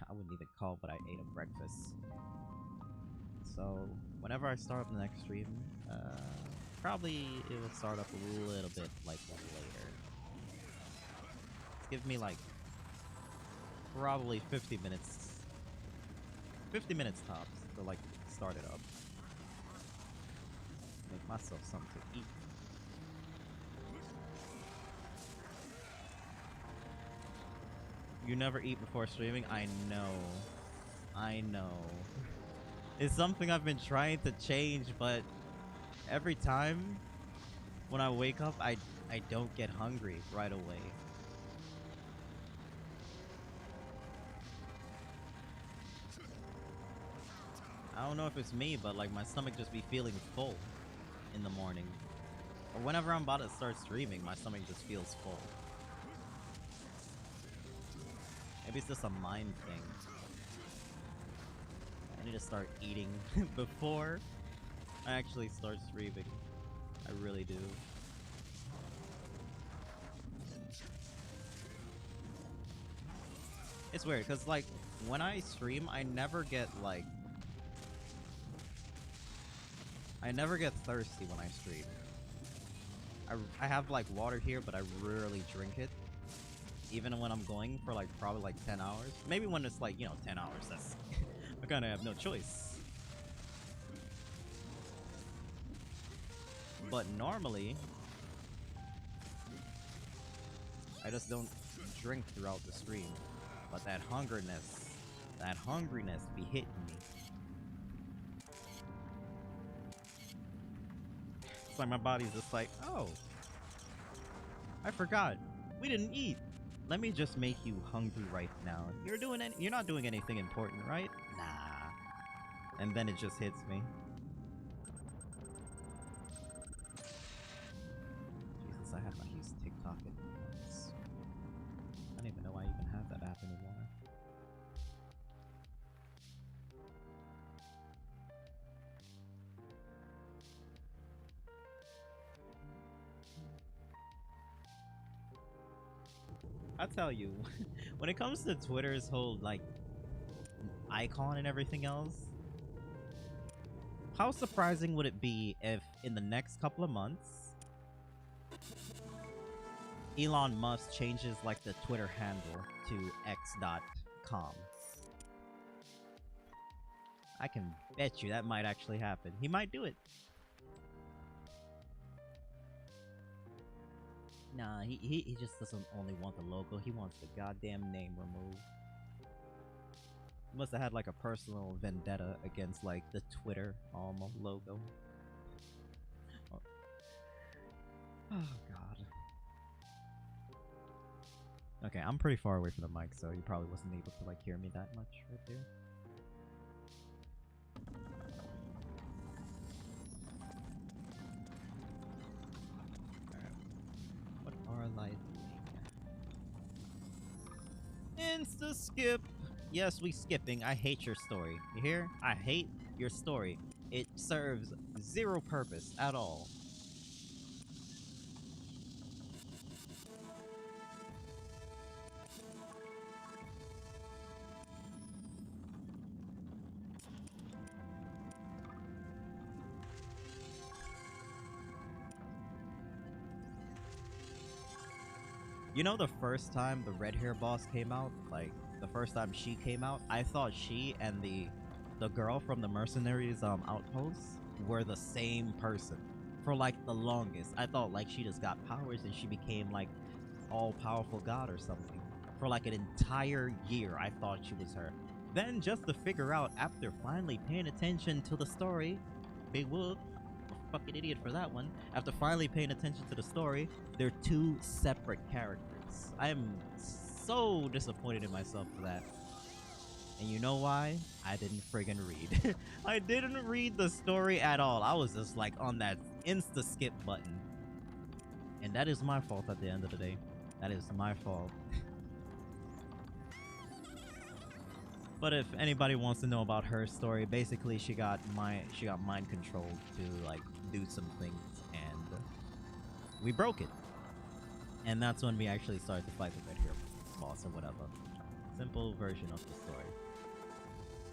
I wouldn't even call what I ate a breakfast. So whenever I start up the next stream, probably it will start up a little bit like later. Give me like probably 50 minutes. 50 minutes tops to like start it up. Make myself something to eat. You never eat before streaming? I know. I know. It's something I've been trying to change, but every time when I wake up, I don't get hungry right away. I don't know if it's me, but like my stomach just be feeling full in the morning. Or whenever I'm about to start streaming, my stomach just feels full. Maybe it's just a mind thing. I need to start eating before I actually start streaming. I really do. It's weird, because, like, when I stream, I never get, like... I never get thirsty when I stream. I have, like, water here, but I rarely drink it. Even when I'm going for, like, probably, like, 10 hours. Maybe when it's, like, you know, 10 hours, that's... I kind of have no choice. But normally... I just don't drink throughout the stream. But that hungriness be hitting me. It's like my body's just like, oh, I forgot. We didn't eat. Let me just make you hungry right now. You're not doing anything important, right? Nah. And then it just hits me. Jesus, I have not used TikTok in months. I don't even know why I even have that app anymore. I'll tell you, when it comes to Twitter's whole, like, icon and everything else, how surprising would it be if in the next couple of months, Elon Musk changes, like, the Twitter handle to x.com? I can bet you that might actually happen. He might do it. Nah, he just doesn't only want the logo, he wants the goddamn name removed. He must have had like a personal vendetta against like the Twitter logo. Oh. Oh god. Okay, I'm pretty far away from the mic, so you probably wasn't able to like hear me that much right there. Light. Insta skip. Yes, we skipping. I hate your story. You hear? I hate your story. It serves zero purpose at all. You know, the first time the red hair boss came out, like the first time she came out, I thought she and the girl from the mercenaries outpost were the same person for like the longest. I thought like she just got powers and she became like all powerful god or something. For like an entire year, I thought she was her. Then just to figure out after finally paying attention to the story, big whoop. Fucking idiot for that one. After finally paying attention to the story, they're two separate characters. I am so disappointed in myself for that. And you know why? I didn't friggin' read. I didn't read the story at all. I was just like on that insta skip button. And that is my fault at the end of the day. That is my fault. But if anybody wants to know about her story, basically she got mind controlled to like do some things, and we broke it. And that's when we actually started to fight the red hair boss or whatever. Simple version of the story.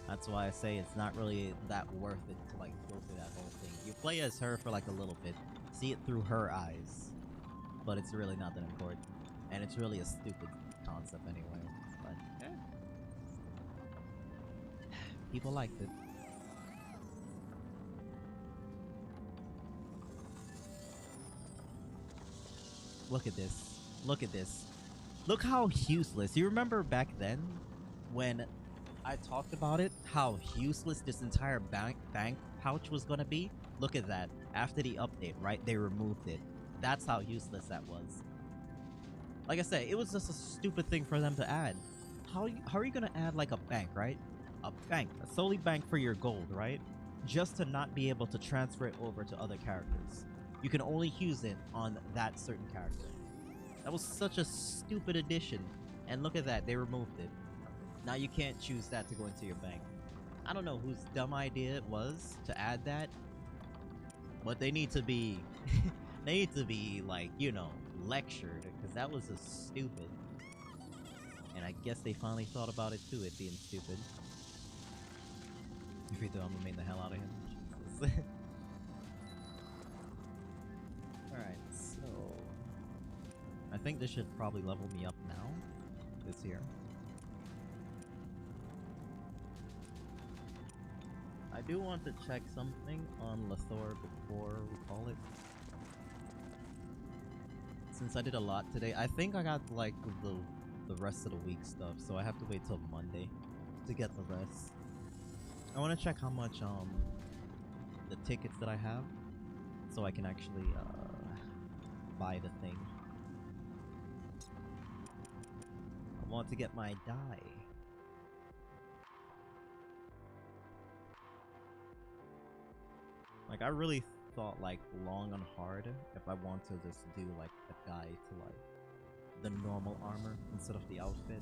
That's why I say it's not really that worth it to like go through that whole thing. You play as her for like a little bit, see it through her eyes, but it's really not that important. And it's really a stupid concept anyway. But yeah. People liked it. Look at this. Look at this. Look how useless. You remember back then when I talked about it, how useless this entire bank pouch was gonna be? Look at that. After the update, right? They removed it. That's how useless that was. Like I said, it was just a stupid thing for them to add. How are you gonna add like a bank, right? A bank, a solely bank for your gold, right? Just to not be able to transfer it over to other characters. You can only use it on that certain character. That was such a stupid addition. And look at that, they removed it. Now you can't choose that to go into your bank. I don't know whose dumb idea it was to add that, But they need to be, they need to be like, you know, lectured, because that was just stupid. And I guess they finally thought about it too, it being stupid. If you do, I'm gonna main the hell out of him. Jesus. Alright, so... I think this should probably level me up now. This here. I do want to check something on Lethor before we call it. Since I did a lot today, I think I got like the rest of the week stuff, so I have to wait till Monday to get the rest. I want to check how much the tickets that I have, so I can actually buy the thing. I want to get my die. Like, I really thought like long and hard if I want to just do like a guy to like the normal armor instead of the outfit.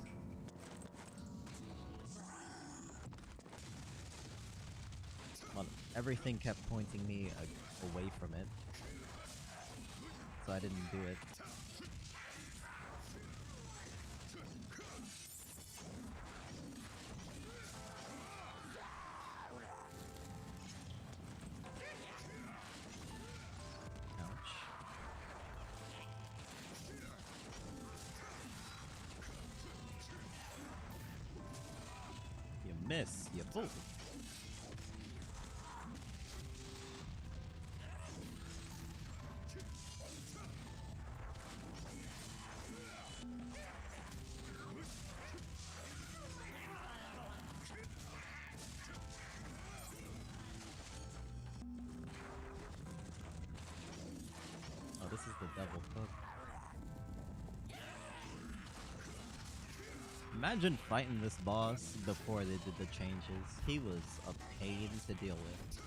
But everything kept pointing me away from it, so I didn't do it. Miss, you fool. Oh, this is the devil cook. Imagine fighting this boss before they did the changes. He was a pain to deal with.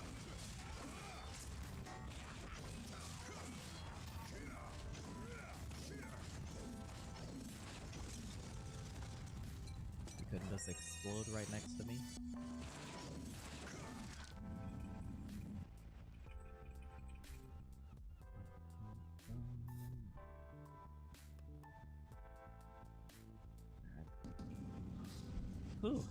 He couldn't just explode right next to me. Whew.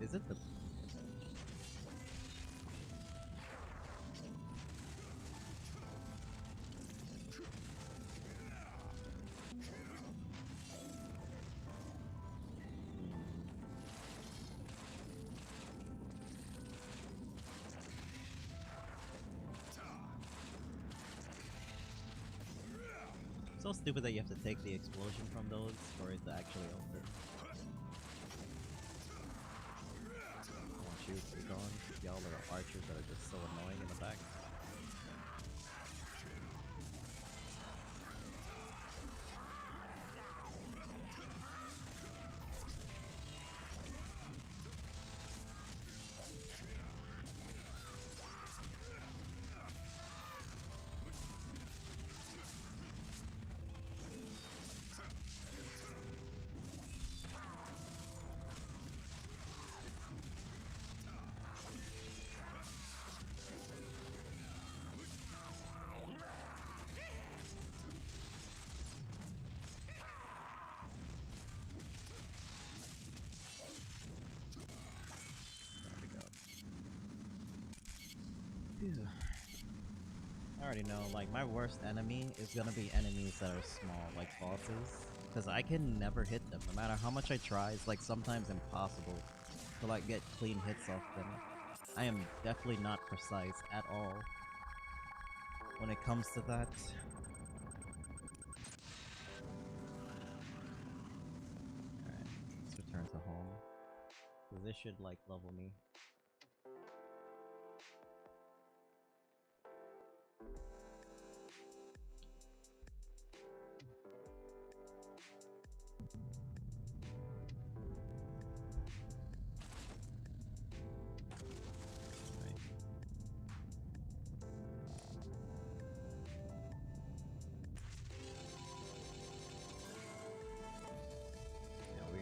Is it the... So stupid that you have to take the explosion from those for it to actually open. Shoot, you're gone. Y'all are archers that are just so annoying in the back. I already know, like, my worst enemy is gonna be enemies that are small, like bosses. Because I can never hit them, no matter how much I try. It's, like, sometimes impossible to, like, get clean hits off them. I am definitely not precise at all when it comes to that. Alright, let's return to home. this should like level me.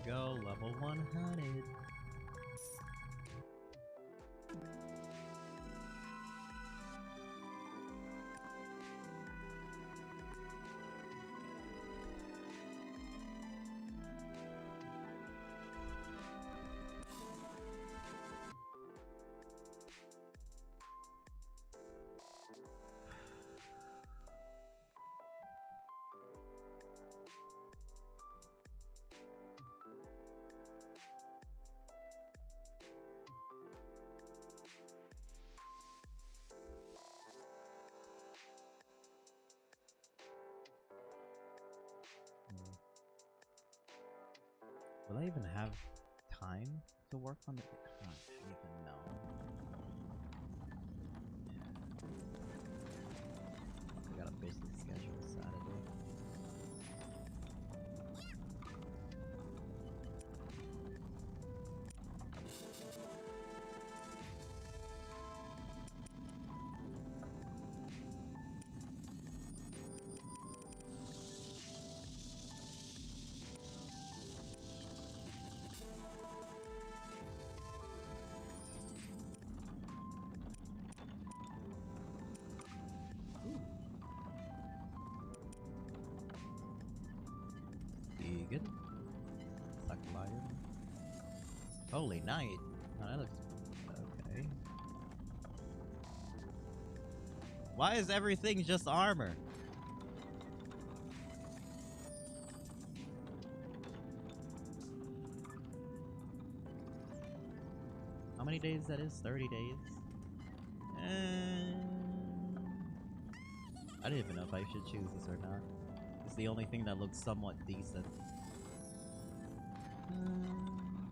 Go, level 100. Will I even have time to work on it? I don't even know. I got a busy schedule Saturday. Vegan? Lion. Holy Knight. Oh, that looks okay. Why is everything just armor? How many days that is? 30 days? I didn't even know if I should choose this or not. It's the only thing that looks somewhat decent.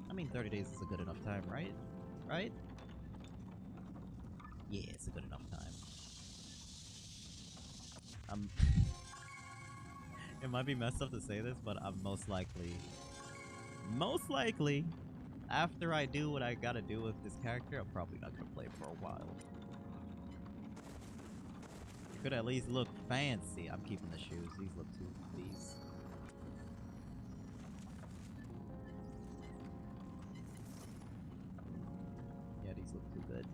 I mean, 30 days is a good enough time, right? Right? Yeah, it's a good enough time. It might be messed up to say this, but I'm most likely, after I do what I gotta do with this character, I'm probably not gonna play for a while. It could at least look fancy. I'm keeping the shoes. These look too. These. Yeah, these look too good.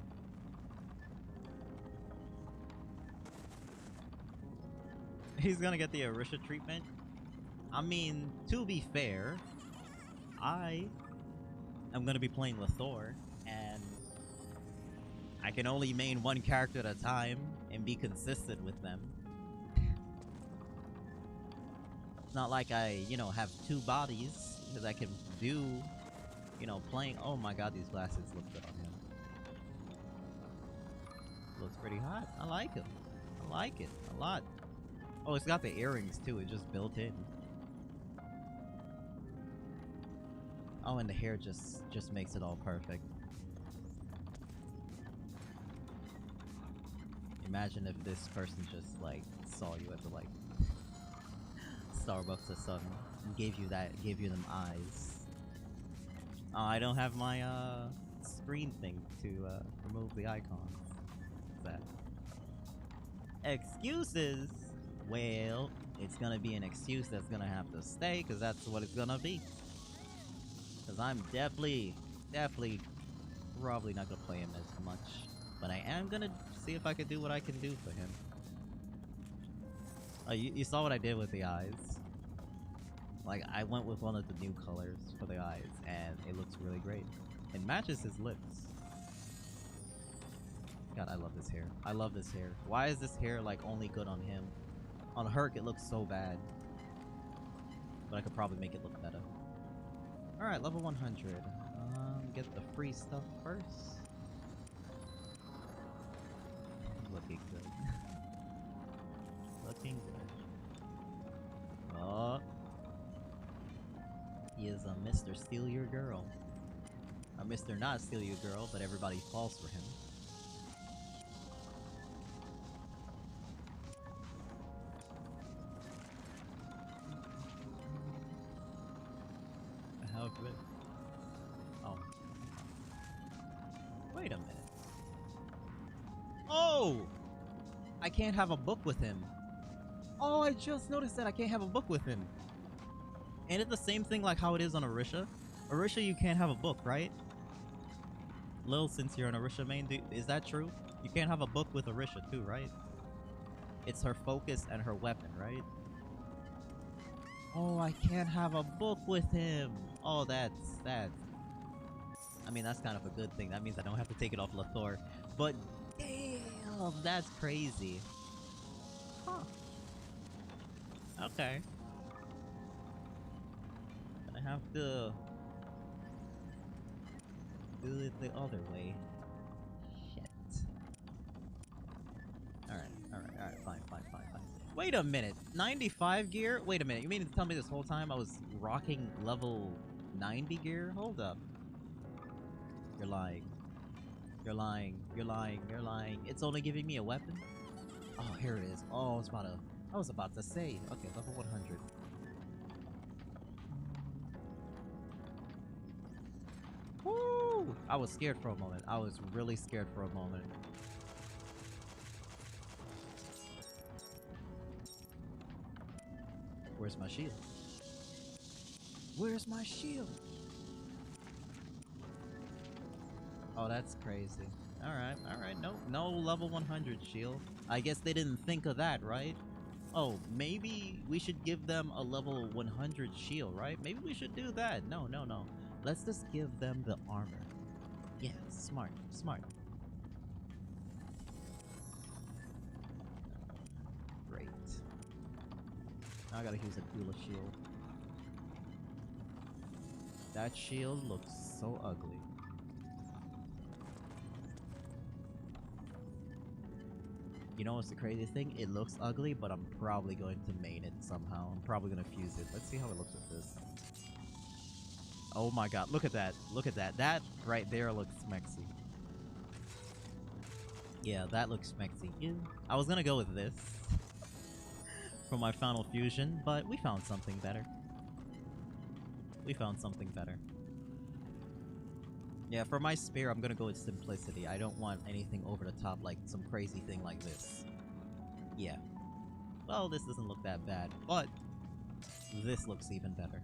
He's gonna get the Arisha treatment. I mean, to be fair, I am gonna be playing with Thor, and I can only main one character at a time and be consistent with them. It's not like I, have two bodies, because I can do, playing. Oh my god, these glasses look good on him. Looks pretty hot. I like him. I like it a lot. Oh, it's got the earrings too. It just built in. Oh, and the hair just makes it all perfect. Imagine if this person just like saw you at the like Starbucks or something and gave you them eyes. Oh, I don't have my screen thing to remove the icons. What's that? Excuses. Well, it's gonna be an excuse that's gonna have to stay, because that's what it's gonna be. Because I'm definitely, probably not gonna play him as much. But I am gonna see if I can do what I can do for him. Oh, you saw what I did with the eyes. Like, I went with one of the new colors for the eyes, and it looks really great. It matches his lips. God, I love this hair. I love this hair. Why is this hair, like, only good on him? On Herc, it looks so bad. But I could probably make it look better. Alright, level 100. Get the free stuff first. Looking good. Looking good. Oh. He is a Mr. Steal Your Girl. A Mr. Not steal you, girl, but everybody falls for him. How good. Oh. Wait a minute. Oh! I can't have a book with him. Oh, I just noticed that I can't have a book with him. Ain't it the same thing like how it is on Orisha? Orisha, you can't have a book, right? Lil, since you're an Orisha main, is that true? You can't have a book with Orisha too, right? It's her focus and her weapon, right? Oh, I can't have a book with him. Oh, that's... I mean, that's kind of a good thing. That means I don't have to take it off Lathor. But damn, that's crazy. Huh. Okay. I have to do it the other way. Shit. Alright, fine. Wait a minute, 95 gear? Wait a minute, you mean to tell me this whole time I was rocking level 90 gear? Hold up. You're lying. You're lying. It's only giving me a weapon? Oh, here it is. Oh, I was about to say. Okay, level 100. Woo! I was scared for a moment. I was really scared for a moment. Where's my shield? Where's my shield? Oh, that's crazy. Alright. No level 100 shield. I guess they didn't think of that, right? Oh, maybe we should give them a level 100 shield, right? Maybe we should do that. No. Let's just give them the armor. Yeah, smart. Great. Now I gotta use a Gula shield. That shield looks so ugly. You know what's the craziest thing? It looks ugly, but I'm probably going to main it somehow. I'm probably gonna fuse it. Let's see how it looks with this. Oh my god, look at that. That right there looks smexy. Yeah, that looks smexy. Ew. I was gonna go with this for my final fusion, but we found something better. Yeah, for my spear, I'm gonna go with simplicity. I don't want anything over the top like some crazy thing like this. Yeah. Well, this doesn't look that bad, but this looks even better.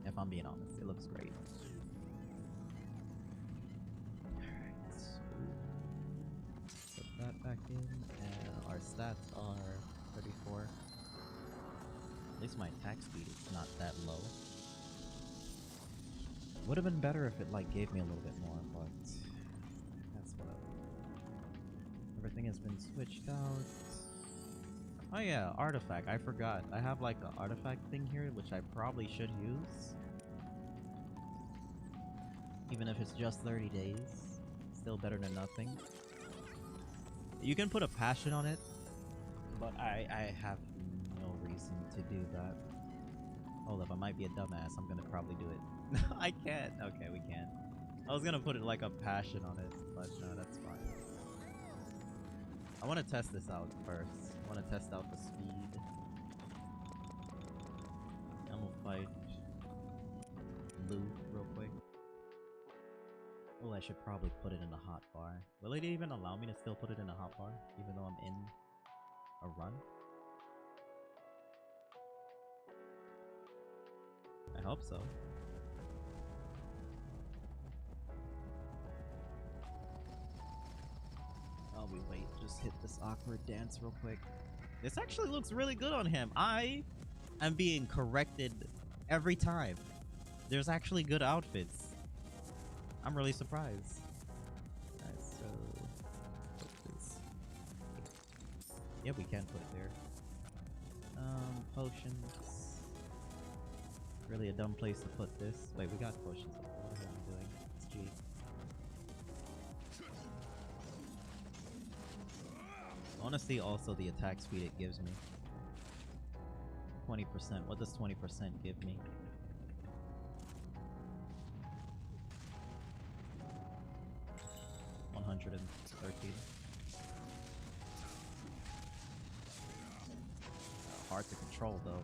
If I'm being honest, it looks great. Alright. Put that back in, and our stats are 34. At least my attack speed is not that low. Would have been better if it like gave me a little bit more, but that's whatever. Everything has been switched out. Oh yeah, artifact. I forgot. I have like an artifact thing here, which I probably should use. Even if it's just 30 days. Still better than nothing. You can put a passion on it, but I have no reason to do that. Hold up, I might be a dumbass. I'm gonna probably do it. I can't. Okay, we can. I was gonna put it like a passion on it, but no, that's fine. I want to test this out first. I want to test out the speed. I'm gonna fight Lou real quick. Oh, I should probably put it in a hot bar. Will it even allow me to still put it in a hot bar, even though I'm in a run? I hope so. While we wait, just hit this awkward dance real quick. This actually looks really good on him. I am being corrected every time. There's actually good outfits. I'm really surprised. Alright, so... put this. Yeah, we can put it there. Potions. Really a dumb place to put this. Wait, we got potions. What am I doing? It's G. I want to see also the attack speed it gives me. 20%. What does 20% give me? 113. Hard to control though.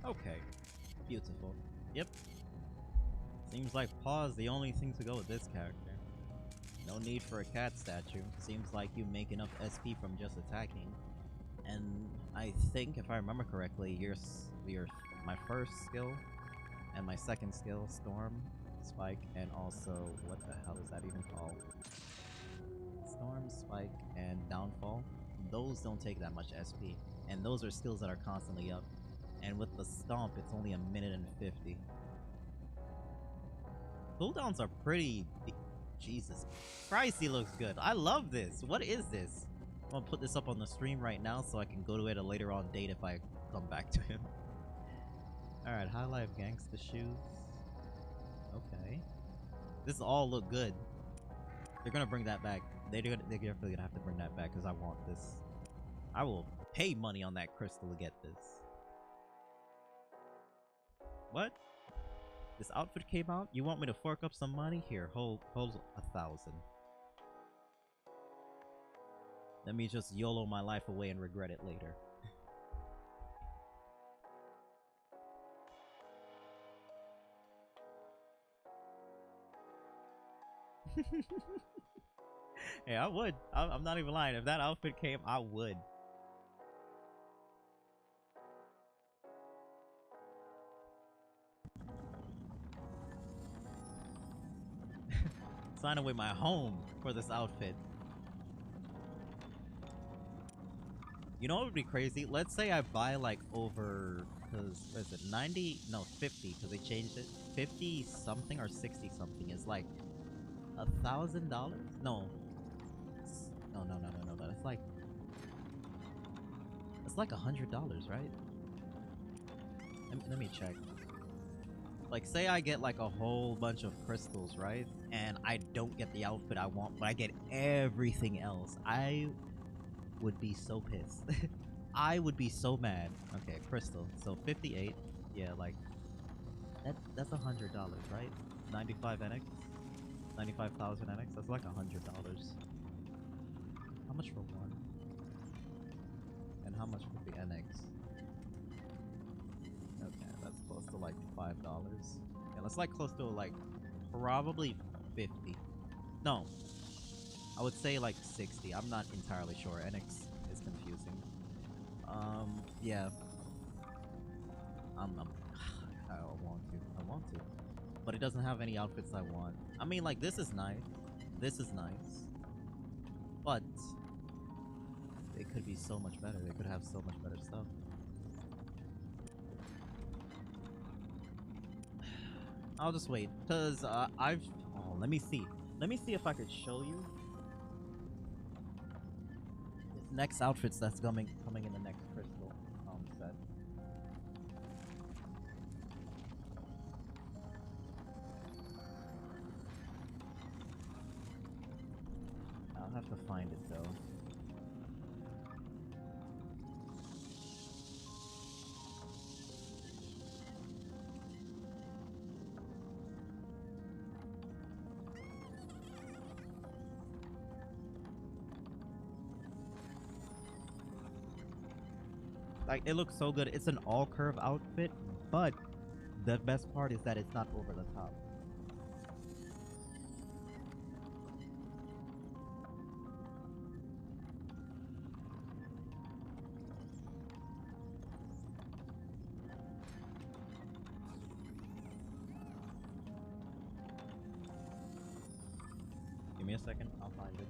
Okay. Beautiful. Yep. Seems like paw's the only thing to go with this character. No need for a cat statue. Seems like you make enough SP from just attacking. And I think, if I remember correctly, your my first skill and my second skill, Storm, Spike, and also, what the hell is that even called? Storm, Spike, and Downfall. Those don't take that much SP. And those are skills that are constantly up. And with the Stomp, it's only 1:50. Cooldowns are pretty... Jesus Christ, he looks good. I love this. What is this? I'm gonna put this up on the stream right now so I can go to it a later on date if I come back to him. Alright, High Life Gangsta Shoes. Okay. This all look good. They're gonna bring that back. They're definitely gonna have to bring that back because I want this. I will pay money on that crystal to get this. What? This outfit came out? You want me to fork up some money? Here, hold 1,000. Let me just YOLO my life away and regret it later. Hey, I would. I'm not even lying. If that outfit came, I would. Sign away my home for this outfit. You know what would be crazy? Let's say I buy like over, cause what is it, 90? No, 50, cause they changed it. 50 something or 60 something is like $1,000? No. No. That's like $100, right? Let me check. Like, say I get like a whole bunch of crystals, right? And I don't get the outfit I want, but I get everything else. I would be so pissed. I would be so mad. Okay, crystal. So 58. Yeah, like that's $100, right? 95 NX, 95,000 NX. That's like $100. How much for one? And how much for the NX? Okay, that's close to like $5. Yeah, that's like close to like probably 50. No, I would say like 60. I'm not entirely sure. NX is confusing. Yeah. I want to. But it doesn't have any outfits I want. I mean, like, this is nice. This is nice. But it could be so much better. They could have so much better stuff. I'll just wait, because I've... Oh, let me see. Let me see if I could show you this next outfits that's coming in the next crystal set. I'll have to find it, though. Like, it looks so good. It's an all-curve outfit, but the best part is that it's not over the top. Give me a second, I'll find it.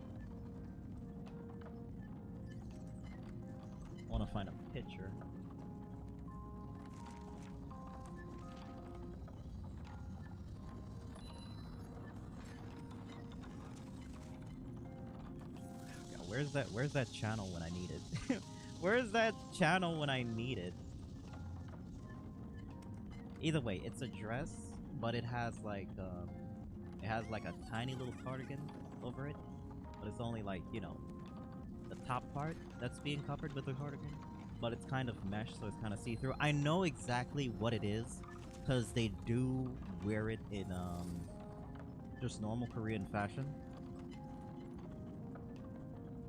I want to find a picture. Yeah, where's Where's that channel when I need it? Where's that channel when I need it? Either way, it's a dress, but it has like a tiny little cardigan over it, but it's only like, you know, the top part that's being covered with the cardigan, but it's kind of mesh, so it's kind of see-through. I know exactly what it is, because they do wear it in just normal Korean fashion.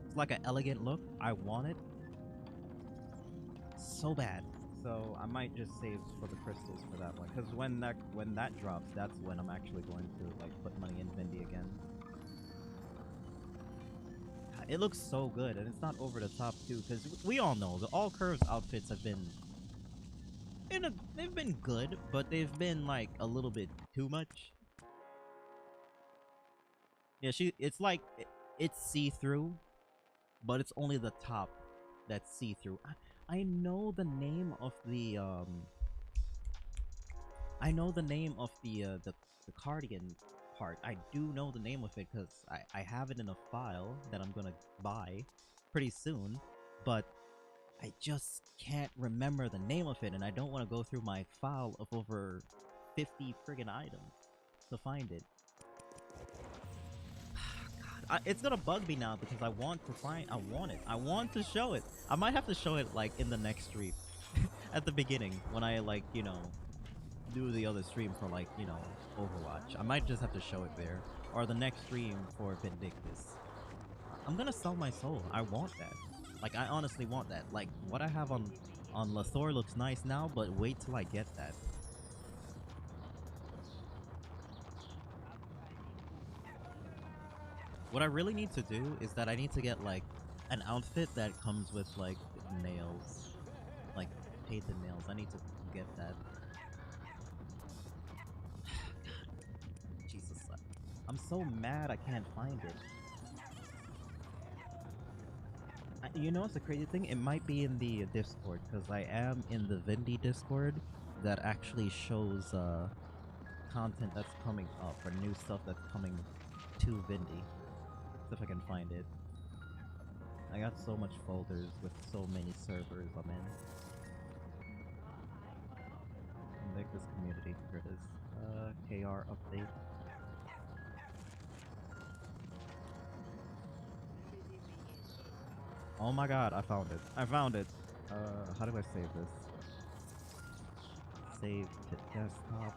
It's like an elegant look. I want it so bad. So I might just save for the crystals for that one, because when that drops, that's when I'm actually going to like put money in Vindy again. It looks so good, and it's not over the top too, because we all know the all curves outfits have been they've been good, but they've been like a little bit too much. Yeah, it's like it's see-through, but it's only the top that's see-through. I know the name of the I know the name of the cardigan part. I do know the name of it because I have it in a file that I'm gonna buy pretty soon, but I just can't remember the name of it, and I don't want to go through my file of over 50 friggin' items to find it. God, it's gonna bug me now because I want it. I want to show it. I might have to show it like in the next stream. At the beginning, when I like, you know, do the other stream for like, you know, Overwatch. I might just have to show it there. Or the next stream for Vindictus. I'm gonna sell my soul. I want that. Like, I honestly want that. Like, what I have on Lathor looks nice now, but wait till I get that. What I really need to do is that I need to get, like, an outfit that comes with, like, nails. Like, painted nails. I need to get that. Jesus. I'm so mad I can't find it. You know what's the crazy thing? It might be in the Discord, because I am in the Vindy Discord that actually shows content that's coming up, or new stuff that's coming to Vindy. See if I can find it. I got so much folders with so many servers I'm in. Vindictus community, here it is. KR update. Oh my god, I found it. I found it. How do I save this? Save to desktop.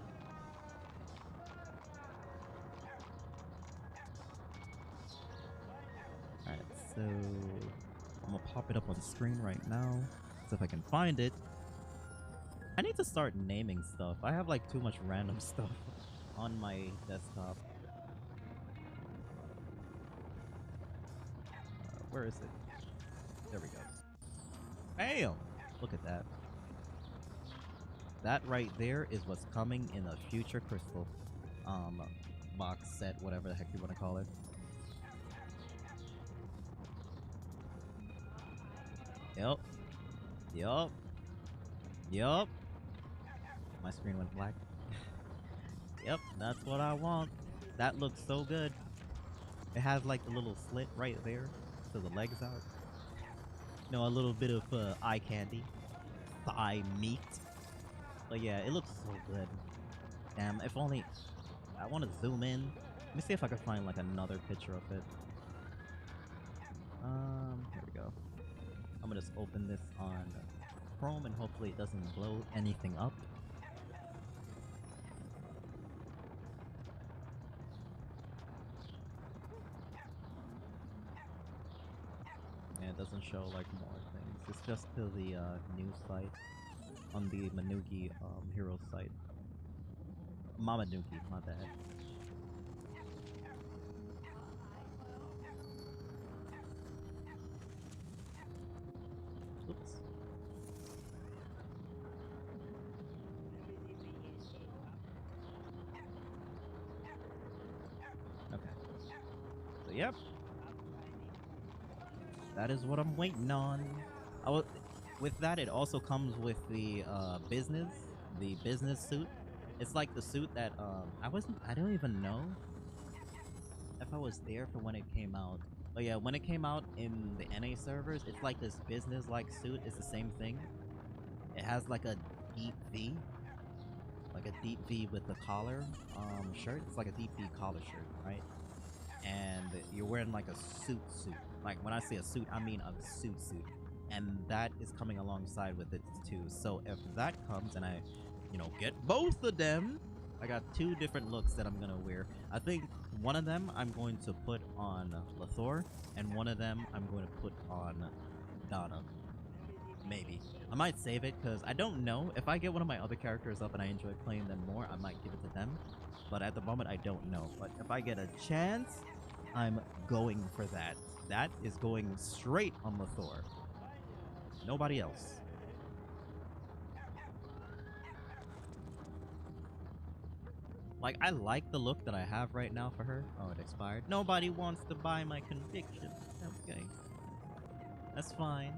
Alright, so I'm gonna pop it up on screen right now. See if I can find it. I need to start naming stuff. I have like too much random stuff on my desktop. Where is it? There we go. Bam! Look at that. That right there is what's coming in a future crystal box set, whatever the heck you want to call it. Yup. Yup. Yup. My screen went black. Yep, that's what I want. That looks so good. It has like the little slit right there, so the legs out. You know, a little bit of eye candy. Thigh meat. But yeah, it looks so good. Damn, if only... I want to zoom in. Let me see if I can find like another picture of it. Here we go. I'm gonna just open this on Chrome and hopefully it doesn't blow anything up. Yeah, it doesn't show like more things. It's just to the news site on the Manuki hero site. Mamanuki, my bad. Oops. Okay. So yep. That is what I'm waiting on. With that, it also comes with the business suit. It's like the suit that I don't even know if I was there for when it came out, But yeah, when it came out in the NA servers, it's like this business-like suit. It's the same thing. It has like a deep V. Like a deep V with the collar shirt. It's like a deep V collar shirt, right? And you're wearing like a suit. Like when I say a suit, I mean a suit. And that is coming alongside with it too. So if that comes and I, you know, get both of them, I got two different looks that I'm gonna wear. I think one of them I'm going to put on Lathor, and one of them I'm going to put on Donna. Maybe. I might save it because I don't know. If I get one of my other characters up and I enjoy playing them more, I might give it to them. But at the moment, I don't know. But if I get a chance, I'm going for that. That is going straight on Lathor. Nobody else. Like, I like the look that I have right now for her. Oh, it expired. Nobody wants to buy my conviction. Okay. That's fine.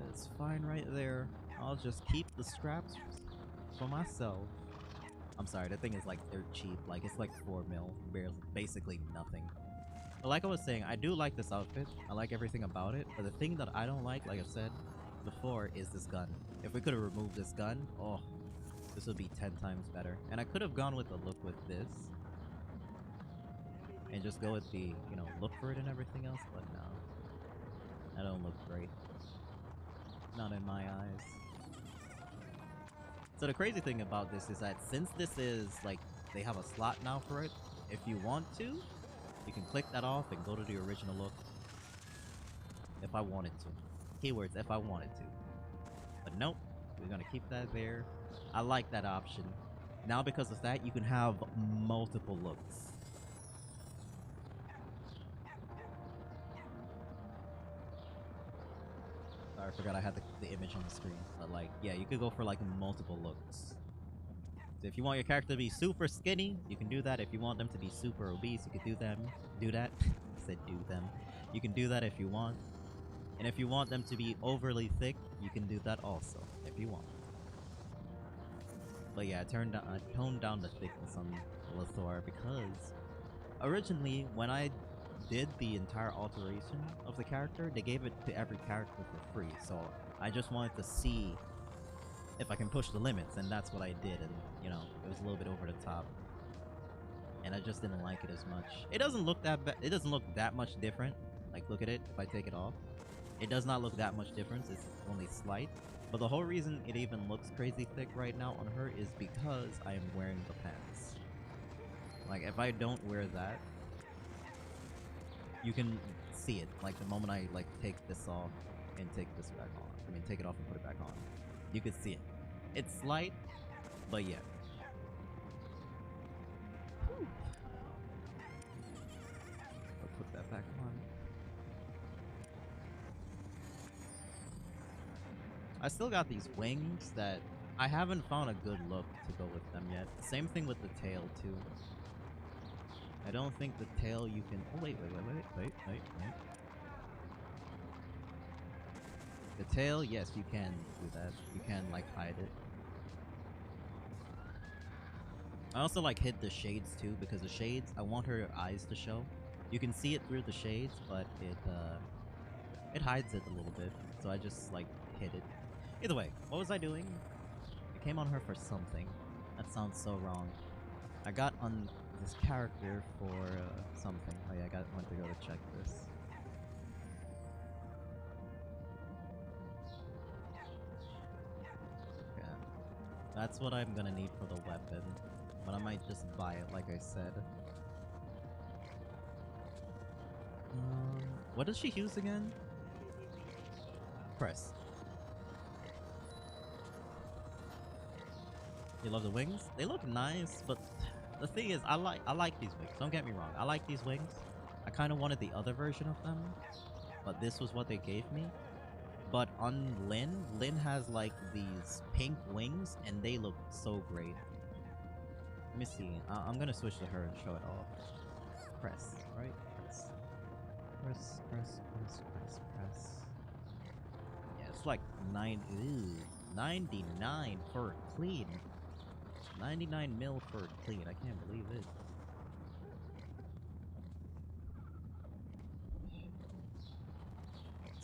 It's fine right there. I'll just keep the scraps for myself. I'm sorry, that thing is like dirt cheap. Like, it's like 4 mil. Basically nothing. But like I was saying, I do like this outfit. I like everything about it. But the thing that I don't like I said before, is this gun. If we could have removed this gun, oh, this would be 10 times better. And I could have gone with the look with this. And just go with the, you know, look for it and everything else. But no. That don't look great. Not in my eyes. So the crazy thing about this is that since this is, like, they have a slot now for it, if you want to, you can click that off and go to the original look. If I wanted to. Keywords, if I wanted to. But nope, we're gonna keep that there. I like that option. Now because of that, you can have multiple looks. Sorry, I forgot I had the image on the screen. But like, yeah, you could go for like multiple looks. So if you want your character to be super skinny, you can do that. If you want them to be super obese, you can do that. I said do them. You can do that if you want. And if you want them to be overly thick, you can do that also, if you want. But yeah, I toned down the thickness on Lathor because originally, when I did the entire alteration of the character, they gave it to every character for free. So I just wanted to see if I can push the limits, and that's what I did. And you know, it was a little bit over the top, and I just didn't like it as much. It doesn't look that bad. It doesn't look that much different. Like, look at it. If I take it off, it does not look that much difference. It's only slight. But the whole reason it even looks crazy thick right now on her is because I am wearing the pants. Like, if I don't wear that, you can see it. Like, the moment I, like, take this off and take this back on. I mean, take it off and put it back on. You can see it. It's slight, but yeah. Whew. I'll put that back on. I still got these wings that I haven't found a good look to go with them yet. Same thing with the tail, too. I don't think the tail you can... Oh, wait. The tail, yes, you can do that. You can, like, hide it. I also, like, hid the shades, too, because the shades, I want her eyes to show. You can see it through the shades, but it hides it a little bit. So I just, like, hid it. Either way, what was I doing? I came on her for something. That sounds so wrong. I got on this character for something. Oh yeah, went to go to check this. Yeah. That's what I'm gonna need for the weapon. But I might just buy it, like I said. What does she use again? Press. You love the wings? They look nice, but the thing is, I like these wings. Don't get me wrong. I like these wings. I kind of wanted the other version of them, but this was what they gave me. But on Lynn has like these pink wings, and they look so great. Let me see. I'm gonna switch to her and show it off. Press, right? Press. Press. Yeah, it's like 99 for clean. 99 mil for clean. I can't believe it.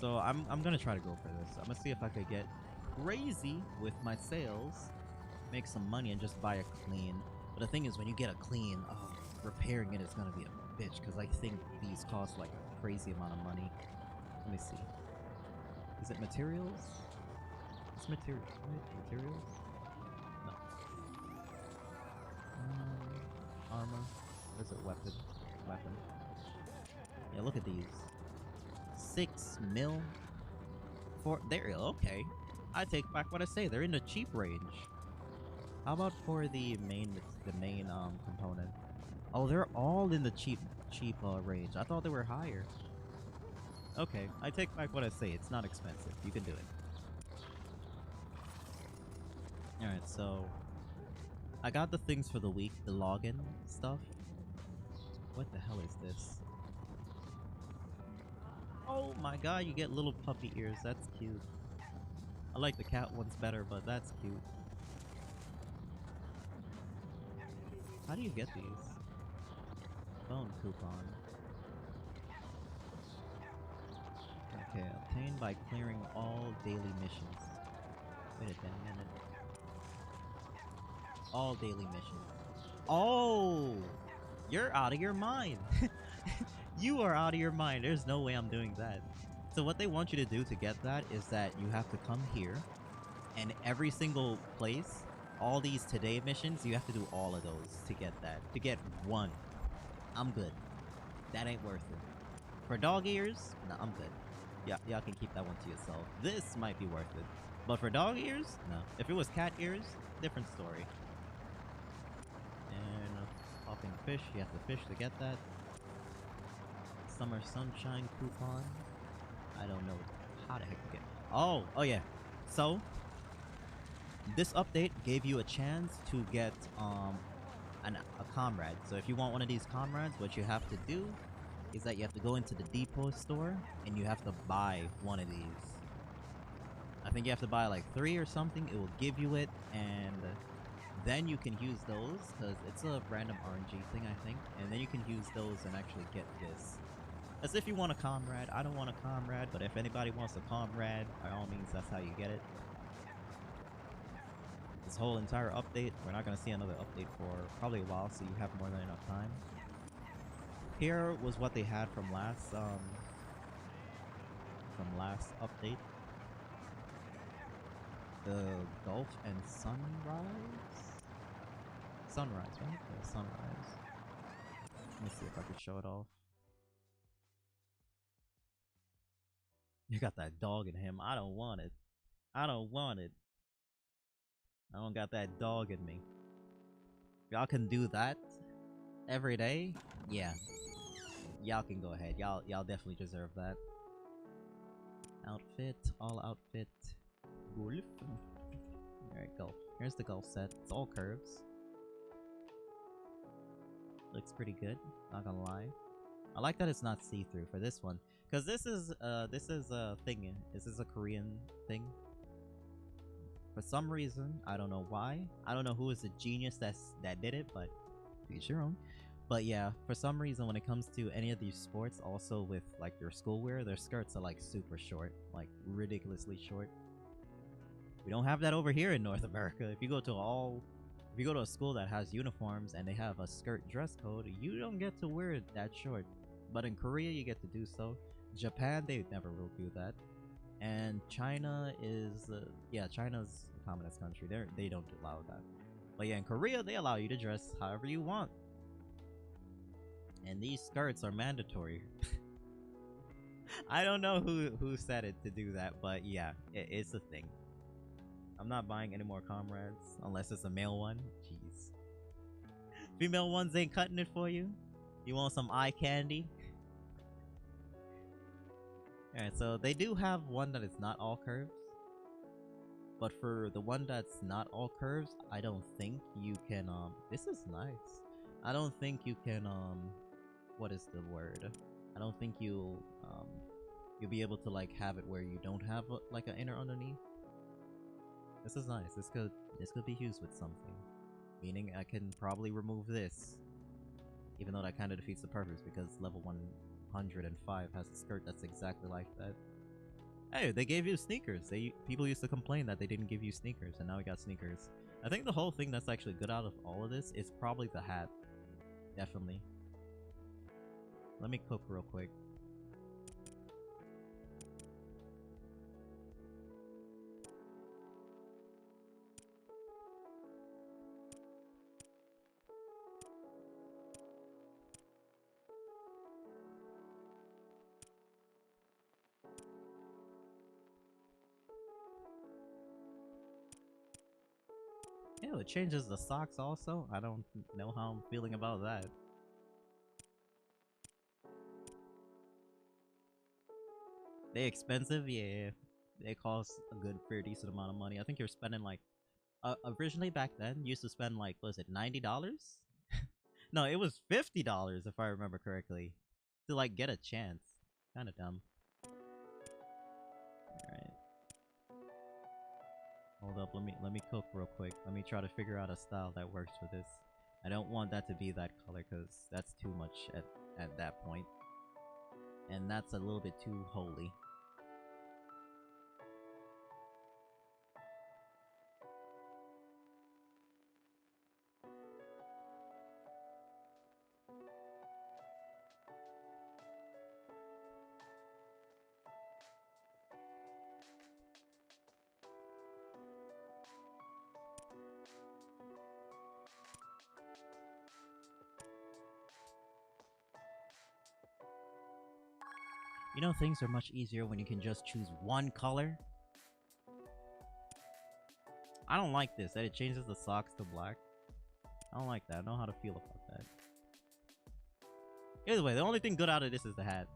So I'm gonna try to go for this. I'm gonna see if I could get crazy with my sales, make some money, and just buy a clean. But the thing is, when you get a clean, repairing it is gonna be a bitch, because I think these cost like a crazy amount of money. Let me see. Is it materials? It's materials, right? Materials? No. Armor. Or is it weapon? Weapon. Yeah, look at these. 6 mil. For there. Okay. I take back what I say. They're in the cheap range. How about for the main component? Oh, they're all in the cheap range. I thought they were higher. Okay, I take back what I say. It's not expensive. You can do it. Alright, so I got the things for the week, the login stuff. What the hell is this? Oh my god, you get little puppy ears. That's cute. I like the cat ones better, but that's cute. How do you get these? Phone coupon. Okay, obtained by clearing all daily missions. Wait a damn minute. All daily missions. Oh! You're out of your mind! You are out of your mind. There's no way I'm doing that. So what they want you to do to get that is that you have to come here, and every single place, all these today missions, you have to do all of those to get that. To get one. I'm good. That ain't worth it. For dog ears, nah, I'm good. Yeah, y'all can keep that one to yourself. This might be worth it. But for dog ears, no. If it was cat ears, different story. And popping fish, you have to fish to get that. Summer sunshine coupon. I don't know how the heck to get. Oh yeah. So this update gave you a chance to get a comrade. So if you want one of these comrades, what you have to do is that you have to go into the depot store and you have to buy one of these. I think you have to buy like 3 or something. It will give you it, and then you can use those, because it's a random RNG thing, I think. And then you can use those and actually get this. As if you want a comrade. I don't want a comrade, but if anybody wants a comrade, by all means, that's how you get it. This whole entire update, we're not going to see another update for probably a while, so you have more than enough time. Here was what they had from last update. The Gulf and Sunrise, right? Yeah, Sunrise. Let me see if I could show it off. You got that dog in him. I don't want it. I don't want it. I don't got that dog in me. Y'all can do that every day? Yeah. Y'all can go ahead. Y'all definitely deserve that. Outfit, all outfit. Golf. Alright, golf. Here's the golf set. It's all curves. Looks pretty good, not gonna lie. I like that it's not see-through for this one, because this is a thing. This is a Korean thing. For some reason, I don't know why. I don't know who is the genius that did it, but each your own. But yeah, for some reason, when it comes to any of these sports, also with like your schoolwear, their skirts are like super short, like ridiculously short. We don't have that over here in North America. If you go to a school that has uniforms and they have a skirt dress code, you don't get to wear it that short. But in Korea, you get to do so. Japan, they never will do that. And China is, China's a communist country. They don't allow that. But yeah, in Korea, they allow you to dress however you want. And these skirts are mandatory. I don't know who said it to do that, but yeah, it's a thing. I'm not buying any more comrades unless it's a male one. Jeez. Female ones ain't cutting it for you? You want some eye candy? Alright, so they do have one that is not all curves. But for the one that's not all curves, I don't think you can, this is nice. I don't think you can, what is the word? I don't think you'll be able to, like, have it where you don't have, like, an inner underneath. This is nice. This could be used with something. Meaning I can probably remove this. Even though that kind of defeats the purpose, because level 105 has a skirt that's exactly like that. Hey, they gave you sneakers. People used to complain that they didn't give you sneakers, and now we got sneakers. I think the whole thing that's actually good out of all of this is probably the hat. Definitely. Let me cook real quick. Ew, it changes the socks also? I don't know how I'm feeling about that. They expensive? Yeah. They cost a good, pretty decent amount of money. I think you're spending like... originally back then, you used to spend like, what was it, $90? No, it was $50 if I remember correctly. To like get a chance. Kinda dumb. Alright. Hold up, let me cook real quick. Let me try to figure out a style that works for this. I don't want that to be that color because that's too much at that point. And that's a little bit too holy. You know, things are much easier when you can just choose one color. I don't like this, that it changes the socks to black. I don't like that. I don't know how to feel about that. Either way, the only thing good out of this is the hat.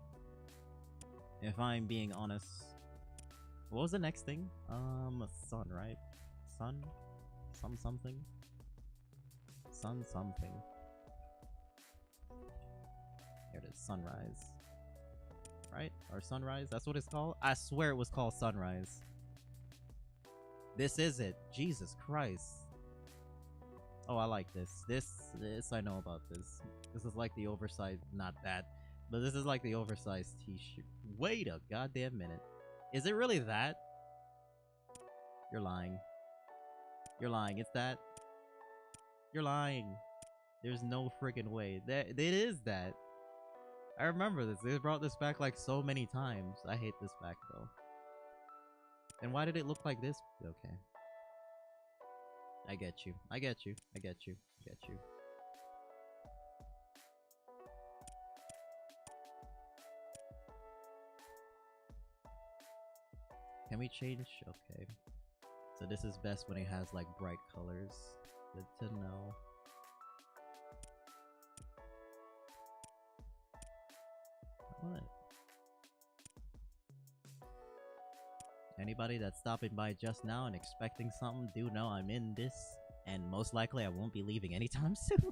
If I'm being honest. What was the next thing? Sun, right? Sun? Something? Sun something. Here it is, sunrise. Right? Or sunrise? That's what it's called? I swear it was called sunrise. This is it. Jesus Christ. Oh, I like this. This I know about this. This is like the oversized, not that, but this is like the oversized t-shirt. Wait a goddamn minute. Is it really that? You're lying. You're lying. It's that? You're lying. There's no friggin' way. It is that. I remember this. They brought this back like so many times. I hate this back though. And why did it look like this? Okay. I get you. I get you. I get you. I get you. Can we change? Okay. So this is best when it has like bright colors. Good to know. What? Anybody that's stopping by just now and expecting something, do know I'm in this, and most likely I won't be leaving anytime soon.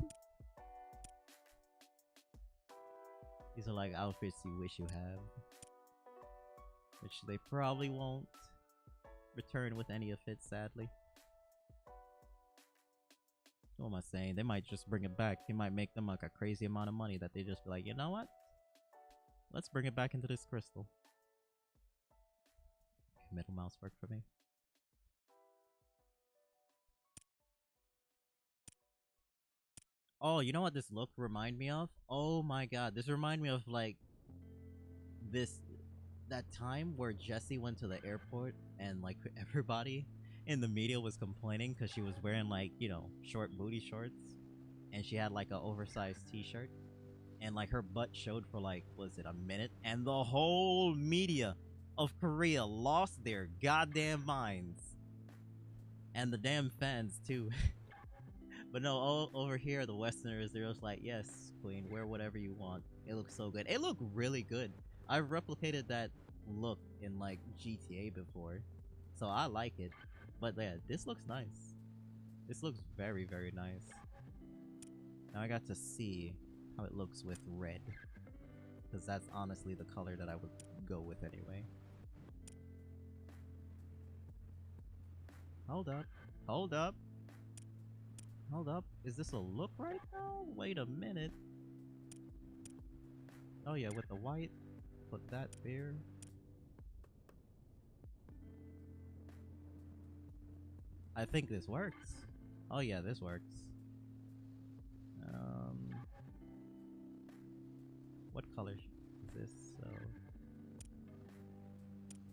These are like outfits you wish you had, which they probably won't return with any of it, sadly. What am I saying? They might just bring it back. They might make them like a crazy amount of money that they just be like, you know what? Let's bring it back into this crystal. Middle mouse work for me. Oh, you know what this look remind me of? Oh my god, this remind me of like that time where Jessie went to the airport and like everybody in the media was complaining because she was wearing like, you know, short booty shorts and she had like an oversized t-shirt and like her butt showed for like, was it a minute? And the whole media of Korea lost their goddamn minds. And the damn fans too. But no, over here, the Westerners, they're just like, yes, queen, wear whatever you want. It looks so good. It looked really good. I've replicated that look in like GTA before. So I like it. But yeah, this looks nice. This looks very, very nice. Now I got to see how it looks with red. Because that's honestly the color that I would go with anyway. Hold up. Hold up. Hold up. Is this a look right now? Wait a minute. Oh yeah, with the white. Put that there. I think this works. Oh yeah, this works. What color is this? So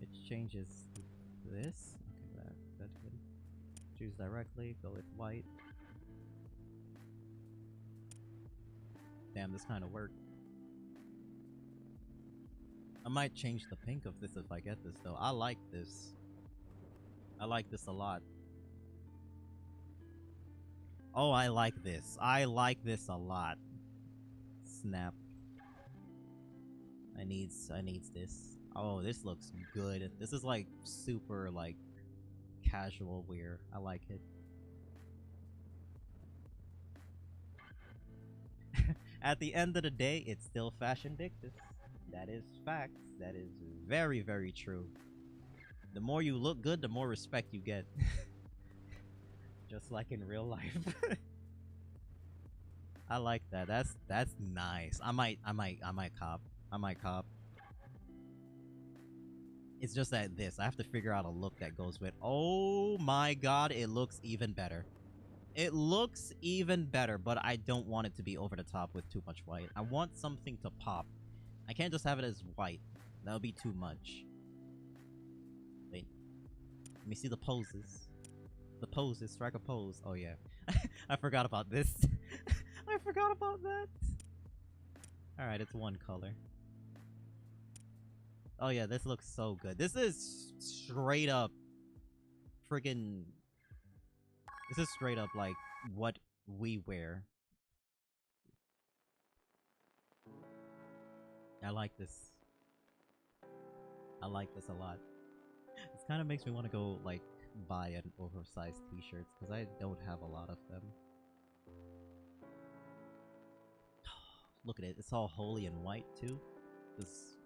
it changes to this. Okay, that's good. Choose directly. Go with white. Damn, this kind of worked. I might change the pink of this if I get this though. I like this. I like this a lot. Oh, I like this. I like this a lot. Snap. I needs this. Oh, this looks good. This is like super like casual wear. I like it. At the end of the day, it's still Fashion Vindictus. That is fact. That is very, very true. The more you look good, the more respect you get. Just like in real life. I like that. That's nice. I might cop. I might cop. It's just that I have to figure out a look that goes with. Oh my god, it looks even better. It looks even better, but I don't want it to be over the top with too much white. I want something to pop. I can't just have it as white. That would be too much. Wait. Let me see the poses. The poses. Strike a pose. Oh yeah. I forgot about this. I forgot about that. Alright, it's one color. Oh yeah, this looks so good. This is straight up friggin'... This is straight up like what we wear. I like this. I like this a lot. This kind of makes me want to go like buy an oversized t-shirts because I don't have a lot of them. Look at it. It's all holy and white too. This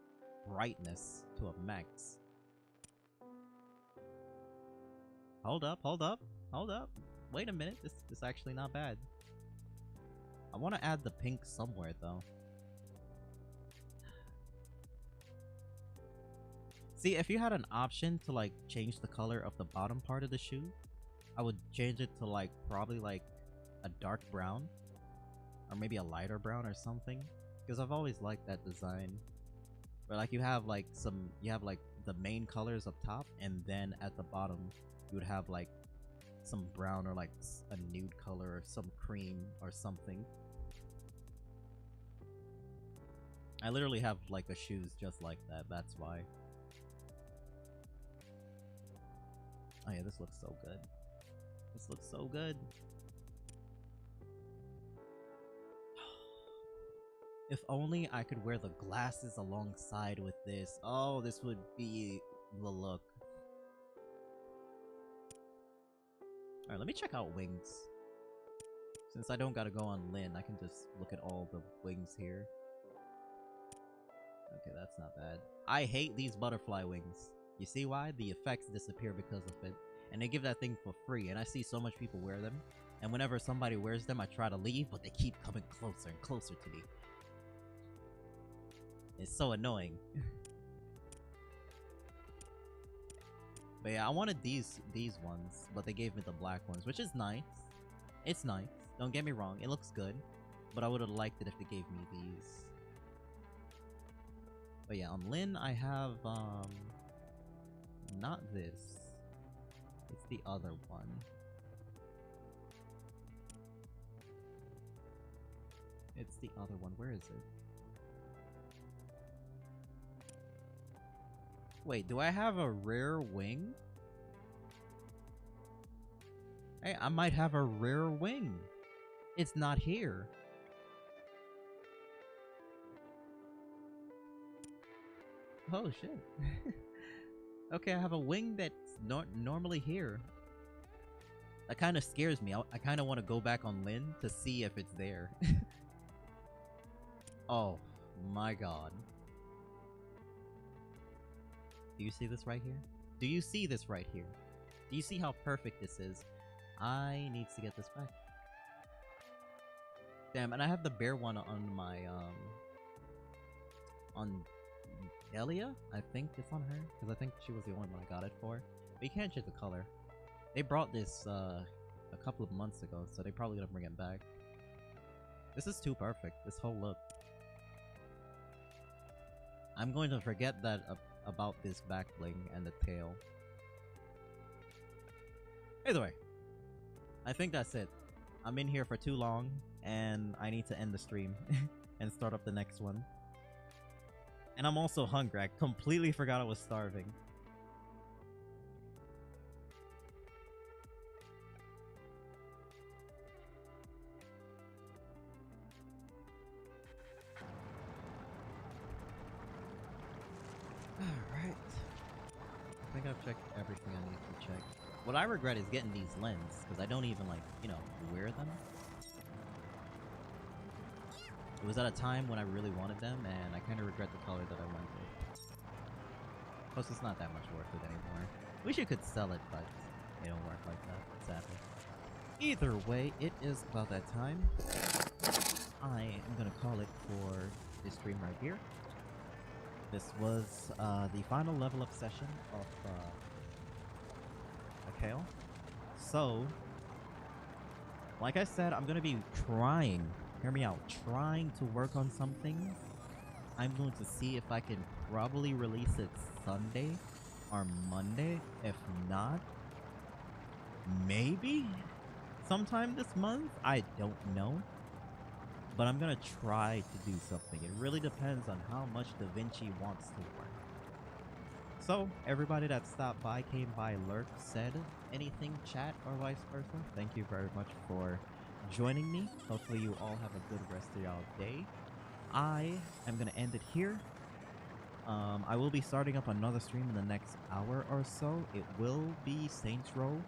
brightness to a max. Hold up, hold up, hold up. Wait a minute, this is actually not bad. I want to add the pink somewhere though. See, if you had an option to like change the color of the bottom part of the shoe, I would change it to like probably like a dark brown or maybe a lighter brown or something, because I've always liked that design where like you have like the main colors up top and then at the bottom you would have like some brown or like a nude color or some cream or something. I literally have like a shoes just like that, that's why. Oh yeah, this looks so good. This looks so good. If only I could wear the glasses alongside with this. Oh, this would be the look. Alright, let me check out wings. Since I don't gotta go on Lin, I can just look at all the wings here. Okay, that's not bad. I hate these butterfly wings. You see why? The effects disappear because of it. And they give that thing for free, and I see so much people wear them. And whenever somebody wears them, I try to leave, but they keep coming closer and closer to me. It's so annoying. But yeah, I wanted these ones, but they gave me the black ones, which is nice. It's nice. Don't get me wrong, it looks good. But I would have liked it if they gave me these. But yeah, on Lin, I have, not this. It's the other one. It's the other one. Where is it? Wait, do I have a rare wing? Hey, I might have a rare wing. It's not here. Oh shit. Okay, I have a wing that's not normally here. That kind of scares me. I kind of want to go back on Lin to see if it's there. Oh my god. Do you see this right here? Do you see this right here? Do you see how perfect this is? I need to get this back. Damn, and I have the bear one on my, on Delia? I think it's on her, because I think she was the only one I got it for. But you can't change the color. They brought this a couple of months ago, so they probably gonna bring it back. This is too perfect. This whole look. I'm going to forget that about this back bling and the tail. Either way, I think that's it. I'm in here for too long, and I need to end the stream and start up the next one. And I'm also hungry. I completely forgot I was starving. Alright. I think I've checked everything I need to check. What I regret is getting these lenses, because I don't even, like, you know, wear them. It was at a time when I really wanted them, and I kind of regret the color that I went with. Plus, it's not that much worth it anymore. Wish you could sell it, but they don't work like that, sadly. Either way, it is about that time. I am gonna call it for this stream right here. This was the final level up session of Achel. So, like I said, I'm gonna be trying, hear me out, trying to work on something. I'm going to see if I can probably release it Sunday or Monday. If not, maybe sometime this month. I don't know. But I'm gonna try to do something. It really depends on how much DaVinci wants to work. So, everybody that stopped by, came by, lurked, said anything, chat, or vice versa, thank you very much for joining me. Hopefully you all have a good rest of y'all day. I am gonna end it here. I will be starting up another stream in the next hour or so. It will be Saints Row.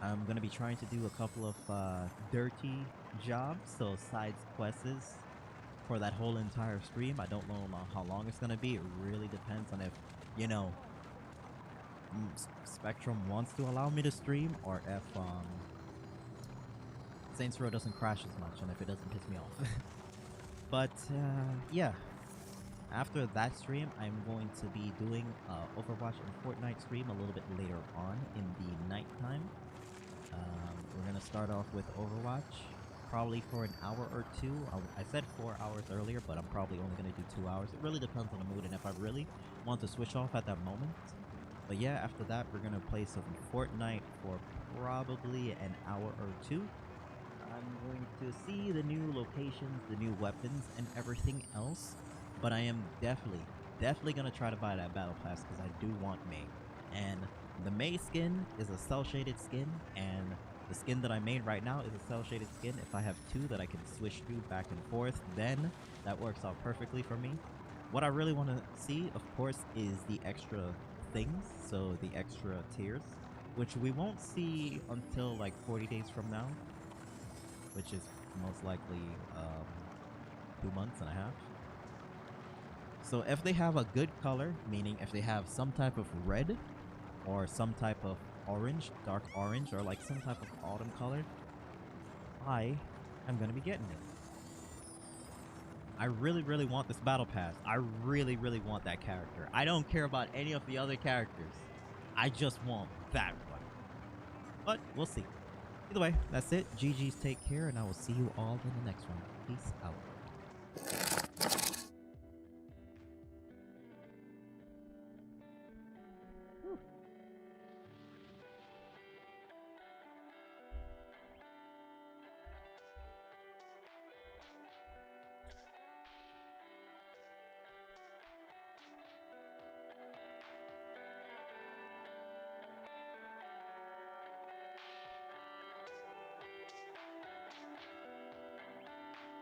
I'm gonna be trying to do a couple of dirty jobs, so side quests for that whole entire stream. I don't know how long it's gonna be. It really depends on if, you know, Spectrum wants to allow me to stream, or if Saints Row doesn't crash as much, and if it doesn't piss me off. But yeah, after that stream, I'm going to be doing Overwatch and Fortnite stream a little bit later on in the nighttime. We're gonna start off with Overwatch, probably for an hour or two. I said 4 hours earlier, but I'm probably only gonna do 2 hours. It really depends on the mood and if I really want to switch off at that moment. But yeah, after that, we're gonna play some Fortnite for probably an hour or two. I'm going to see the new locations, the new weapons, and everything else. But I am definitely gonna try to buy that battle pass because I do want May. And the May skin is a cell-shaded skin, and the skin that I made right now is a cell-shaded skin. If I have two that I can switch through back and forth, then that works out perfectly for me. What I really want to see, of course, is the extra things, so the extra tiers, which we won't see until like 40 days from now, which is most likely 2 months and a half. So if they have a good color, meaning if they have some type of red or some type of orange, dark orange, or like some type of autumn color, I am going to be getting it. I really want this battle pass. I really want that character. I don't care about any of the other characters. I just want that one. But we'll see. Either way, that's it. GG's, take care, and I will see you all in the next one. Peace out.